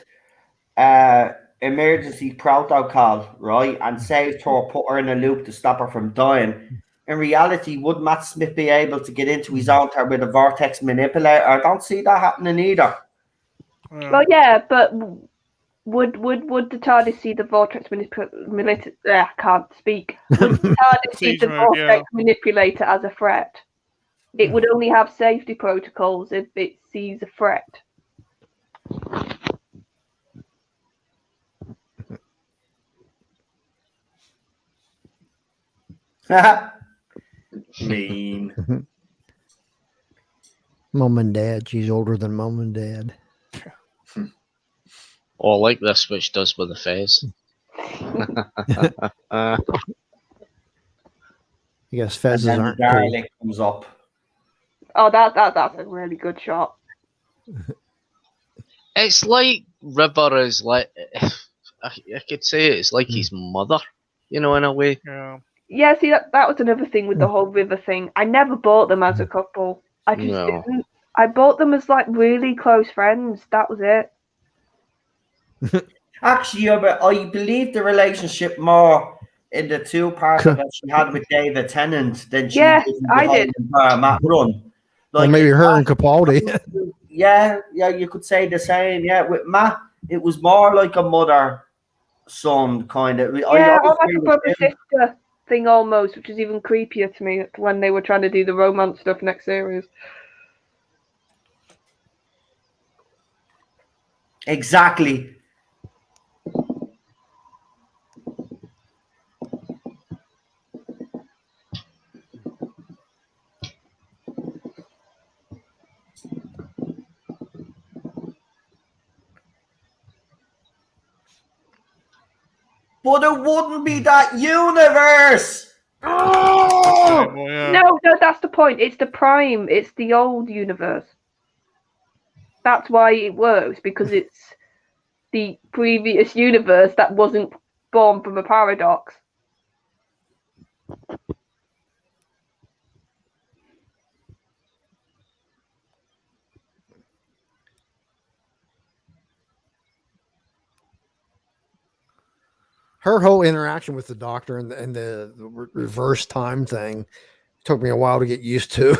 Speaker 1: emergency protocol, right, and saved her, put her in a loop to stop her from dying, in reality, would Matt Smith be able to get into his altar with a vortex manipulator? I don't see that happening either.
Speaker 3: Well, yeah, but would the TARDIS see the vortex manipulator? I can't speak. Would the TARDIS see the vortex manipulator as a threat? It would only have safety protocols if it sees a threat.
Speaker 4: Mean.
Speaker 5: Mom and Dad. She's older than Mom and Dad.
Speaker 6: Oh, like this, which does with the fez.
Speaker 5: I guess fezzes
Speaker 1: and then
Speaker 5: aren't
Speaker 1: the
Speaker 5: cool.
Speaker 1: Dalek comes up.
Speaker 3: Oh, that's a really good shot.
Speaker 6: It's like River is like, I could say it's like his mother, you know, in a way.
Speaker 2: Yeah.
Speaker 3: Yeah, see, that was another thing with the whole River thing. I never bought them as a couple. I just didn't. I bought them as like really close friends. That was it.
Speaker 1: Actually, I believe the relationship more in the two-part that she had with David Tennant than she did in the whole entire Matt run.
Speaker 5: Like, or maybe her and Capaldi.
Speaker 1: Yeah, you could say the same. Yeah, with Matt, it was more like a mother-son kind of.
Speaker 3: Yeah, or like a brother-sister thing almost, which is even creepier to me when they were trying to do the romance stuff next series.
Speaker 1: Exactly. But it wouldn't be that universe.
Speaker 3: Oh! No, that's the point. It's the Prime. It's the old universe. That's why it works, because it's the previous universe that wasn't born from a paradox.
Speaker 5: Her whole interaction with the Doctor and the reverse time thing took me a while to get used to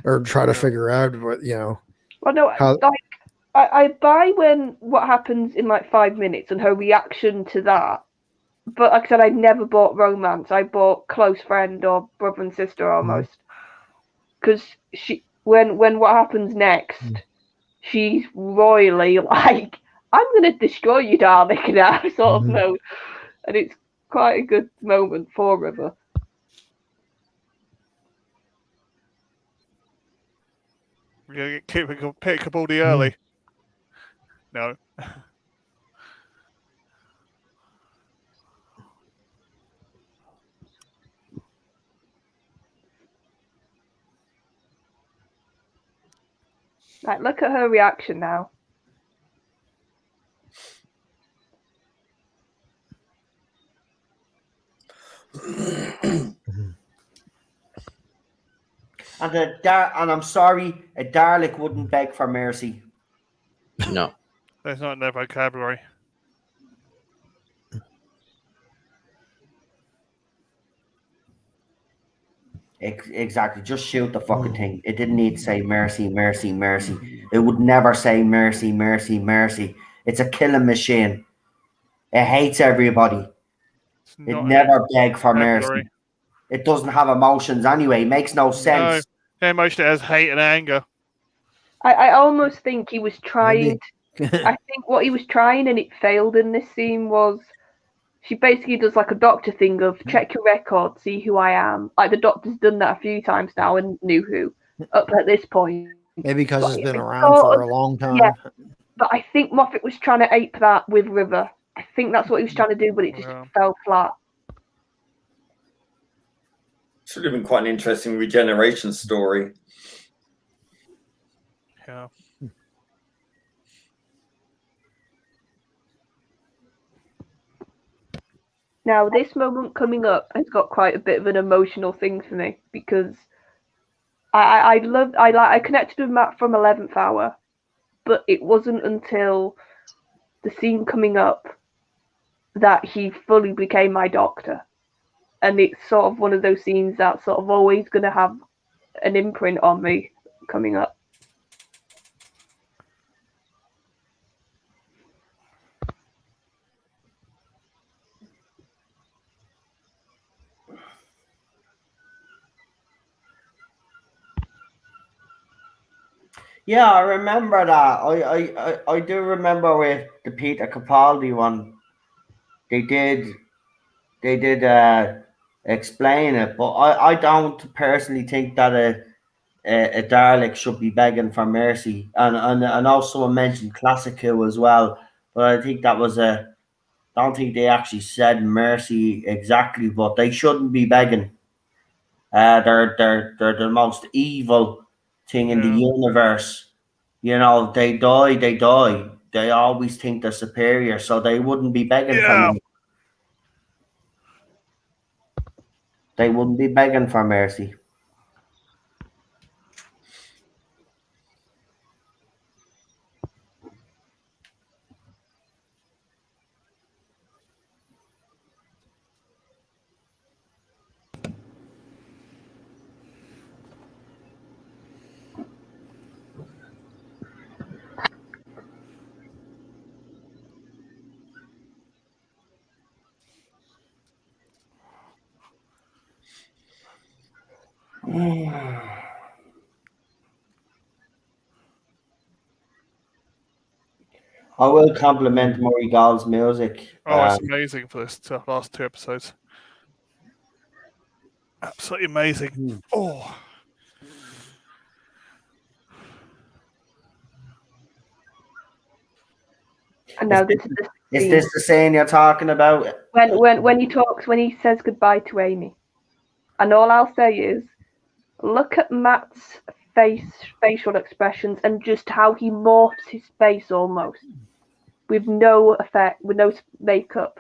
Speaker 5: or try to figure out, but you know.
Speaker 3: Well, no, I buy what happens in like 5 minutes and her reaction to that. But like I said, I never bought romance. I bought close friend or brother and sister almost. Because when what happens next, she's royally like, I'm going to destroy you, darling, now, sort of mode. And it's quite a good moment for River.
Speaker 2: We're going to get pick Capaldi early. No.
Speaker 3: Like, look at her reaction now.
Speaker 1: And I'm sorry, a Dalek wouldn't beg for mercy.
Speaker 6: No.
Speaker 2: That's not in their vocabulary.
Speaker 1: Exactly. Just shoot the fucking thing. It didn't need to say mercy, mercy, mercy. It would never say mercy, mercy, mercy. It's a killing machine. It hates everybody. It never begs for mercy. It doesn't have emotions anyway. It makes no sense.
Speaker 2: No, the emotion has hate and anger.
Speaker 3: I almost think he was trying. I think what he was trying, and it failed in this scene, was she basically does like a Doctor thing of check your record, see who I am. Like the Doctor's done that a few times now and knew who up at this point.
Speaker 5: Maybe because it's been around for a long time. Yeah,
Speaker 3: but I think Moffat was trying to ape that with River. I think that's what he was trying to do, but it just fell flat.
Speaker 4: Should have been quite an interesting regeneration story.
Speaker 2: Yeah.
Speaker 3: Now, this moment coming up has got quite a bit of an emotional thing for me because I connected with Matt from 11th Hour, but it wasn't until the scene coming up that he fully became my Doctor. and it's sort of one of those scenes that's sort of always going to have an imprint on me coming up.
Speaker 1: Yeah, I remember that. I do remember with the Peter Capaldi one. They did explain it, but I don't personally think that a Dalek should be begging for mercy. And also someone mentioned Classic Who as well, but I think that was a. Don't think they actually said mercy exactly, but they shouldn't be begging. They're the most evil thing in the universe. You know, they die, they die. They always think they're superior, so they wouldn't be begging for mercy. They wouldn't be begging for mercy. I will compliment Murray Gall's music.
Speaker 2: Oh, it's amazing for this last 2 episodes. Absolutely amazing. Oh.
Speaker 3: And now this is the
Speaker 1: Is
Speaker 3: scene.
Speaker 1: this the scene you're talking about?
Speaker 3: When he says goodbye to Amy, and all I'll say is, look at Matt's facial expressions, and just how he morphs his face almost, with no effect, with no makeup.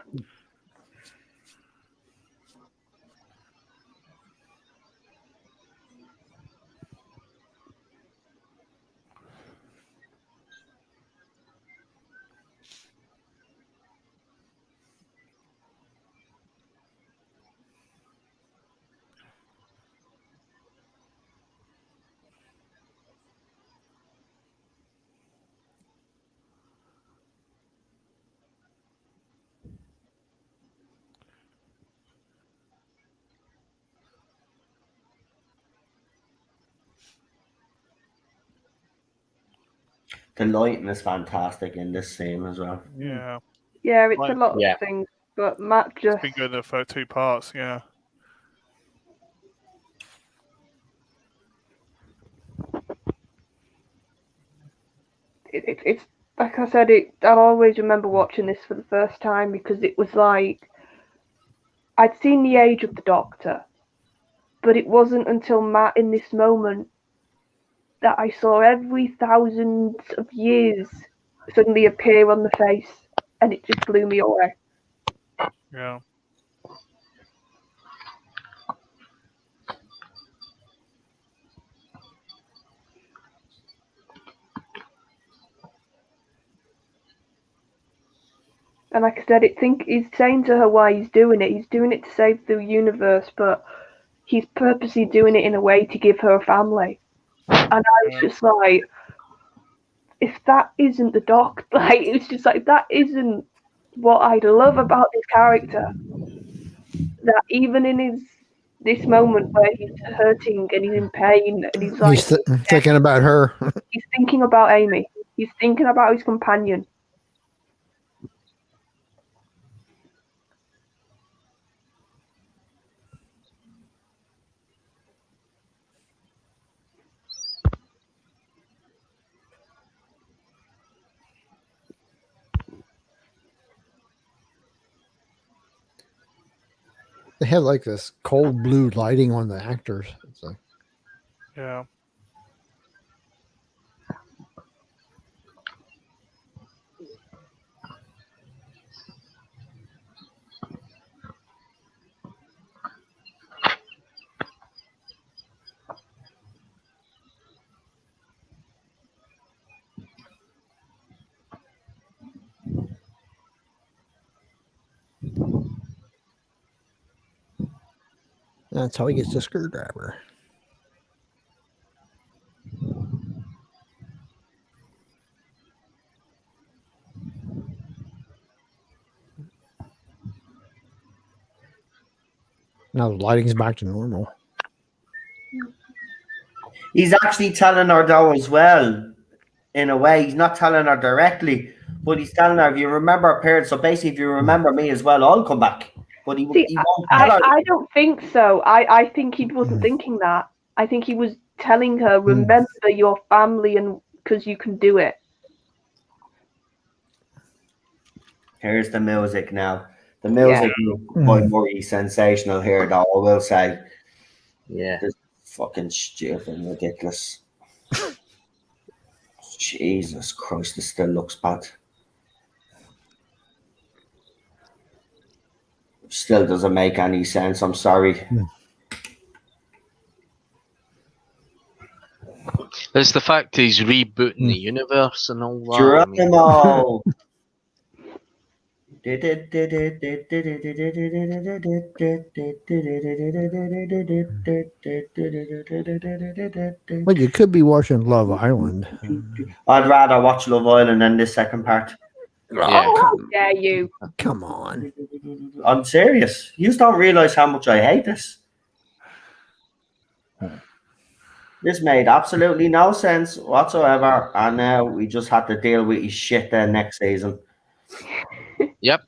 Speaker 1: The lighting is fantastic in this scene as well.
Speaker 2: Yeah.
Speaker 3: Yeah, it's a lot of things, but Matt just...
Speaker 2: It's been good for 2 parts, yeah.
Speaker 3: It's like I said, I'll always remember watching this for the first time, because it was like, I'd seen The Age of the Doctor, but it wasn't until Matt in this moment that I saw every thousands of years suddenly appear on the face, and it just blew me away.
Speaker 2: Yeah.
Speaker 3: And like I said, he's saying to her why he's doing it. He's doing it to save the universe, but he's purposely doing it in a way to give her a family. And I was just like, if that isn't the Doc, like, it's just like, that isn't what I love about this character. That even in this moment where he's hurting and he's in pain and he's like,
Speaker 5: thinking about her.
Speaker 3: He's thinking about Amy. He's thinking about his companion.
Speaker 5: They had like this cold blue lighting on the actors. It's like,
Speaker 2: yeah.
Speaker 5: That's how he gets the screwdriver. Now the lighting's back to normal.
Speaker 1: He's actually telling her though as well, in a way. He's not telling her directly, but he's telling her, if you remember her parents, so basically if you remember me as well, I'll come back. But he won't tell her.
Speaker 3: I don't think so. I think he wasn't thinking that. I think he was telling her, remember your family, and because you can do it.
Speaker 1: Here's the music now. The music by Murray sensational here, though, I will say.
Speaker 6: Yeah.
Speaker 1: This is fucking stupid and ridiculous. Jesus Christ, this still looks bad. Still doesn't make any sense, I'm sorry.
Speaker 6: It's the fact he's rebooting the universe and all that.
Speaker 1: Geronimo!
Speaker 5: Well, you could be watching Love Island.
Speaker 1: I'd rather watch Love Island than this second part.
Speaker 6: Yeah.
Speaker 3: Oh, how dare you!
Speaker 5: Come on.
Speaker 1: I'm serious. You just don't realize how much I hate this. This made absolutely no sense whatsoever, and now we just had to deal with his shit then next season.
Speaker 6: Yep.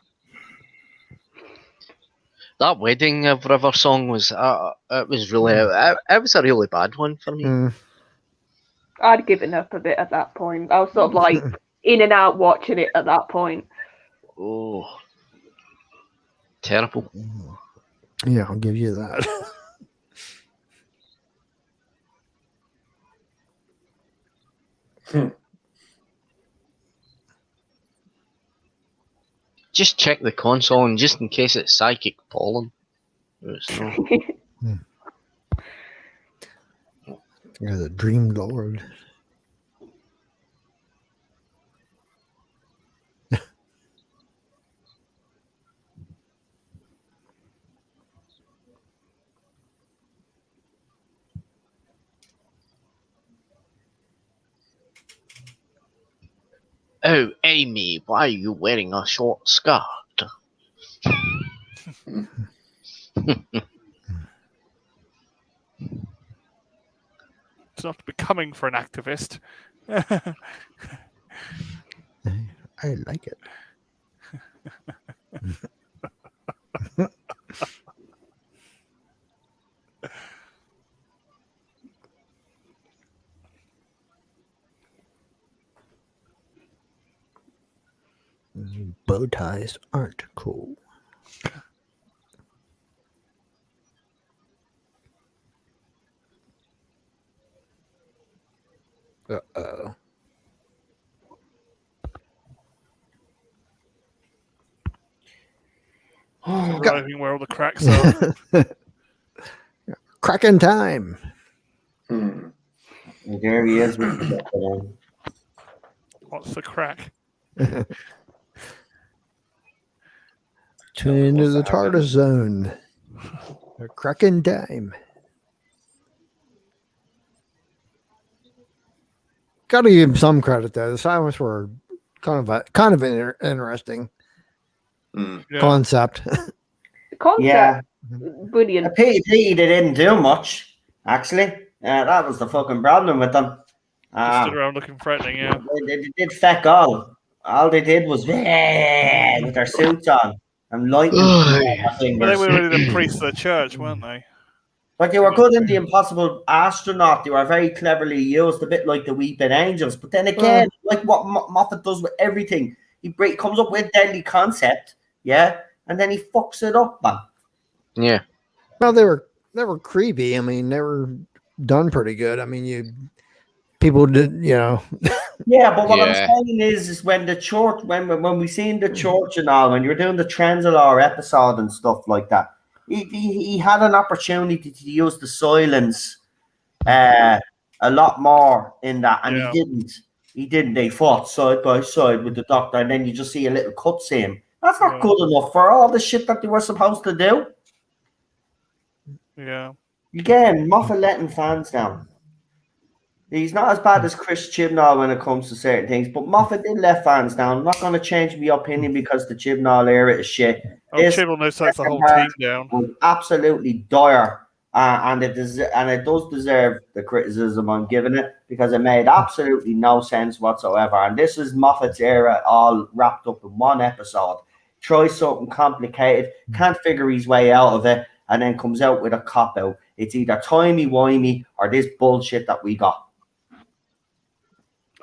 Speaker 6: That Wedding of River song was it was really it was a really bad one for me.
Speaker 3: I'd given up a bit at that point. I was sort of like in and out watching it at that point.
Speaker 6: Oh, terrible.
Speaker 5: Yeah, I'll give you that.
Speaker 6: Just check the console, and just in case it's psychic pollen.
Speaker 5: Yeah, the Dream Lord.
Speaker 6: Oh, Amy, why are you wearing a short skirt?
Speaker 2: It's not becoming for an activist.
Speaker 5: I like it. Bow ties aren't cool. Uh-oh.
Speaker 2: Driving where all the cracks are.
Speaker 5: Cracking time.
Speaker 1: And there he is.
Speaker 2: What's the crack?
Speaker 5: Tune into the TARDIS zone. A cracking time. Got to give him some credit though. The silence were kind of interesting concept.
Speaker 3: Concept,
Speaker 1: Yeah.
Speaker 3: brilliant.
Speaker 1: Pity they didn't do much, actually. That was the fucking problem with them.
Speaker 2: Just stood around looking threatening, yeah.
Speaker 1: They did feck all. All they did was with their suits on and lightning.
Speaker 2: But they were really the priests of the church, weren't they?
Speaker 1: But they were good in The Impossible Astronaut. They were very cleverly used, a bit like the Weeping Angels. But then again, like what Moffat does with everything, he comes up with a deadly concept, yeah, and then he fucks it up, man.
Speaker 6: Yeah.
Speaker 5: Well, they were creepy. I mean, they were done pretty good. I mean, people did, Yeah,
Speaker 1: but what I'm saying is when the church, when we seen the church and all, when you're doing the Translator episode and stuff like that, he had an opportunity to use the silence a lot more in that, and he didn't. He didn't. They fought side by side with the Doctor, and then you just see a little cutscene. That's not good enough for all the shit that they were supposed to do.
Speaker 2: Yeah.
Speaker 1: Again, Moffat letting fans down. He's not as bad as Chris Chibnall when it comes to certain things, but Moffat did let fans down. I'm not going to change my opinion because the Chibnall era is shit.
Speaker 2: Oh,
Speaker 1: This
Speaker 2: Chibnall knows lets the whole
Speaker 1: part
Speaker 2: team down.
Speaker 1: was absolutely dire, and it does deserve the criticism I'm giving it because it made absolutely no sense whatsoever. And this is Moffat's era all wrapped up in one episode. Tries something complicated, can't figure his way out of it, and then comes out with a cop out. It's either timey-wimey or this bullshit that we got.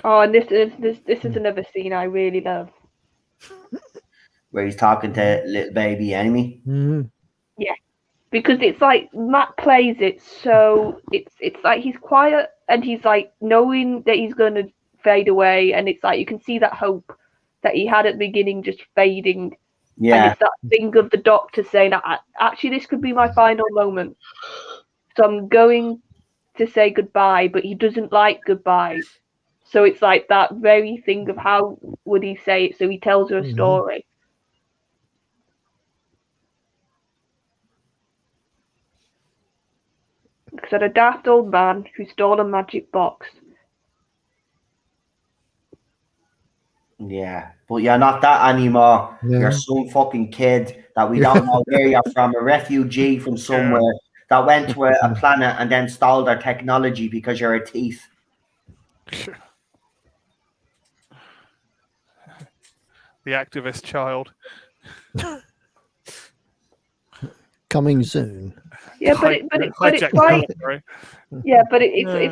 Speaker 3: Oh, and this is another scene I really love.
Speaker 1: Where he's talking to little baby Amy.
Speaker 5: Mm-hmm.
Speaker 3: Yeah, because it's like Matt plays it so it's like he's quiet and he's like knowing that he's going to fade away, and it's like you can see that hope that he had at the beginning just fading.
Speaker 1: Yeah.
Speaker 3: And it's that thing of the doctor saying, actually, this could be my final moment. So I'm going to say goodbye, but he doesn't like goodbyes. So it's like that very thing of how would he say it? So he tells her a story. Said a daft old man who stole a magic box.
Speaker 1: Yeah, but you're not that anymore.
Speaker 5: Yeah.
Speaker 1: You're some fucking kid that we don't know where you're from, a refugee from somewhere that went to a planet and then stole their technology because you're a thief.
Speaker 2: The activist child.
Speaker 5: Coming soon.
Speaker 3: Yeah, but it's like it's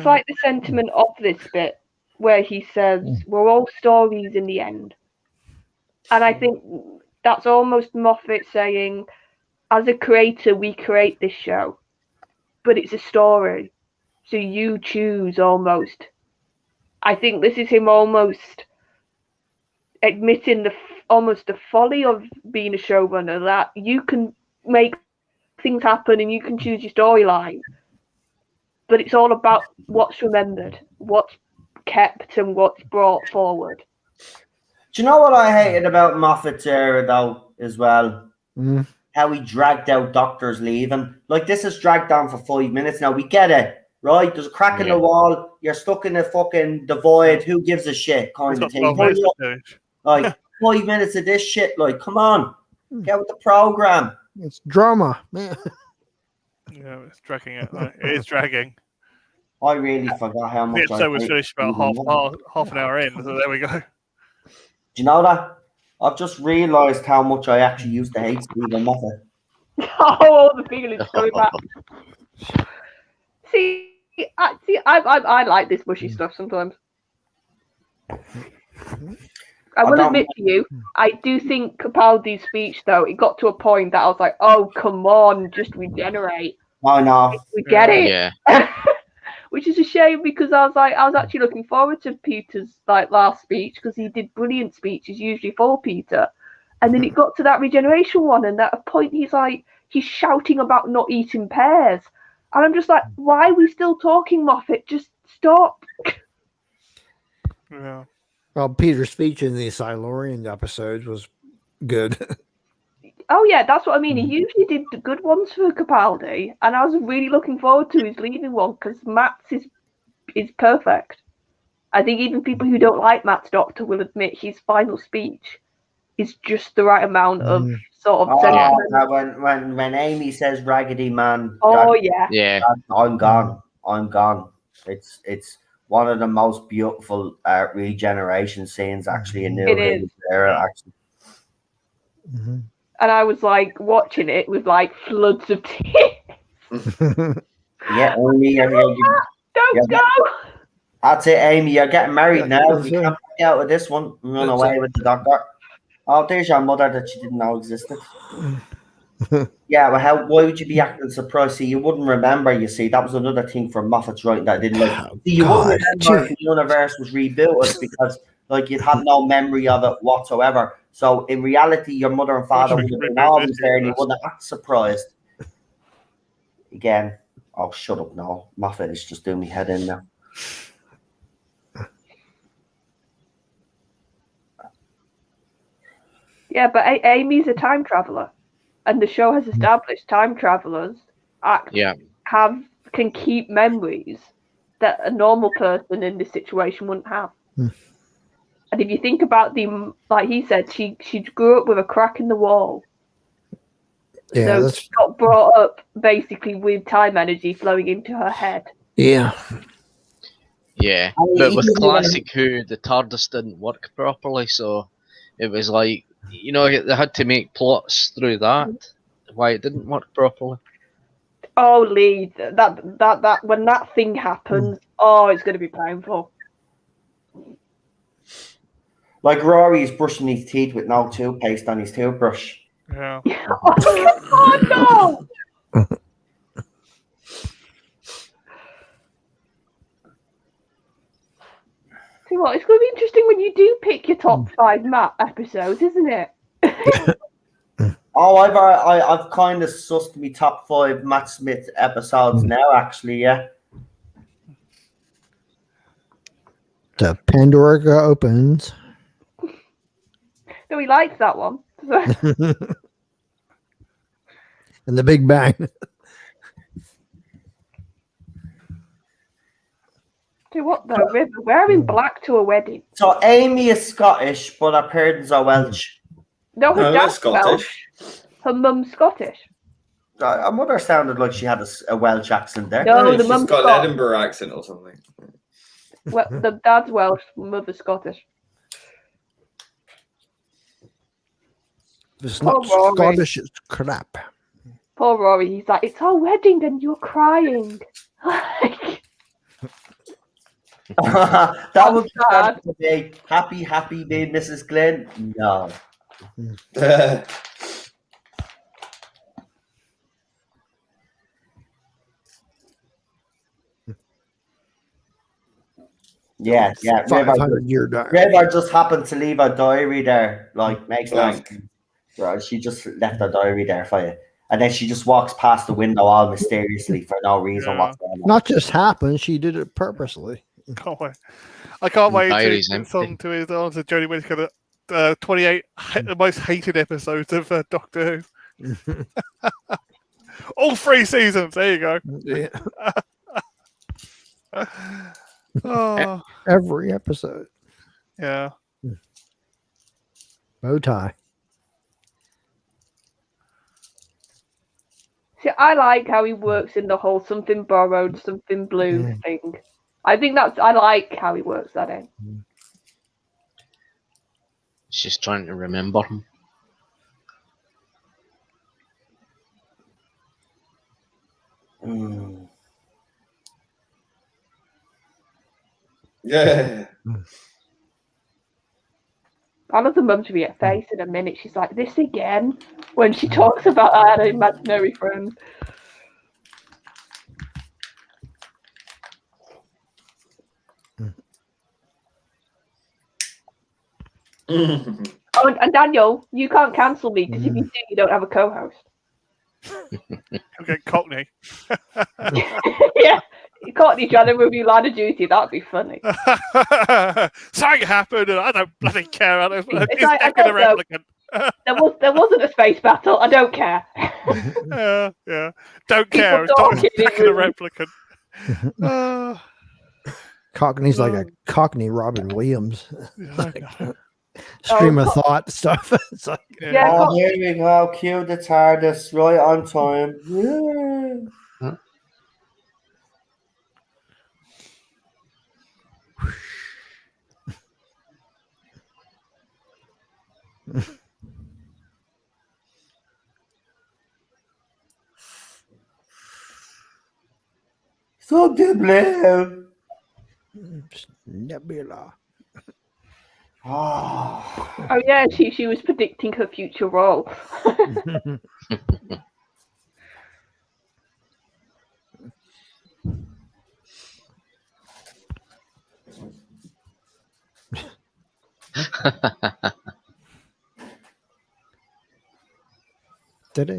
Speaker 3: like the sentiment of this bit where he says we're all stories in the end, and I think that's almost Moffat saying, as a creator, we create this show, but it's a story, so you choose almost. I think this is him almost admitting almost the folly of being a showrunner, that you can make things happen and you can choose your storyline, but it's all about what's remembered, what's kept, and what's brought forward.
Speaker 1: Do you know what I hated about Moffat's era though as well? How he dragged out doctors leaving. Like, this is dragged on for 5 minutes now. We get it, right? There's a crack in the wall. You're stuck in a fucking void. Who gives a shit kind of thing? Like 5 minutes of this shit. Like, come on, get with the program.
Speaker 5: It's drama, man.
Speaker 2: Yeah, it's dragging it. It is dragging.
Speaker 1: I really forgot how much.
Speaker 2: The episode was finished about half an hour in, so there we go.
Speaker 1: Do you know that? I've just realised how much I actually used to hate Stephen Moffat.
Speaker 3: Oh, the feelings coming back. I like this mushy stuff sometimes. I will admit to you, I do think Capaldi's speech, though, it got to a point that I was like, oh, come on, just regenerate.
Speaker 1: I know.
Speaker 3: We get it.
Speaker 6: Yeah.
Speaker 3: Which is a shame, because I was actually looking forward to Peter's last speech, because he did brilliant speeches usually for Peter. And then it got to that regeneration one, and at a point he's shouting about not eating pears. And I'm just like, why are we still talking, Moffat? Just stop.
Speaker 2: Yeah.
Speaker 5: Well, Peter's speech in the Silurian episodes was good.
Speaker 3: Oh yeah, that's what I mean. He usually did the good ones for Capaldi, and I was really looking forward to his leaving one, because Matt's is perfect. I think even people who don't like Matt's Doctor will admit his final speech is just the right amount of sort of sentiment.
Speaker 1: When Amy says "Raggedy Man," I'm gone. It's one of the most beautiful regeneration scenes actually in the era. Actually.
Speaker 3: And I was like watching it with like floods of tears.
Speaker 1: Yeah, Amy,
Speaker 3: don't go.
Speaker 1: That's it, Amy. You're getting married now. You can't get out of this one and run away with the doctor. Oh, there's your mother that you didn't know existed. Yeah, well, why would you be acting surprised? See, you wouldn't remember, you see. That was another thing from Moffat's writing that I didn't like. See, you wouldn't remember if the universe was rebooted because, like, you'd have no memory of it whatsoever. So, in reality, your mother and father would have been always there and you wouldn't act surprised. Again, oh, shut up now. Moffat is just doing me head in now.
Speaker 3: Yeah, but Amy's a time traveler, and the show has established time travelers can keep memories that a normal person in this situation wouldn't have. And if you think about like he said, she grew up with a crack in the wall.
Speaker 5: Yeah,
Speaker 3: so she got brought up basically with time energy flowing into her head.
Speaker 5: Yeah.
Speaker 6: Yeah, but with Classic Who, the TARDIS didn't work properly, so it was like, you know, they had to make plots through that, why it didn't work properly.
Speaker 3: Oh, Lee, that when that thing happens, it's going to be painful.
Speaker 1: Like Rory's brushing his teeth with no toothpaste on his toothbrush.
Speaker 2: Yeah.
Speaker 3: Oh, no! See what? It's going to be interesting when you do pick your top 5 Matt episodes, isn't it?
Speaker 1: I've kind of sussed me top 5 Matt Smith episodes now. Actually, yeah.
Speaker 5: The Pandorica opens.
Speaker 3: So he likes that one.
Speaker 5: And the Big Bang.
Speaker 3: Do what though, River? Wearing black to a wedding.
Speaker 1: So Amy is Scottish, but her parents are Welsh.
Speaker 3: No, her dad's
Speaker 4: Scottish.
Speaker 3: Welsh. Her mum's Scottish.
Speaker 1: Her mother sounded like she had a Welsh accent there.
Speaker 3: No, the
Speaker 4: she's
Speaker 3: mum's
Speaker 4: got an
Speaker 3: Scottish.
Speaker 4: Edinburgh accent or something.
Speaker 3: Well, the dad's Welsh, mother's Scottish.
Speaker 5: If it's not
Speaker 3: Rory.
Speaker 5: Scottish, it's crap.
Speaker 3: Poor Rory, he's like, it's our wedding and you're crying.
Speaker 1: That would be happy day, Mrs. Glenn. No. Yeah.
Speaker 5: 500-year diary.
Speaker 1: River just happened to leave a diary there. Like, makes no sense. Right, she just left a diary there for you. And then she just walks past the window all mysteriously for no reason whatsoever.
Speaker 5: Not just happened, she did it purposely.
Speaker 2: Can't wait. I can't wait
Speaker 6: Diary's
Speaker 2: to
Speaker 6: empty.
Speaker 2: song to his answer, Jodie Whittaker, 28 the most hated episodes of Doctor Who. All 3 seasons. There you go.
Speaker 5: Yeah.
Speaker 2: Oh,
Speaker 5: Every episode.
Speaker 2: yeah.
Speaker 5: Bow tie.
Speaker 3: See, I like how he works in the whole something borrowed, something blue thing. I like how he works that in.
Speaker 6: She's trying to remember him.
Speaker 4: Yeah.
Speaker 3: I love the mum to be at face in a minute. She's like, this again? When she talks about her imaginary friend. Oh, and Daniel, you can't cancel me because if you do, you don't have a co-host.
Speaker 2: I'll get Cockney.
Speaker 3: Yeah, Courtney trying to review Line of Duty. That'd be funny.
Speaker 2: Something happened, and I don't bloody care. I don't,
Speaker 3: It's
Speaker 2: he's
Speaker 3: like, I
Speaker 2: necking a
Speaker 3: don't
Speaker 2: replicant.
Speaker 3: There wasn't a space battle. I don't care.
Speaker 2: Yeah. Don't care. It's not
Speaker 3: talking,
Speaker 2: necking a replicant.
Speaker 5: Cockney's like a Cockney Robin Williams.
Speaker 2: I know.
Speaker 5: Stream of thought stuff. It's like,
Speaker 3: Yeah,
Speaker 1: Oh, here we go. Cue the TARDIS right on time. Yeah. Something blue.
Speaker 5: Nebula.
Speaker 3: Oh yeah, she was predicting her future role.
Speaker 5: Ta-da.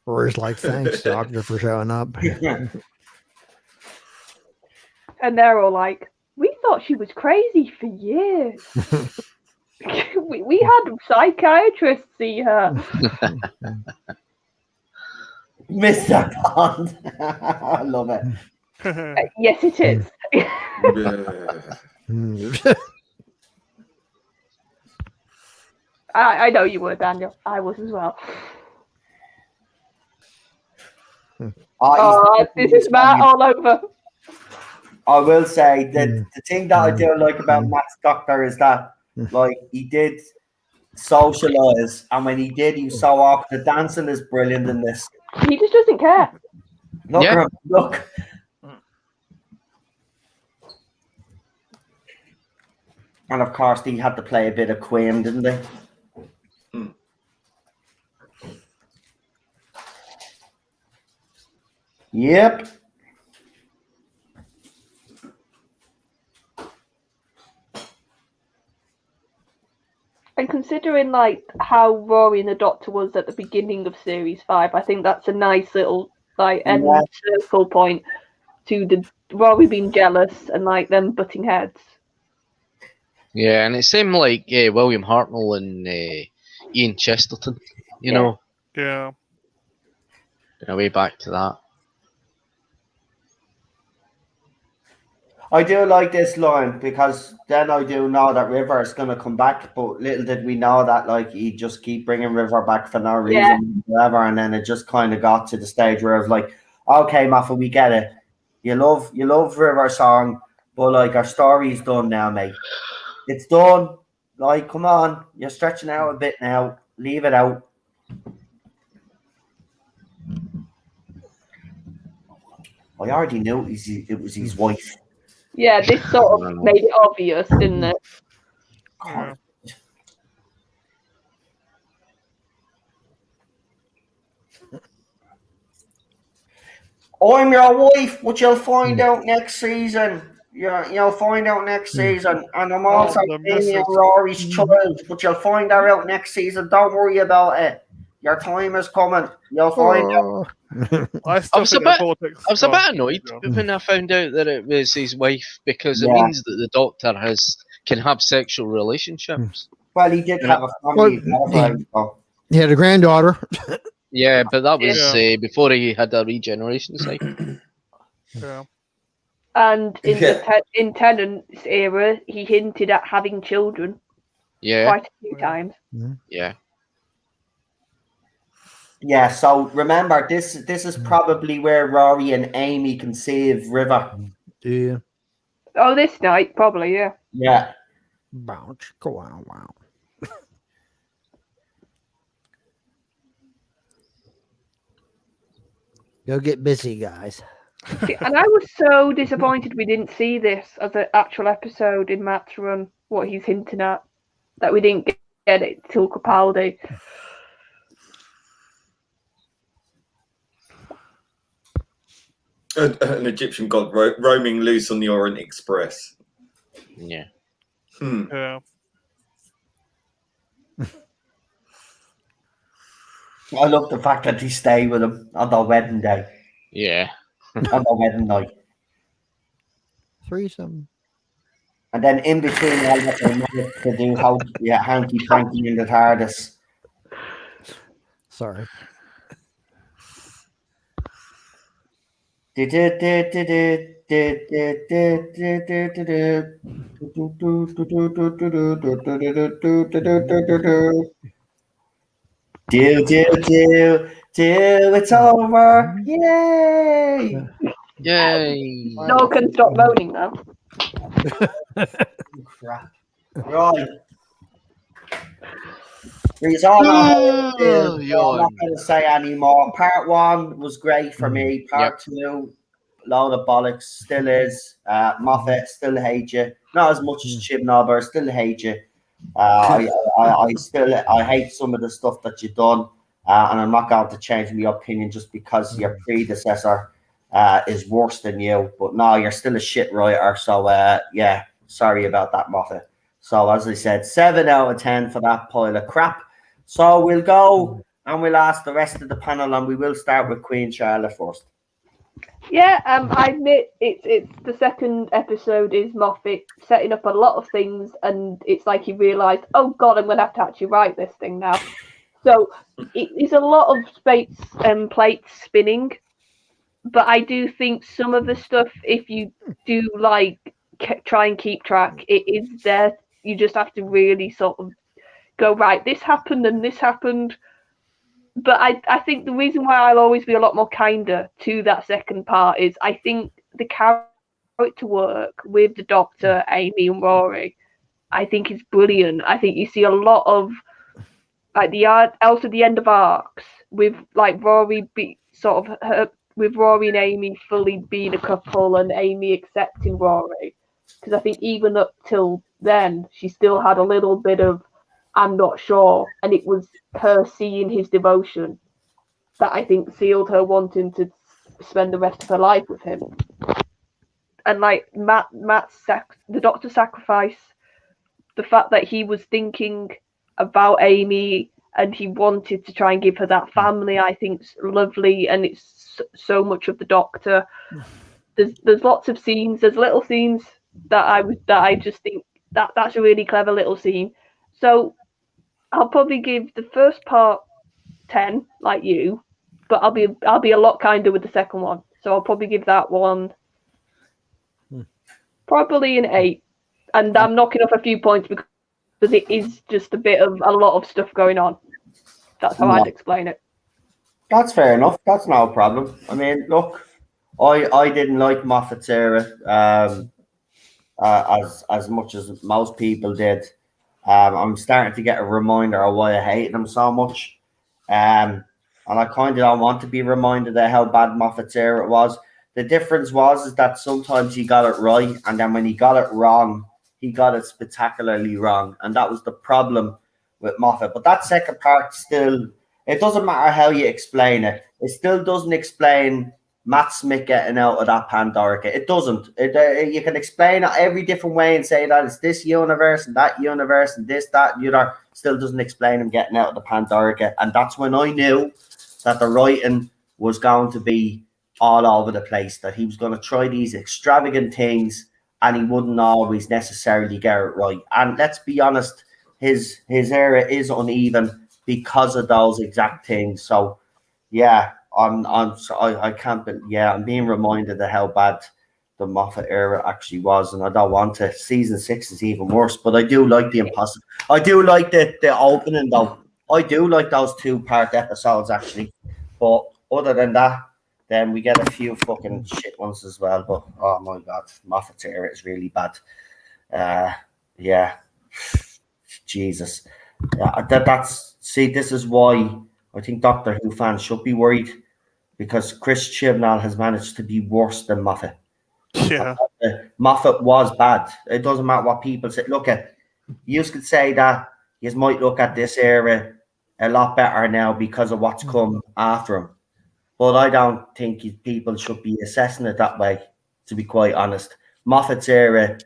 Speaker 5: Rory's like, thanks, Doctor, for showing up.
Speaker 3: And they're all like, we thought she was crazy for years. we had psychiatrists see her.
Speaker 1: Mr. Bond. I love it.
Speaker 3: Yes, it is. I know you were, Daniel. I was as well. This is Matt all over.
Speaker 1: I will say that the thing that I do like about Matt's Doctor is that, like, he did socialize, and when he did, he was so awkward. The dancing is brilliant in this.
Speaker 3: He just doesn't care.
Speaker 1: Look,
Speaker 6: Yeah.
Speaker 1: at him, look. And of course, he had to play a bit of Queen, didn't he? Yep.
Speaker 3: And considering like how Rory and the Doctor was at the beginning of Series 5, I think that's a nice little like end circle point to the Rory being jealous and like them butting heads.
Speaker 6: Yeah, and it seemed like William Hartnell and Ian Chesterton, you know,
Speaker 2: Yeah.
Speaker 6: in a way back to that.
Speaker 1: I do like this line because then I do know that River is going to come back, but little did we know that like he just keep bringing River back for no reason, whatever, and then it just kind of got to the stage where I was like, okay, Maffa, we get it. You love River song, but like our story's done now, mate. It's done. Like, come on, you're stretching out a bit now. Leave it out. I already knew it was his wife.
Speaker 3: Yeah, this sort of made it obvious, didn't it?
Speaker 2: Yeah.
Speaker 1: I'm your wife, but you'll find out next season. You'll find out next season. And I'm also Amy and Rory's child, but you'll find her out next season. Don't worry about it. Your time is coming. You'll find out.
Speaker 2: I was
Speaker 6: a bit annoyed when I found out that it was his wife because it means that the Doctor can have sexual relationships.
Speaker 1: Well, he did have a family.
Speaker 5: He had a granddaughter.
Speaker 6: Yeah, but that was before he had a regeneration cycle.
Speaker 2: Yeah.
Speaker 3: And in Tennant's era, he hinted at having children.
Speaker 6: Yeah.
Speaker 3: Quite a few times.
Speaker 6: Yeah.
Speaker 1: Yeah, so remember, this is probably where Rory and Amy can save River.
Speaker 5: Yeah.
Speaker 3: Oh, this night, probably, yeah.
Speaker 1: Yeah.
Speaker 5: Bounce. Go on, wow. Go get busy, guys.
Speaker 3: See, and I was so disappointed we didn't see this as an actual episode in Matt's run, what he's hinting at, that we didn't get it till Capaldi.
Speaker 4: An Egyptian god roaming loose on the Orient Express.
Speaker 6: Yeah.
Speaker 2: Yeah.
Speaker 1: I love the fact that he stayed with him on their wedding day.
Speaker 6: Yeah.
Speaker 1: On their wedding night.
Speaker 5: Threesome.
Speaker 1: And then in between all that, they managed to do hanky-panky in the TARDIS.
Speaker 5: Sorry.
Speaker 1: It's over. Yay!
Speaker 6: Yay!
Speaker 3: No can stop moaning now.
Speaker 1: Crap. Right. I'm not going to say anymore. Part 1 was great for me. Part 2, load of bollocks. Still is. Moffat, still hate you. Not as much as Chibnauber, still hate you. I hate some of the stuff that you've done, and I'm not going to change my opinion just because your predecessor is worse than you. But no, you're still a shit writer. So yeah, sorry about that, Moffat. So as I said, 7 out of 10 for that pile of crap. So we'll go and we'll ask the rest of the panel, and we will start with Queen Charlotte first.
Speaker 3: Yeah, I admit it's the second episode is Moffat setting up a lot of things, and it's like he realised, oh god, I'm gonna have to actually write this thing now. So it's a lot of plates spinning, but I do think some of the stuff, if you do like try and keep track, it is there. You just have to really sort of go, right, this happened and this happened. But I think the reason why I'll always be a lot more kinder to that second part is I think the character work with the Doctor, Amy, and Rory, I think is brilliant. I think you see a lot of like also the end of arcs with like Rory be sort of her with Rory and Amy fully being a couple and Amy accepting Rory, because I think even up till then she still had a little bit of I'm not sure, and it was her seeing his devotion that I think sealed her wanting to spend the rest of her life with him. And like the Doctor sacrifice, the fact that he was thinking about Amy and he wanted to try and give her that family, I think's lovely, and it's so much of the Doctor. There's lots of scenes, there's little scenes that I just think that's a really clever little scene. So I'll probably give the first part 10, like you, but I'll be a lot kinder with the second one. So I'll probably give that one probably an 8, and I'm knocking off a few points because it is just a lot of stuff going on. That's how I'd explain it.
Speaker 1: That's fair enough. That's no problem. I mean, look, I didn't like Moffat's era as much as most people did. I'm starting to get a reminder of why I hated him so much. And I kind of don't want to be reminded of how bad Moffat's era was. The difference is that sometimes he got it right, and then when he got it wrong, he got it spectacularly wrong. And that was the problem with Moffat. But that second part still, it doesn't matter how you explain it. It still doesn't explain Matt Smith getting out of that Pandorica. It doesn't. You can explain it every different way and say that it's this universe and that universe and this, that, and the other. Still doesn't explain him getting out of the Pandorica. And that's when I knew that the writing was going to be all over the place, that he was going to try these extravagant things and he wouldn't always necessarily get it right. And let's be honest, his era is uneven because of those exact things. So, yeah, I can't. I'm being reminded of how bad the Moffat era actually was, and I don't want to. Season 6 is even worse, but I do like the impossible. I do like the opening though. I do like those 2-part episodes actually, but other than that, then we get a few fucking shit ones as well. But oh my god, Moffat's era is really bad. Yeah, Jesus. This is why I think Doctor Who fans should be worried, because Chris Chibnall has managed to be worse than Moffat.
Speaker 2: Yeah.
Speaker 1: Moffat was bad. It doesn't matter what people say. Look at, you could say that you might look at this era a lot better now because of what's come after him. But I don't think people should be assessing it that way, to be quite honest. Moffat's era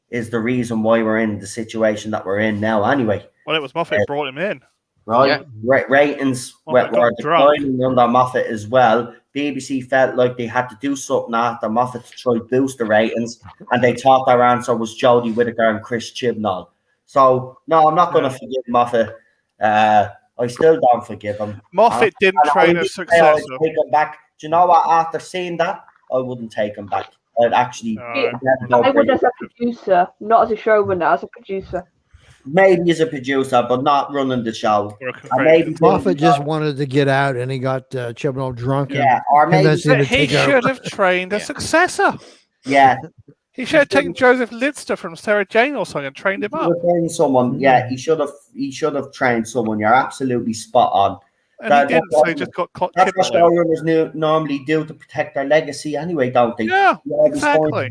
Speaker 1: is the reason why we're in the situation that we're in now anyway.
Speaker 2: Well, it was Moffat who brought him in.
Speaker 1: Right? Yeah. Ratings were declining under Moffat as well. BBC felt like they had to do something after Moffat to try to boost the ratings, and they thought their answer was Jodie Whittaker and Chris Chibnall. So, no, I'm not going to forgive Moffat. I still don't forgive him.
Speaker 2: Moffat didn't train a successor.
Speaker 1: Take him back. Do you know what? After seeing that, I wouldn't take him back. I'd actually.
Speaker 3: I would as a producer, not as a showrunner, as a producer.
Speaker 1: Maybe as a producer, but not running the show.
Speaker 5: Maybe Moffat just wanted to get out, and he got Chibnall drunk.
Speaker 1: Yeah, or maybe
Speaker 2: he should have trained a successor.
Speaker 1: Yeah.
Speaker 2: He should have taken Joseph Lidster from Sarah Jane or something and trained him up.
Speaker 1: Someone, yeah, he should have trained someone. You're absolutely spot on.
Speaker 2: And he didn't, so he just got caught.
Speaker 1: That's what showrunners normally do to protect their legacy anyway, don't they?
Speaker 2: Yeah, exactly.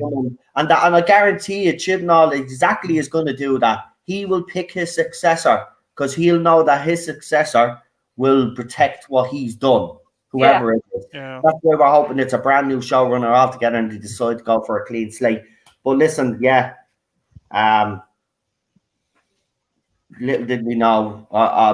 Speaker 1: And I guarantee you, Chibnall exactly is going to do that. He will pick his successor because he'll know that his successor will protect what he's done, whoever it is.
Speaker 2: Yeah.
Speaker 1: That's why we're hoping it's a brand new showrunner altogether and they decide to go for a clean slate. But listen, little did we know.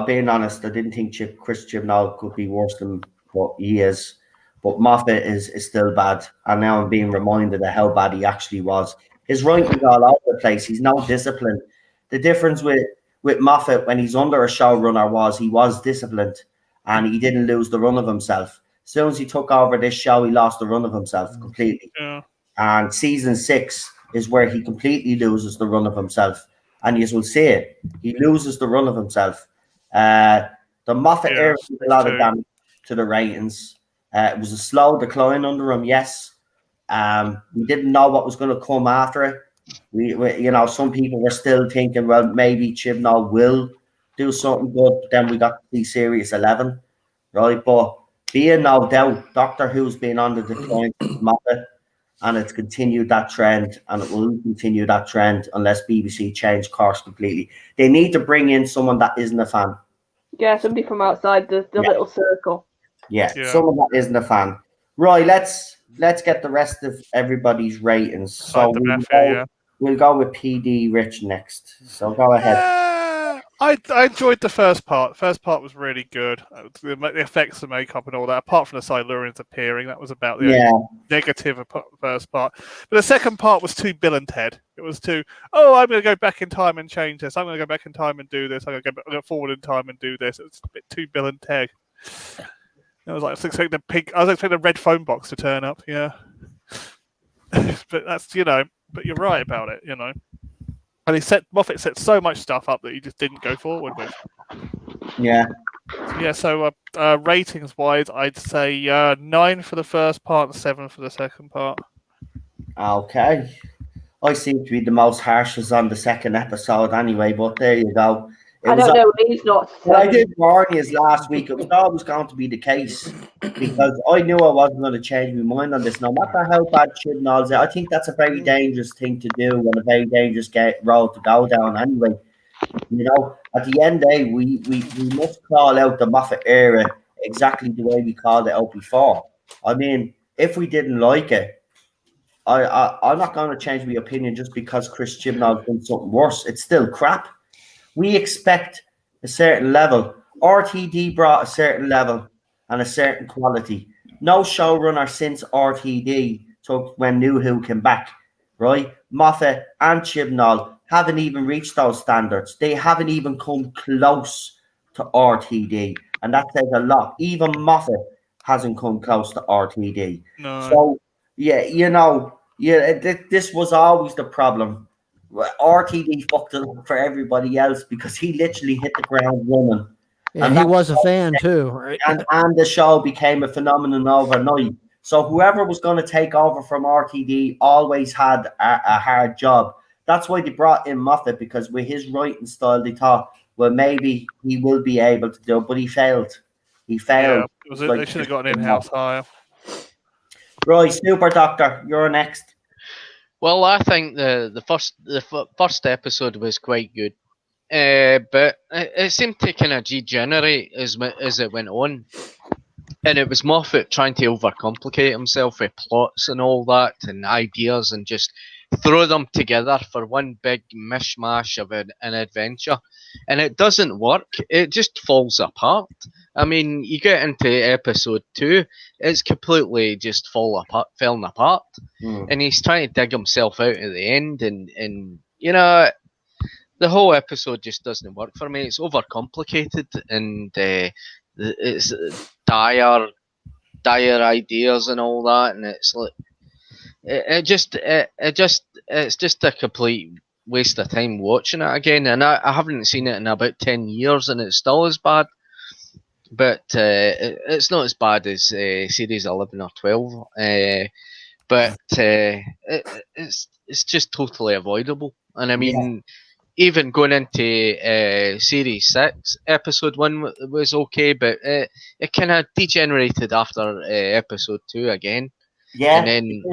Speaker 1: Being honest, I didn't think Chris Chibnall could be worse than what he is. But Moffat is still bad, and now I'm being reminded of how bad he actually was. His writing's all over the place. He's no disciplined. The difference with Moffat when he's under a showrunner was he was disciplined, and he didn't lose the run of himself. As soon as he took over this show, he lost the run of himself completely.
Speaker 2: Yeah.
Speaker 1: And season 6 is where he completely loses the run of himself. And you will see it. He loses the run of himself. The Moffat era did a lot of damage to the ratings. It was a slow decline under him, yes. We didn't know what was going to come after it. We some people were still thinking, well, maybe Chibnall will do something good. But then we got to see Series 11, right? But being no doubt, Doctor Who's been on the decline since Moffat, and it's continued that trend, and it will continue that trend unless BBC change course completely. They need to bring in someone that isn't a fan.
Speaker 3: Yeah, somebody from outside the little circle.
Speaker 1: Yeah, someone that isn't a fan. Right, let's get the rest of everybody's ratings. So we'll go with PD Rich next. So go ahead.
Speaker 2: I enjoyed the first part. The first part was really good. The effects, the makeup, and all that. Apart from the Silurians appearing, that was about the only negative of the first part. But the second part was too Bill and Ted. It was too, I'm going to go back in time and change this. I'm going to go back in time and do this. I'm going to go forward in time and do this. It was a bit too Bill and Ted. I was expecting the red phone box to turn up. Yeah, but that's But you're right about it. And Moffat set so much stuff up that he just didn't go forward with.
Speaker 1: Yeah.
Speaker 2: Yeah, so ratings wise, I'd say 9 for the first part and 7 for the second part.
Speaker 1: Okay. I seem to be the most harshest on the second episode anyway, but there you go.
Speaker 3: I don't know, he's not.
Speaker 1: I did warn you last week. It was always going to be the case because I knew I wasn't going to change my mind on this. No matter how bad Chibnall's, I think that's a very dangerous thing to do and a very dangerous road to go down anyway. At the end of the day, we must call out the Moffat era exactly the way we called it out before. I mean, if we didn't like it, I'm not going to change my opinion just because Chris Chibnall's done something worse. It's still crap. We expect a certain level. RTD brought a certain level and a certain quality. No showrunner since RTD took when New Who came back, right? Moffat and Chibnall haven't even reached those standards. They haven't even come close to RTD, and that says a lot. Even Moffat hasn't come close to RTD.
Speaker 2: No.
Speaker 1: So, this was always the problem. RTD fucked it up for everybody else because he literally hit the ground running.
Speaker 5: Yeah, and he was a fan too, right?
Speaker 1: And the show became a phenomenon overnight. So whoever was going to take over from RTD always had a hard job. That's why they brought in Moffat, because with his writing style, they thought, well, maybe he will be able to do it, but he failed. He failed.
Speaker 2: Yeah, they should have got an in-house hire.
Speaker 1: Right, Super Doctor, you're next.
Speaker 6: Well, I think the first episode was quite good, but it seemed to kind of degenerate as it went on, and it was Moffat trying to overcomplicate himself with plots and all that and ideas and just throw them together for one big mishmash of an adventure, and it doesn't work. It just falls apart. I mean, you get into episode 2, it's completely just falling apart, and he's trying to dig himself out at the end, and the whole episode just doesn't work for me. It's overcomplicated, and it's dire ideas and all that, and it's like it's just a complete waste of time watching it again. And I haven't seen it in about 10 years, and it's still as bad. But it's not as bad as series 11 or 12. But it's just totally avoidable. And I mean, even going into series 6, episode 1 was okay, but it kind of degenerated after episode 2 again.
Speaker 1: Yeah.
Speaker 6: And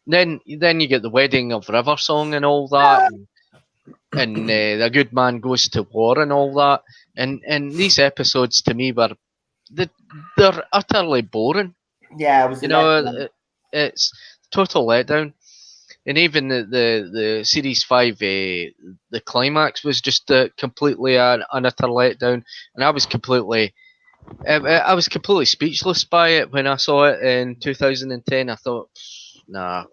Speaker 6: then you get the wedding of River Song and all that, and the good man goes to war and all that. And these episodes to me they're utterly boring.
Speaker 1: Yeah, it was
Speaker 6: it's total letdown. And even the series 5, the climax was just completely an utter letdown. And I was completely I was completely speechless by it when I saw it in 2010. I thought, nah.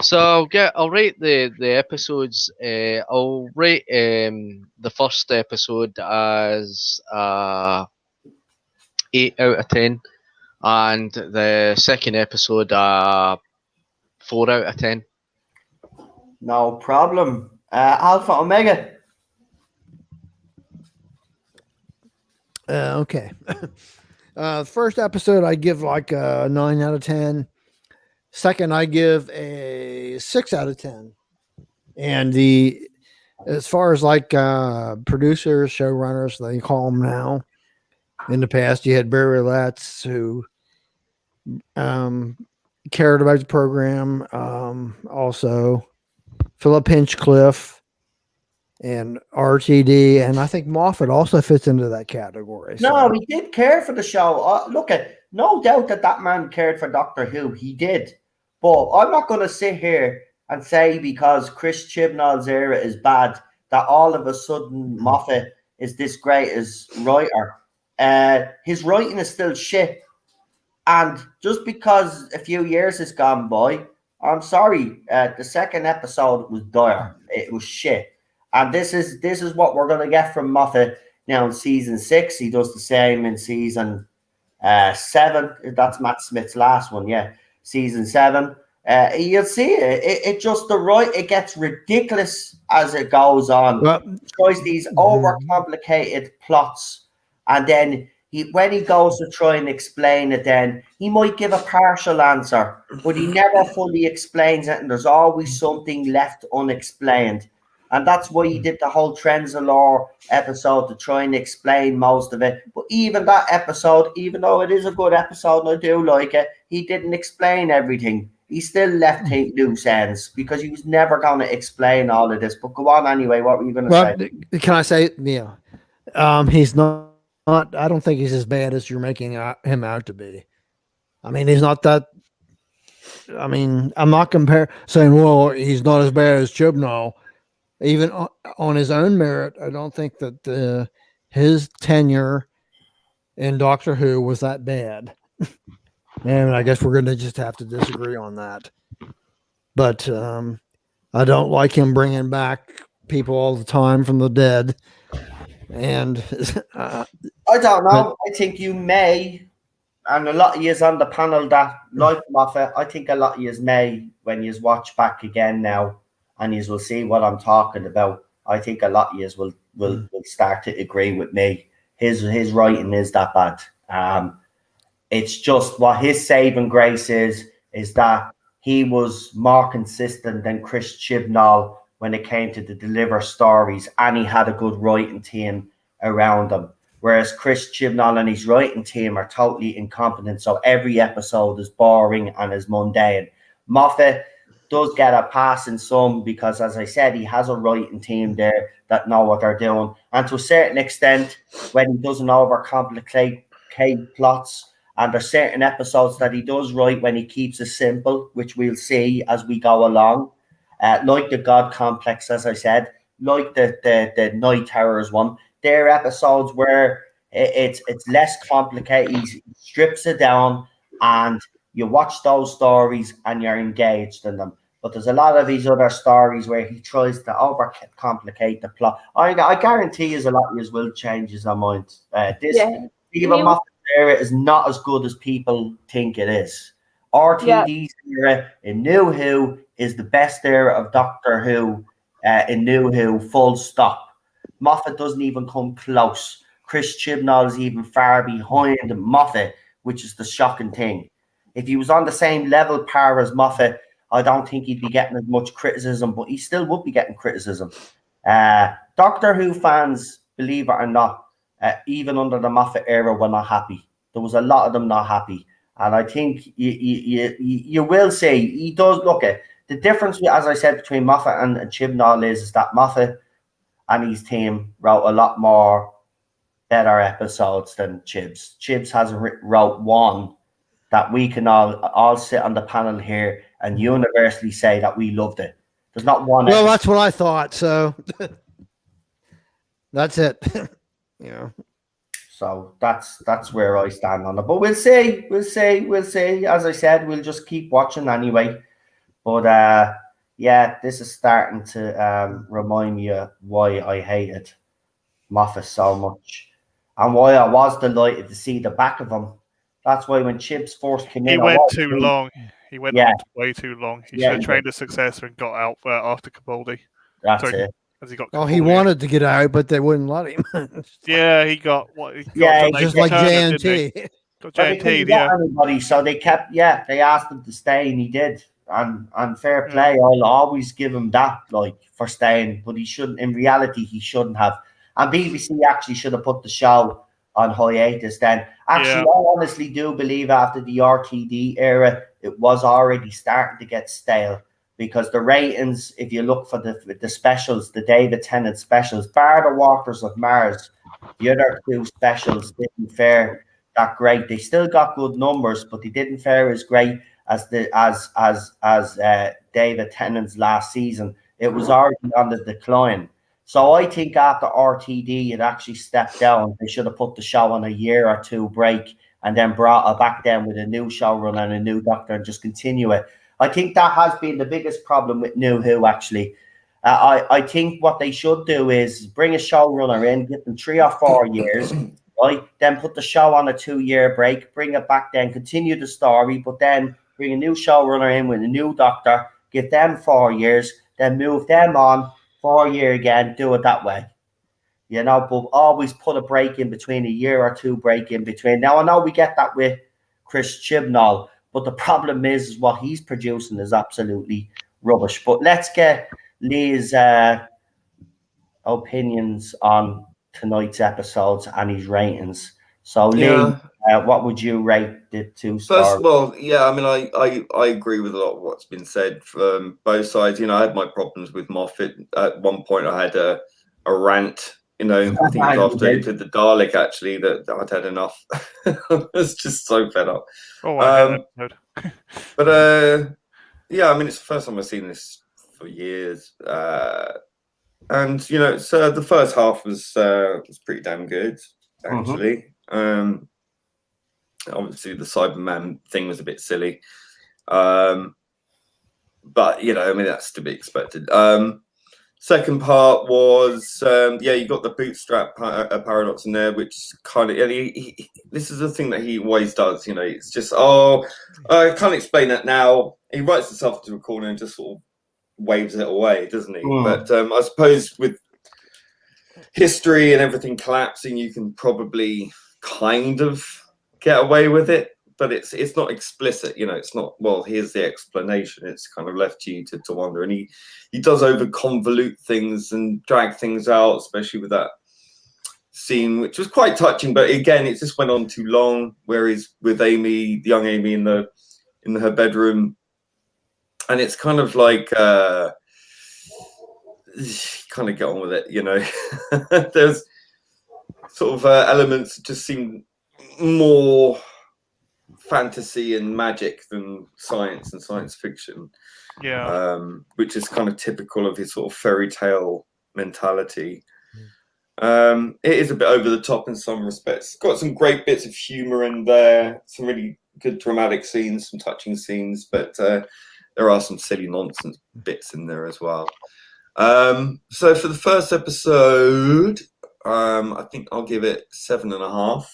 Speaker 6: So I'll rate the episodes. I'll rate the first episode as 8 out of 10, and the second episode 4 out of 10.
Speaker 1: No problem. Alpha Omega.
Speaker 5: Okay. First episode, I give like a 9 out of 10. Second, I give a 6 out of 10. And as far as like producers, showrunners, they call them now. In the past, you had Barry Letts, who cared about the program. Also, Philip Hinchcliffe and RTD, and I think Moffat also fits into that category.
Speaker 1: No, he did care for the show. Look, no doubt that man cared for Doctor Who. He did. But I'm not going to sit here and say because Chris Chibnall's era is bad that all of a sudden Moffat is this great as writer. His writing is still shit. And just because a few years has gone by, I'm sorry, the second episode was dire. It was shit. And this is what we're going to get from Moffat now in season 6. He does the same in season 7. That's Matt Smith's last one, yeah. Season 7. You'll see it just it gets ridiculous as it goes on.
Speaker 5: Well,
Speaker 1: tries these overcomplicated plots, and then when he goes to try and explain it, then he might give a partial answer, but he never fully explains it, and there's always something left unexplained. And that's why he did the whole Trenzalore episode to try and explain most of it. But even that episode, even though it is a good episode and I do like it, he didn't explain everything. He still left loose ends because he was never going to explain all of this. But go on anyway. What were you going to say?
Speaker 5: Can I say, yeah, he's not. I don't think he's as bad as you're making him out to be. I mean, he's not that. I mean, I'm not saying, well, he's not as bad as Chibnall. Even on his own merit, I don't think that his tenure in Doctor Who was that bad. And I guess we're going to just have to disagree on that. But I don't like him bringing back people all the time from the dead. And
Speaker 1: I don't know. I think you may, and a lot of yous on the panel that like Moffat, I think a lot of yous may, when yous watch back again now, and yous will see what I'm talking about. I think a lot of yous will start to agree with me. His writing is that bad. It's just what his saving grace is that he was more consistent than Chris Chibnall when it came to deliver stories, and he had a good writing team around him. Whereas Chris Chibnall and his writing team are totally incompetent, so every episode is boring and is mundane. Moffat does get a pass in some because, as I said, he has a writing team there that know what they're doing. And to a certain extent, when he doesn't overcomplicate plots, and there's certain episodes that he does write when he keeps it simple, which we'll see as we go along. Like the God Complex, as I said, like the Night Terrors one. They're episodes where it's less complicated. He strips it down and you watch those stories and you're engaged in them. But there's a lot of these other stories where he tries to overcomplicate the plot. I guarantee you a lot of you will change his mind. Stephen Moffat's era is not as good as people think it is. RTD's era in New Who is the best era of Doctor Who in New Who, full stop. Moffat doesn't even come close. Chris Chibnall is even far behind Moffat, which is the shocking thing. If he was on the same level par as Moffat, I don't think he'd be getting as much criticism, but he still would be getting criticism. Doctor Who fans, believe it or not, even under the Moffat era, were not happy. There was a lot of them not happy. And I think you will see, he does look at the difference, as I said, between Moffat and Chibnall is that Moffat and his team wrote a lot more better episodes than Chibs. Chibs has wrote one that we can all sit on the panel here and universally say that we loved it. There's not one.
Speaker 5: Well, that's what I thought. So that's it.
Speaker 1: So that's where I stand on it. But we'll see. As I said, we'll just keep watching anyway. But yeah, this is starting to remind me of why I hated Moffat so much, and why I was delighted to see the back of him. That's why when Chips first came in,
Speaker 2: He went too long. He went on way too long. He should have trained a successor and got out after Capaldi.
Speaker 1: That's it.
Speaker 2: As he got
Speaker 5: he wanted to get out, but they wouldn't let him.
Speaker 2: Yeah, he got what?
Speaker 5: Just like JNT.
Speaker 2: Got
Speaker 1: JNT, anybody, so they kept. Yeah, they asked him to stay, and he did. And fair play, I'll always give him that, like, for staying. But he shouldn't. In reality, he shouldn't have. And BBC actually should have put the show on hiatus then. Actually, I honestly do believe after the RTD era, it was already starting to get stale, because the ratings, if you look for the specials, the David Tennant specials, bar the Walkers of Mars, the other two specials didn't fare that great. They still got good numbers, but they didn't fare as great as David Tennant's last season. It was already on the decline. So I think after RTD, it actually stepped down. They should have put the show on a year or two break and then brought it back then with a new showrunner and a new doctor and just continue it. I think that has been the biggest problem with New Who, actually. I think what they should do is bring a showrunner in, give them 3 or 4 years, right? Then put the show on a 2-year break, bring it back then, continue the story, but then bring a new showrunner in with a new doctor, give them 4 years, then move them on 4 year again, do it that way. You know, but always put a break in between, a year or two break in between. Now, I know we get that with Chris Chibnall, but the problem is what he's producing is absolutely rubbish. But let's get Lee's opinions on tonight's episodes and his ratings. So, Lee, what would you rate the 2 stars?
Speaker 4: First of all, I mean, I agree with a lot of what's been said from both sides. You know, I had my problems with Moffat. At one point, I had a rant. You know, I think it was after he did the Dalek, actually, that I'd had enough. I was just so fed up. But yeah, I mean, it's the first time I've seen this for years. And you know, so the first half was pretty damn good, actually. Obviously, the Cyberman thing was a bit silly, but you know, I mean, that's to be expected. Second part was, you got the bootstrap paradox in there, which kind of, this is the thing that he always does. You know, it's just, I can't explain that now. He writes himself into a corner and just sort of waves it away, doesn't he? But I suppose with history and everything collapsing, you can probably kind of get away with it, but it's not explicit. You know, it's not, well, here's the explanation. It's kind of left to you to wonder. And he does over convolute things and drag things out, especially with that scene, which was quite touching, but again, it just went on too long, where he's with Amy, the young Amy, in her bedroom, and it's kind of like kind of get on with it, you know. There's sort of elements that just seem more fantasy and magic than science and science fiction, which is kind of typical of his sort of fairy tale mentality. It is a bit over the top in some respects. It's got some great bits of humor in there, some really good dramatic scenes, some touching scenes, but there are some silly nonsense bits in there as well. So for the first episode, I think I'll give it 7.5.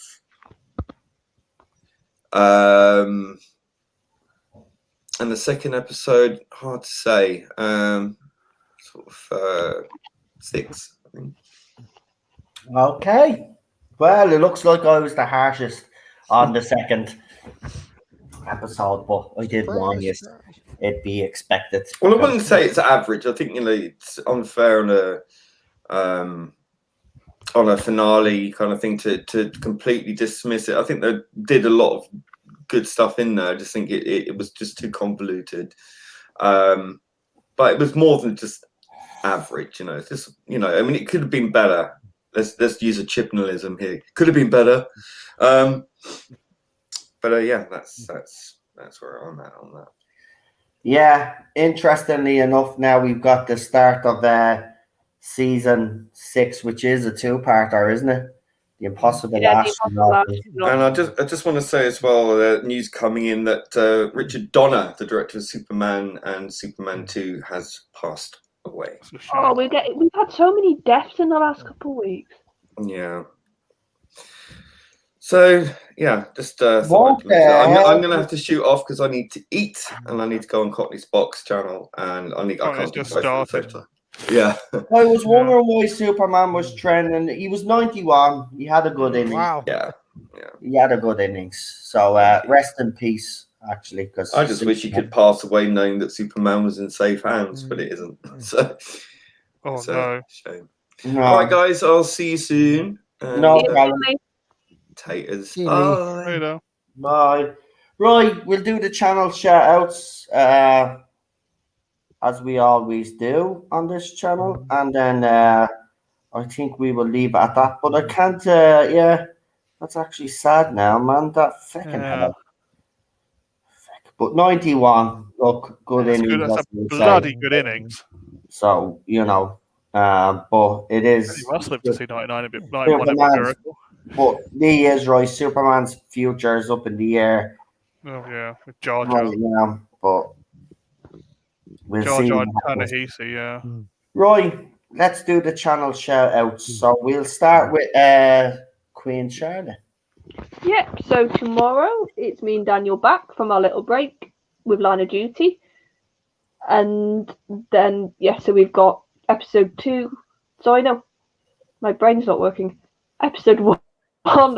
Speaker 4: And the second episode, hard to say, sort of 6, I think.
Speaker 1: Okay. Well, it looks like I was the harshest on the second episode, but I did warn you it'd be expected.
Speaker 4: Well, I wouldn't say it's average. I think, you know, it's unfair on a finale kind of thing to completely dismiss it. I think they did a lot of good stuff in there. I just think it was just too convoluted. But it was more than just average, you know. It's just, you know, I mean, it could have been better. Let's use a Chibnallism here. Could have been better. But yeah, that's where I'm at on that.
Speaker 1: Yeah, interestingly enough, now we've got the start of season 6, which is a 2-parter, isn't it? The Impossible
Speaker 3: Yeah, the
Speaker 1: Astronaut.
Speaker 3: Impossible
Speaker 4: And I just want to say as well, news coming in that Richard Donner, the director of Superman and Superman 2, has passed away.
Speaker 3: Oh, we've had so many deaths in the last couple of weeks.
Speaker 4: Yeah. So yeah, just thought
Speaker 1: What
Speaker 4: I'd mention that.
Speaker 1: the
Speaker 4: I'm gonna have to shoot off because I need to eat and I need to go on Cockney's Box channel and I can't do
Speaker 2: just
Speaker 4: both at the same
Speaker 2: started.
Speaker 4: time. Yeah.
Speaker 1: I was wondering why Superman was trending. He was 91. He had a good innings.
Speaker 5: Wow.
Speaker 4: Yeah.
Speaker 1: He had a good innings. So rest in peace, actually. Because
Speaker 4: I just wish he could pass away knowing that Superman was in safe hands, but it isn't. So it's a shame.
Speaker 1: No.
Speaker 4: All right, guys, I'll see you soon.
Speaker 1: No
Speaker 3: Yeah,
Speaker 1: problem.
Speaker 4: Taters.
Speaker 5: See you,
Speaker 4: Bye.
Speaker 1: Bye. Right, we'll do the channel shout outs as we always do on this channel. And then I think we will leave it at that. But I can't, yeah, that's actually sad now, man. That fucking hell. But 91, look, good innings.
Speaker 2: That's a bloody good innings.
Speaker 1: So, you know, but it is.
Speaker 2: Russ lived to see 99 a bit. 91 a miracle.
Speaker 1: But he is right. Superman's future is up in the air.
Speaker 2: Oh yeah, with Jar
Speaker 1: Right
Speaker 2: Jar.
Speaker 1: now, but we'll
Speaker 2: Jar
Speaker 1: see.
Speaker 2: Jar and Tahisi, yeah.
Speaker 1: Right, let's do the channel shout outs. So we'll start with Queen Charlotte.
Speaker 3: Yep, so tomorrow it's me and Daniel back from our little break with Line of Duty. And then, yeah, so we've got episode 2. So I know, my brain's not working. Episode 1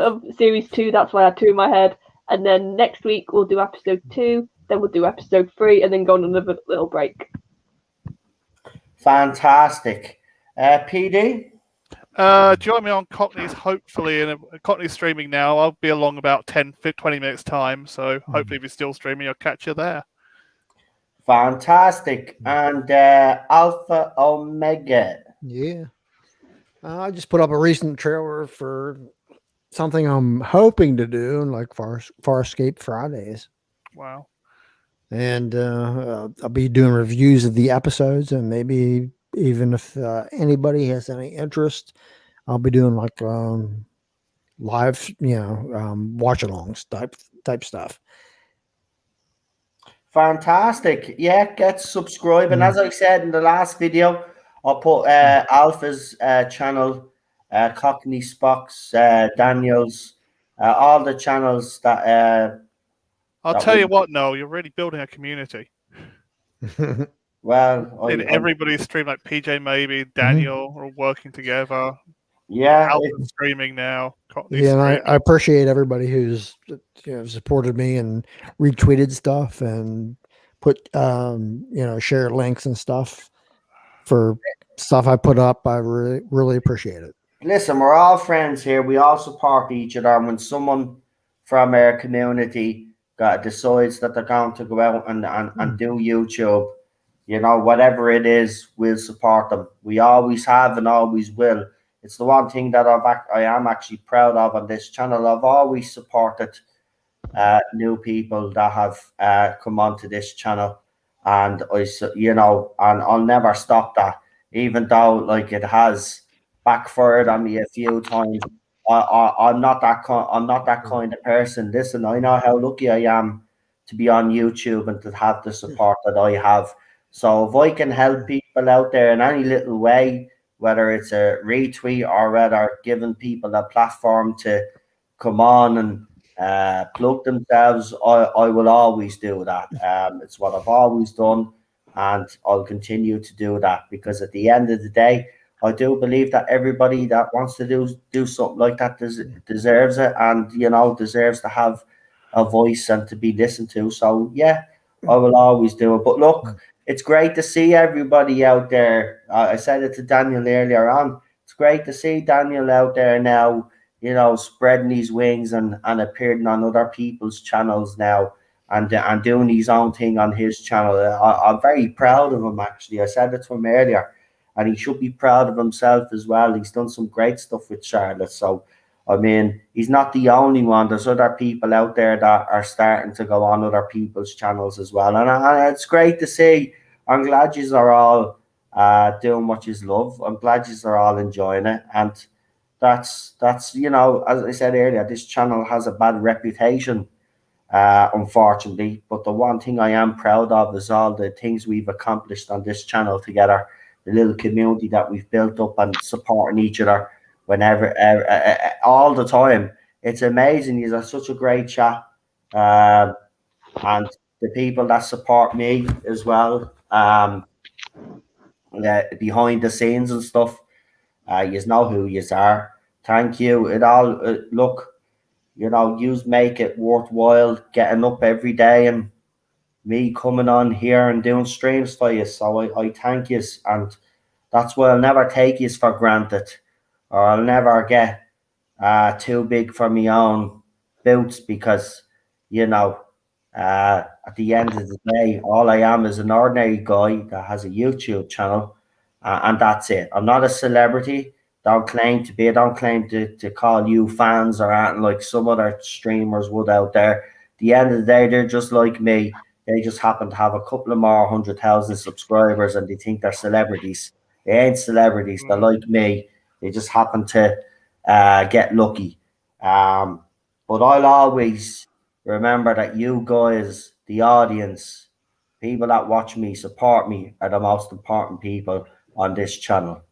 Speaker 3: of series 2, that's why I had 2 in my head. And then next week we'll do episode 2, then we'll do episode 3, and then go on another little break.
Speaker 1: Fantastic. PD?
Speaker 2: Join me on Cockney's, hopefully, and Cockney's streaming now. I'll be along about 10, 20 minutes time, so hopefully if you're still streaming, I'll catch you there.
Speaker 1: Fantastic. And Alpha Omega.
Speaker 5: Yeah. I just put up a recent trailer for something I'm hoping to do, like Farscape Fridays.
Speaker 2: Wow.
Speaker 5: And I'll be doing reviews of the episodes, and maybe even if anybody has any interest, I'll be doing like live, watch-alongs type stuff.
Speaker 1: Fantastic. Yeah, get subscribing. As I said in the last video, I'll put Alpha's channel, Cockney Spock's, Daniel's, all the channels that.
Speaker 2: I'll tell you what, Noel, you're really building a community.
Speaker 1: Well,
Speaker 2: everybody's streaming, like PJ, maybe Daniel, are all working together.
Speaker 1: Yeah,
Speaker 2: Alpha's streaming now.
Speaker 5: Yeah, and I appreciate everybody who's supported me and retweeted stuff and put share links and stuff for stuff I put up. I really appreciate it.
Speaker 1: Listen, we're all friends here. We all support each other. And when someone from our community decides that they're going to go out and do YouTube, whatever it is, we'll support them. We always have and always will. It's the one thing that I am actually proud of on this channel. I've always supported new people that have come onto this channel, and and I'll never stop that, even though like it has backfired on me a few times. I'm not that kind of person. Listen, I know how lucky I am to be on YouTube and to have the support that I have. So if I can help people out there in any little way, whether it's a retweet or whether giving people a platform to come on and plug themselves, I will always do that. It's what I've always done, and I'll continue to do that, because at the end of the day, I do believe that everybody that wants to do something like that deserves it, and deserves to have a voice and to be listened to. So yeah, I will always do it. But look, it's great to see everybody out there. I said it to Daniel earlier on. It's great to see Daniel out there now, spreading his wings and appearing on other people's channels now, and doing his own thing on his channel. I'm very proud of him, actually. I said it to him earlier, and he should be proud of himself as well. He's done some great stuff with Charlotte. So, I mean, he's not the only one. There's other people out there that are starting to go on other people's channels as well. And it's great to see. I'm glad you are all doing what you love. I'm glad you are all enjoying it. And that's you know, as I said earlier, this channel has a bad reputation, unfortunately. But the one thing I am proud of is all the things we've accomplished on this channel together, the little community that we've built up and supporting each other whenever, all the time. It's amazing. You're such a great chat, and the people that support me as well, behind the scenes and stuff. You know who you are. Thank you. It all look, you know, you make it worthwhile getting up every day and me coming on here and doing streams for you. So I thank you, and that's why I'll never take you for granted, or I'll never get too big for my own boots, because you know, at the end of the day, all I am is an ordinary guy that has a YouTube channel, and that's it. I'm not a celebrity. Don't claim to be. I don't claim to call you fans or anything like some other streamers would out there. At the end of the day, they're just like me. They just happen to have a couple of more 100,000 subscribers, and they think they're celebrities. They ain't celebrities. They're like me. They just happen to get lucky. But I'll always remember that you guys, the audience, people that watch me, support me, are the most important people on this channel.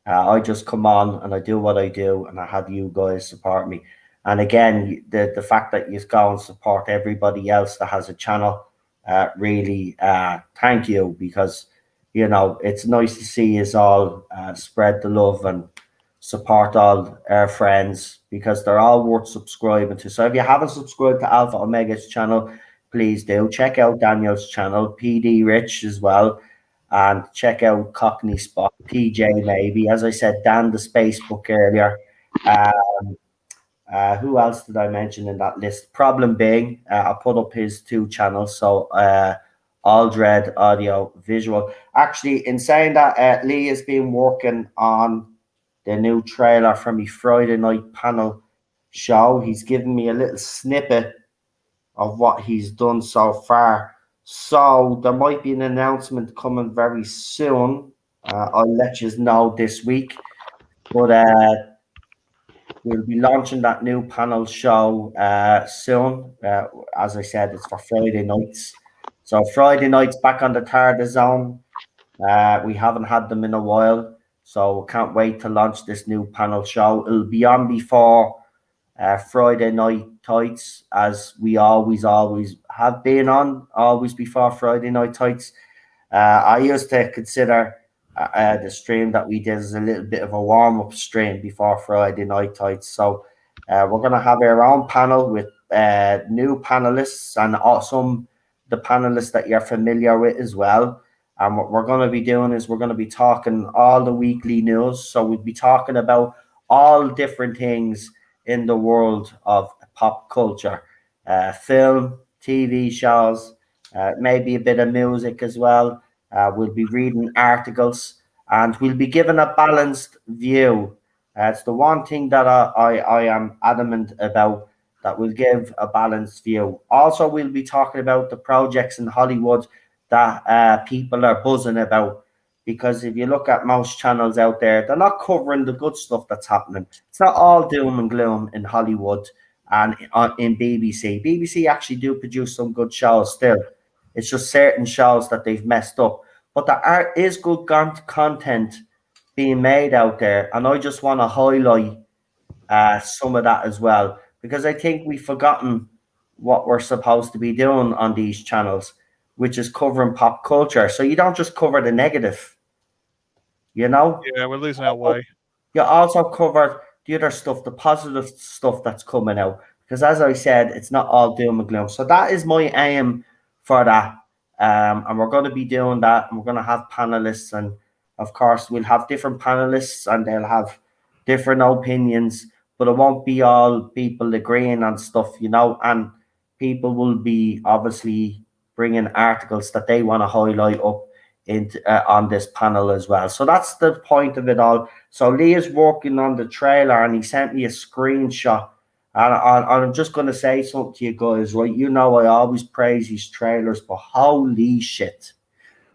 Speaker 1: I just come on and I do what I do, and I have you guys support me. And again, the fact that you go and support everybody else that has a channel, really thank you, because you know it's nice to see us all spread the love and support all our friends, because they're all worth subscribing to. So if you haven't subscribed to Alpha Omega's channel, please do. Check out Daniel's channel, PD Rich as well, and check out Cockney Spot, PJ maybe. As I said, Dan the Spacebook earlier. Who else did I mention in that list? Problem being, I put up his 2 channels. So All Dread Audio Visual. Actually, in saying that, Lee has been working on the new trailer for me Friday night panel show. He's given me a little snippet of what he's done so far. So there might be an announcement coming very soon. I'll let you know this week. But we'll be launching that new panel show soon. As I said, it's for Friday nights. So Friday nights back on the Tarda Zone. We haven't had them in a while. So can't wait to launch this new panel show. It'll be on before Friday Night Tights, as we always have been on, always before Friday Night Tights. I used to consider the stream that we did as a little bit of a warm-up stream before Friday Night Tights. So we're going to have our own panel with new panelists, and some the panelists that you're familiar with as well. And what we're going to be doing is we're going to be talking all the weekly news. So we'll be talking about all different things in the world of pop culture, film, TV shows, maybe a bit of music as well. We'll be reading articles, and we'll be given a balanced view. It's the one thing that I am adamant about, that will give a balanced view. Also, we'll be talking about the projects in Hollywood that people are buzzing about, because if you look at most channels out there, they're not covering the good stuff that's happening. It's not all doom and gloom in Hollywood and in BBC. BBC actually do produce some good shows still. It's just certain shows that they've messed up. But there is good content being made out there, and I just want to highlight some of that as well, because I think we've forgotten what we're supposed to be doing on these channels, which is covering pop culture. So you don't just cover the negative, you know?
Speaker 2: Yeah, we're losing our way.
Speaker 1: You also cover the other stuff, the positive stuff that's coming out. Because as I said, it's not all doom and gloom. So that is my aim for that. And we're going to be doing that. And we're going to have panelists. And of course, we'll have different panelists, and they'll have different opinions. But it won't be all people agreeing on stuff, you know. And people will be obviously bringing articles that they want to highlight up into on this panel as well. So that's the point of it all. So Lee is working on the trailer, and he sent me a screenshot. And I'm just going to say something to you guys, right? You know I always praise these trailers, but holy shit.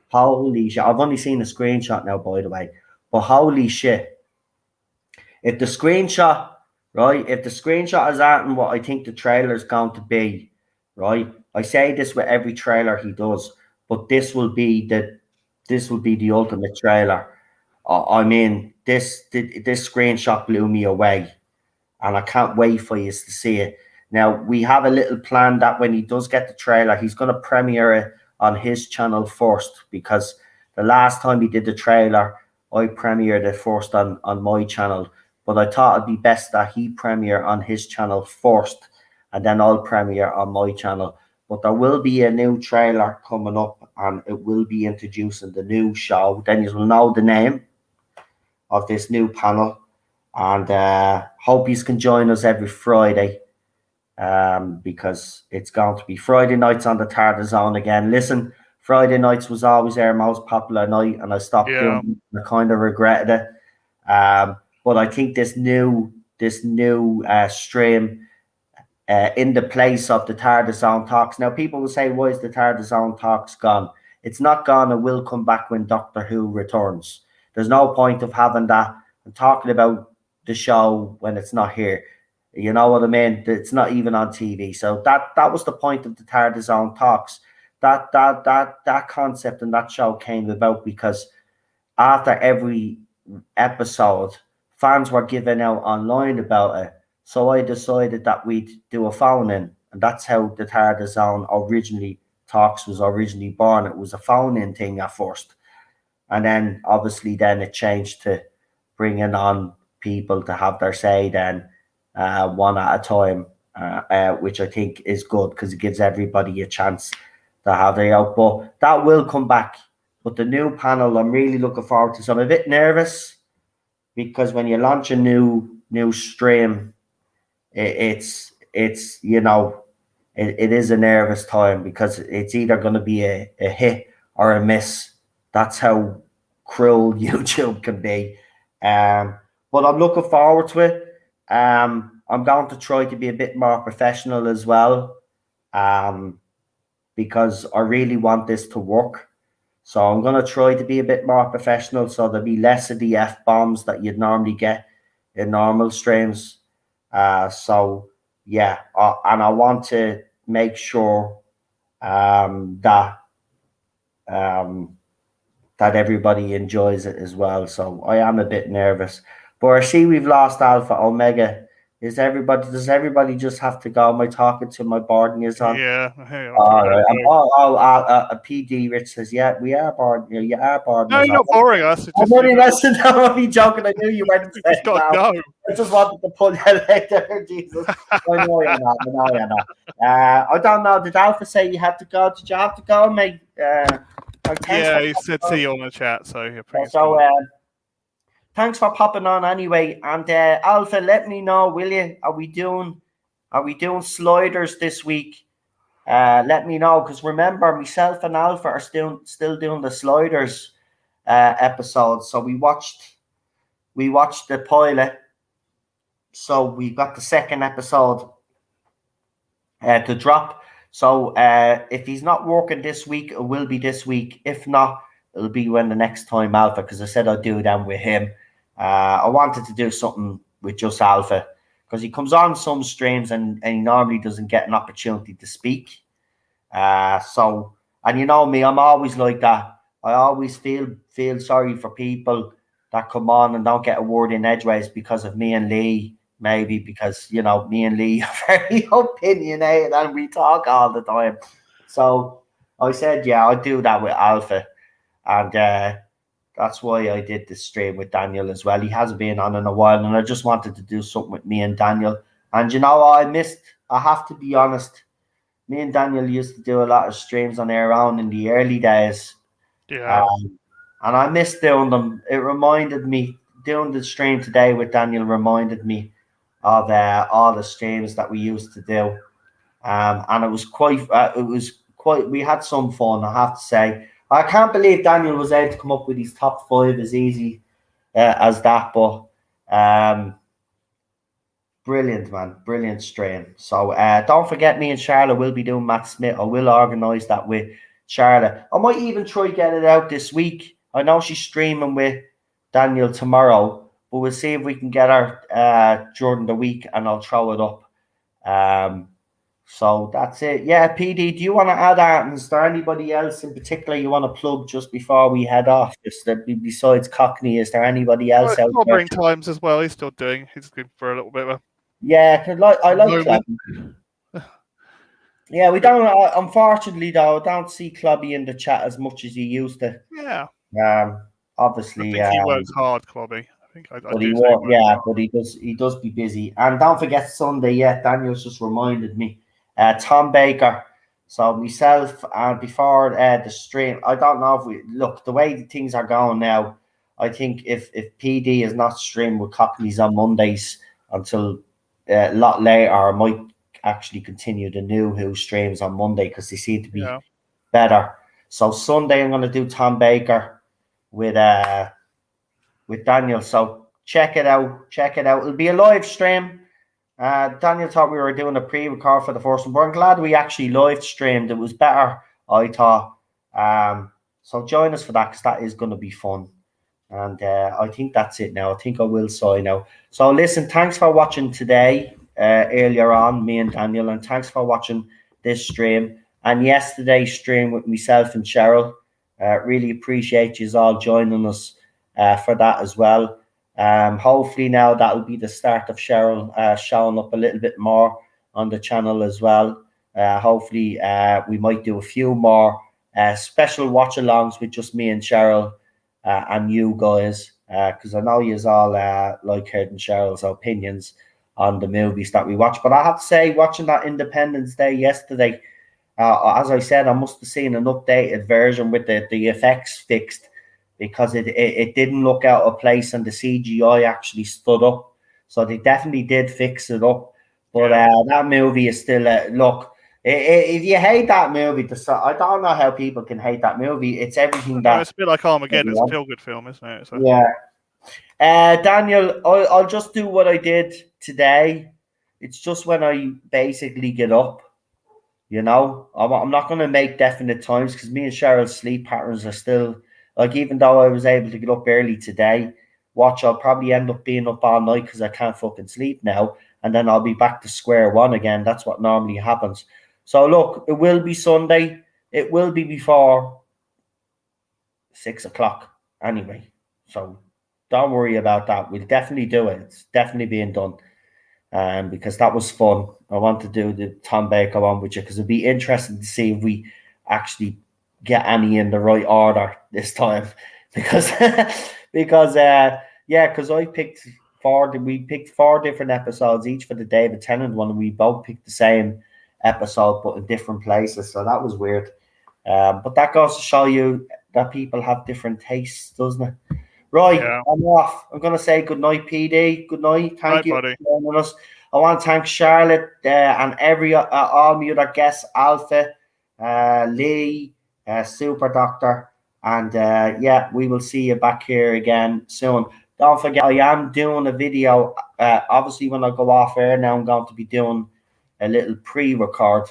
Speaker 1: Holy shit. I've only seen a screenshot now, by the way. But holy shit. if the screenshot, right, if the screenshot is aren't what I think the trailer is going to be, right? I say this with every trailer he does, but this will be the ultimate trailer. I mean, this screenshot blew me away, and I can't wait for you to see it. Now, we have a little plan that when he does get the trailer, he's going to premiere it on his channel first, because the last time he did the trailer, I premiered it first on my channel. But I thought it'd be best that he premiere on his channel first, and then I'll premiere on my channel. But there will be a new trailer coming up, and it will be introducing the new show. Then you will know the name of this new panel, and hope you can join us every Friday, because it's going to be Friday nights on the Tartar Zone again. Listen, Friday nights was always our most popular night, and I stopped doing it. I kind of regretted it. But I think this new stream in the place of the Tartar Zone Talks. Now, people will say, why is the Tartar Zone Talks gone? It's not gone. It will come back when Doctor Who returns. There's no point of having that and talking about the show when it's not here. You know what I mean? It's not even on TV. So that was the point of the Tartar Zone Talks. That concept and that show came about because after every episode, fans were giving out online about it. So I decided that we'd do a phone-in, and that's how the Tartar Zone Talks was originally born. It was a phone-in thing at first, and then obviously then it changed to bringing on people to have their say then, one at a time, which I think is good because it gives everybody a chance to have their out. But that will come back. But the new panel, I'm really looking forward to. So I'm a bit nervous because when you launch a new stream, it's you know, it is a nervous time because it's either going to be a hit or a miss. That's how cruel YouTube can be. But I'm looking forward to it. I'm going to try to be a bit more professional as well, because I really want this to work. So I'm going to try to be a bit more professional, so there'll be less of the F-bombs that you'd normally get in normal streams. So yeah, and I want to make sure that everybody enjoys it as well. So I am a bit nervous. But I see we've lost Alpha Omega. Does everybody just have to go? Am I talking to my boarding is on?
Speaker 2: Yeah.
Speaker 1: All right. PD Rich says, yeah, we are boarding. You are boarding.
Speaker 2: No, you're not boring us.
Speaker 1: I'm only joking. I knew you weren't saying
Speaker 2: got
Speaker 1: no.
Speaker 2: go.
Speaker 1: I just wanted to pull your leg there, Jesus. I know you're not. I don't know. Did Alpha say you had to go? Did you have to go, mate?
Speaker 2: Yeah, he said see you on the chat. So
Speaker 1: thanks for popping on anyway. And Alpha, let me know, will you? Are we doing sliders this week? Let me know, because remember, myself and Alpha are still doing the sliders episodes. So we watched the pilot. So we got the second episode to drop. So if he's not working this week, it will be this week. If not, it'll be when the next time Alpha, because I said I'd do them with him. I wanted to do something with just Alpha because he comes on some streams and he normally doesn't get an opportunity to speak. So, and you know me, I'm always like that. I always feel sorry for people that come on and don't get a word in edgeways because of me and Lee. Maybe because, you know, me and Lee are very opinionated and we talk all the time. So I said, yeah, I'll do that with Alpha. And that's why I did this stream with Daniel as well. He hasn't been on in a while, and I just wanted to do something with me and Daniel. And you know, I have to be honest, me and Daniel used to do a lot of streams on our own in the early days.
Speaker 2: Yeah.
Speaker 1: And I missed doing them. It reminded me, doing the stream today with Daniel reminded me of all the streams that we used to do. And it was quite, we had some fun, I have to say. I can't believe Daniel was able to come up with his top 5 as easy as that, but brilliant, man. Brilliant stream. So don't forget, me and Charlotte will be doing Matt Smith. I will organise that with Charlotte. I might even try get it out this week. I know she's streaming with Daniel tomorrow, but we'll see if we can get her during the week, and I'll throw it up. So that's it. Yeah, PD, do you want to add that? Is there anybody else in particular you want to plug just before we head off? Just besides Cockney, is there anybody else out there?
Speaker 2: Clobbering Times as well. He's still doing. He's good for a little bit of a.
Speaker 1: Yeah, I like Clobby. Yeah, we don't. Unfortunately, though, I don't see Clobby in the chat as much as he used to.
Speaker 2: Yeah.
Speaker 1: Obviously,
Speaker 2: I think he works hard, Clobby. I think
Speaker 1: but he does be busy. And don't forget Sunday. Yeah, Daniel's just reminded me. Tom Baker. So myself and before the stream, I don't know if we look the way things are going now. I think if PD is not streamed with Cockneys on Mondays until a lot later, I might actually continue the new Who streams on Monday because they seem to be better. So Sunday I'm going to do Tom Baker with Daniel. So check it out. It'll be a live stream. Daniel thought we were doing a pre-record for the first one, but I'm glad we actually live streamed. It was better, I thought. So join us for that because that is going to be fun. And I think that's it now. I think I will sign out. So listen, thanks for watching today, earlier on, me and Daniel, and thanks for watching this stream and yesterday's stream with myself and Cheryl. Really appreciate you all joining us for that as well. Hopefully now that'll be the start of Cheryl showing up a little bit more on the channel as well. Hopefully we might do a few more special watch-alongs with just me and Cheryl and you guys, because I know you all like hearing Cheryl's opinions on the movies that we watch. But I have to say, watching that Independence Day yesterday, as I said, I must have seen an updated version with the effects fixed, because it didn't look out of place and the CGI actually stood up. So they definitely did fix it up. But that movie is still look. If you hate that movie, I don't know how people can hate that movie. It's everything that.
Speaker 2: It's a bit like Armageddon. It's a feel-good film, isn't it? So.
Speaker 1: Yeah. Daniel, I'll just do what I did today. It's just when I basically get up. You know, I'm not going to make definite times because me and Cheryl's sleep patterns are still like. Even though I was able to get up early today, I'll probably end up being up all night because I can't fucking sleep now, and then I'll be back to square one again. That's what normally happens. So look, it will be Sunday. It will be before 6 o'clock anyway. So don't worry about that. We'll definitely do it. It's definitely being done. Because that was fun. I want to do the Tom Baker one with you because it'd be interesting to see if we actually get any in the right order this time. Because I picked we picked 4 different episodes each for the David Tennant one, and we both picked the same episode but in different places. So that was weird. But that goes to show you that people have different tastes, doesn't it? Right, I'm off. I'm going to say good night, PD. Good night. Thank you for joining us. I want to thank Charlotte and all my other guests, Alpha, Lee, Super Doctor. And we will see you back here again soon. Don't forget, I am doing a video. Obviously, when I go off air now, I'm going to be doing a little pre-record.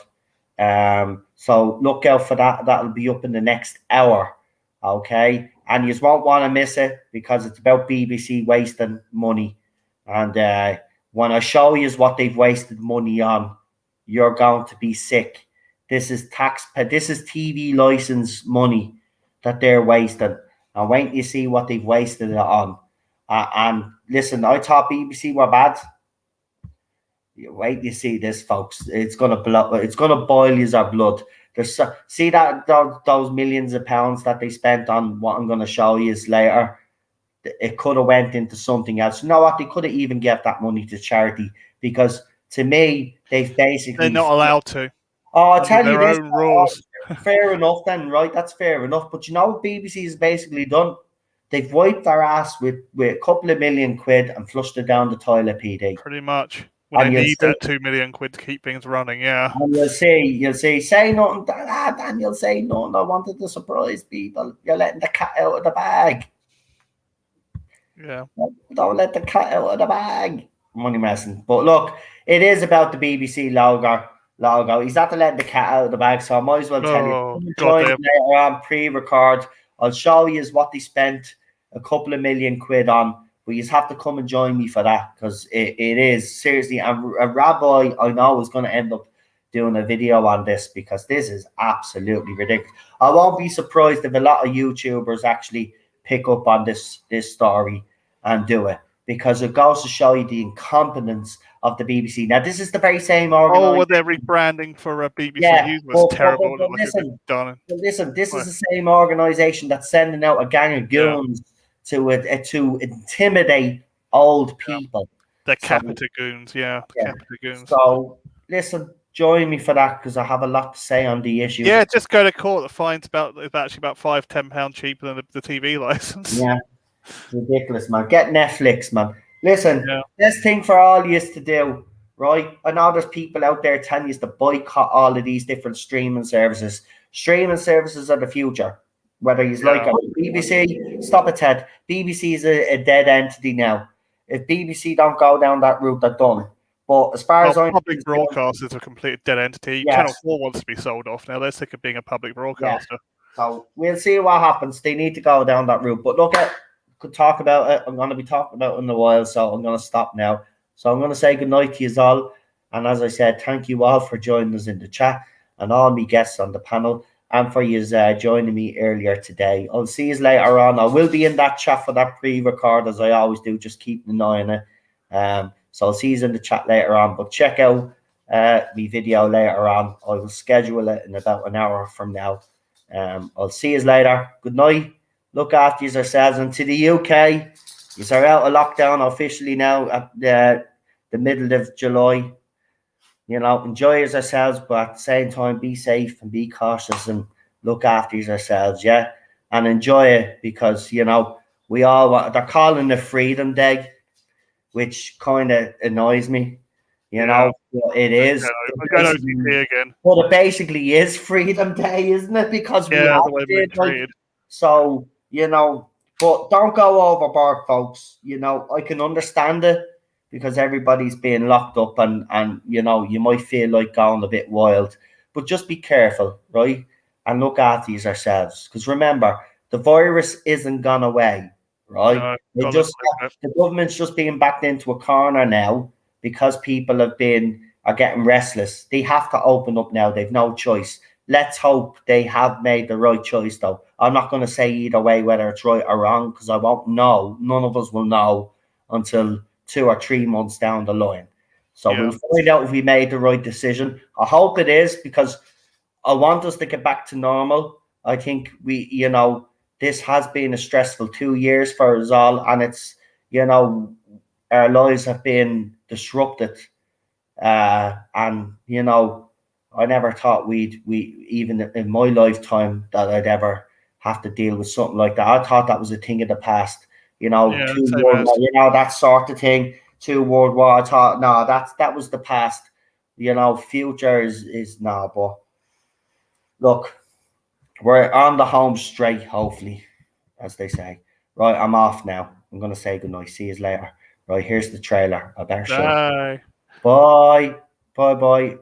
Speaker 1: So look out for that. That'll be up in the next hour. Okay. And you won't want to miss it because it's about BBC wasting money. And when I show you what they've wasted money on, you're going to be sick. This is TV license money that they're wasting. And wait till you see what they've wasted it on. And listen, I thought BBC were bad. Wait till you see this, folks. It's gonna boil you our blood. See that those millions of pounds that they spent on what I'm going to show you later. It could have went into something else. You know what? They could have even given that money to charity because to me they've basically
Speaker 2: they're not allowed to.
Speaker 1: Oh, I tell you this.
Speaker 2: Own rules.
Speaker 1: Fair enough, then, right? That's fair enough. But you know what BBC has basically done? They've wiped their ass with a couple of million quid and flushed it down the toilet, PD.
Speaker 2: Pretty much. Well, they need that 2 million quid to keep things running, yeah.
Speaker 1: And you'll see, say nothing, Daniel, say nothing. I wanted to surprise people. You're letting the cat out of the bag.
Speaker 2: Yeah.
Speaker 1: Don't let the cat out of the bag. Money messing. But look, it is about the BBC logo. He's not to let the cat out of the bag, so I might as well tell you. Later on, pre-record. I'll show you what they spent a couple of million quid on but you have to come and join me for that because it is seriously. And a rabbi I know is going to end up doing a video on this because this is absolutely ridiculous. I won't be surprised if a lot of YouTubers actually pick up on this story and do it because it goes to show you the incompetence of the BBC. Now, this is the very same organisation.
Speaker 2: Oh, well, they're rebranding for BBC News was terrible.
Speaker 1: Listen, this is the same organisation that's sending out a gang of goons to intimidate old people.
Speaker 2: They're Capita goons, Capita goons.
Speaker 1: So, listen, join me for that because I have a lot to say on the issue.
Speaker 2: Yeah, just go to court. The fine's actually about £5-10 cheaper than the TV license.
Speaker 1: Yeah, it's ridiculous, man. Get Netflix, man. Listen, best thing for all you to do, right? I know there's people out there telling you to boycott all of these different streaming services. Streaming services are the future. Whether you like it. BBC, stop it, Ted. BBC is a dead entity now. If BBC don't go down that route, they're done. But as far as
Speaker 2: public broadcast is a complete dead entity. Channel 4 wants to be sold off now. They're sick of being a public broadcaster.
Speaker 1: So we'll see what happens. They need to go down that route. But look, could talk about it. I'm going to be talking about it in a while, so I'm going to stop now. So I'm going to say good night to you all. And as I said, thank you all for joining us in the chat and all my guests on the panel and for you joining me earlier today. I'll see you later on. I will be in that chat for that pre-record as I always do, just keeping an eye on it. So I'll see you in the chat later on. But check out my video later on. I will schedule it in about an hour from now. I'll see you later. Good night. Look after yourselves. And to the UK, you are out of lockdown officially now at the middle of July. You know, enjoy yourselves, but at the same time, be safe and be cautious and look after yourselves, and enjoy it because, you know, they're calling it Freedom Day, which kind of annoys me. You know, it is. Well, it basically is Freedom Day, isn't it? Because we all did. So, you know, but don't go overboard, folks. You know, I can understand it because everybody's being locked up and you know, you might feel like going a bit wild. But just be careful, right? And look after yourselves. Because remember, the virus isn't gone away, right? The government's just being backed into a corner now because people are getting restless. They have to open up now. They've no choice. Let's hope they have made the right choice, though. I'm not going to say either way whether it's right or wrong because I won't know. None of us will know until 2 or 3 months down the line. So we'll find out if we made the right decision. I hope it is because I want us to get back to normal. I think this has been a stressful 2 years for us all, and it's, you know, our lives have been disrupted. And, you know, I never thought we even in my lifetime that I'd ever have to deal with something like that. I thought that was a thing of the past. You know, that sort of thing. 2 World War. I thought, no, that was the past. You know, future is now. But look, we're on the home straight, hopefully, as they say. Right, I'm off now. I'm gonna say goodnight. See you later. Right, here's the trailer. I better show. Bye. Bye. Bye.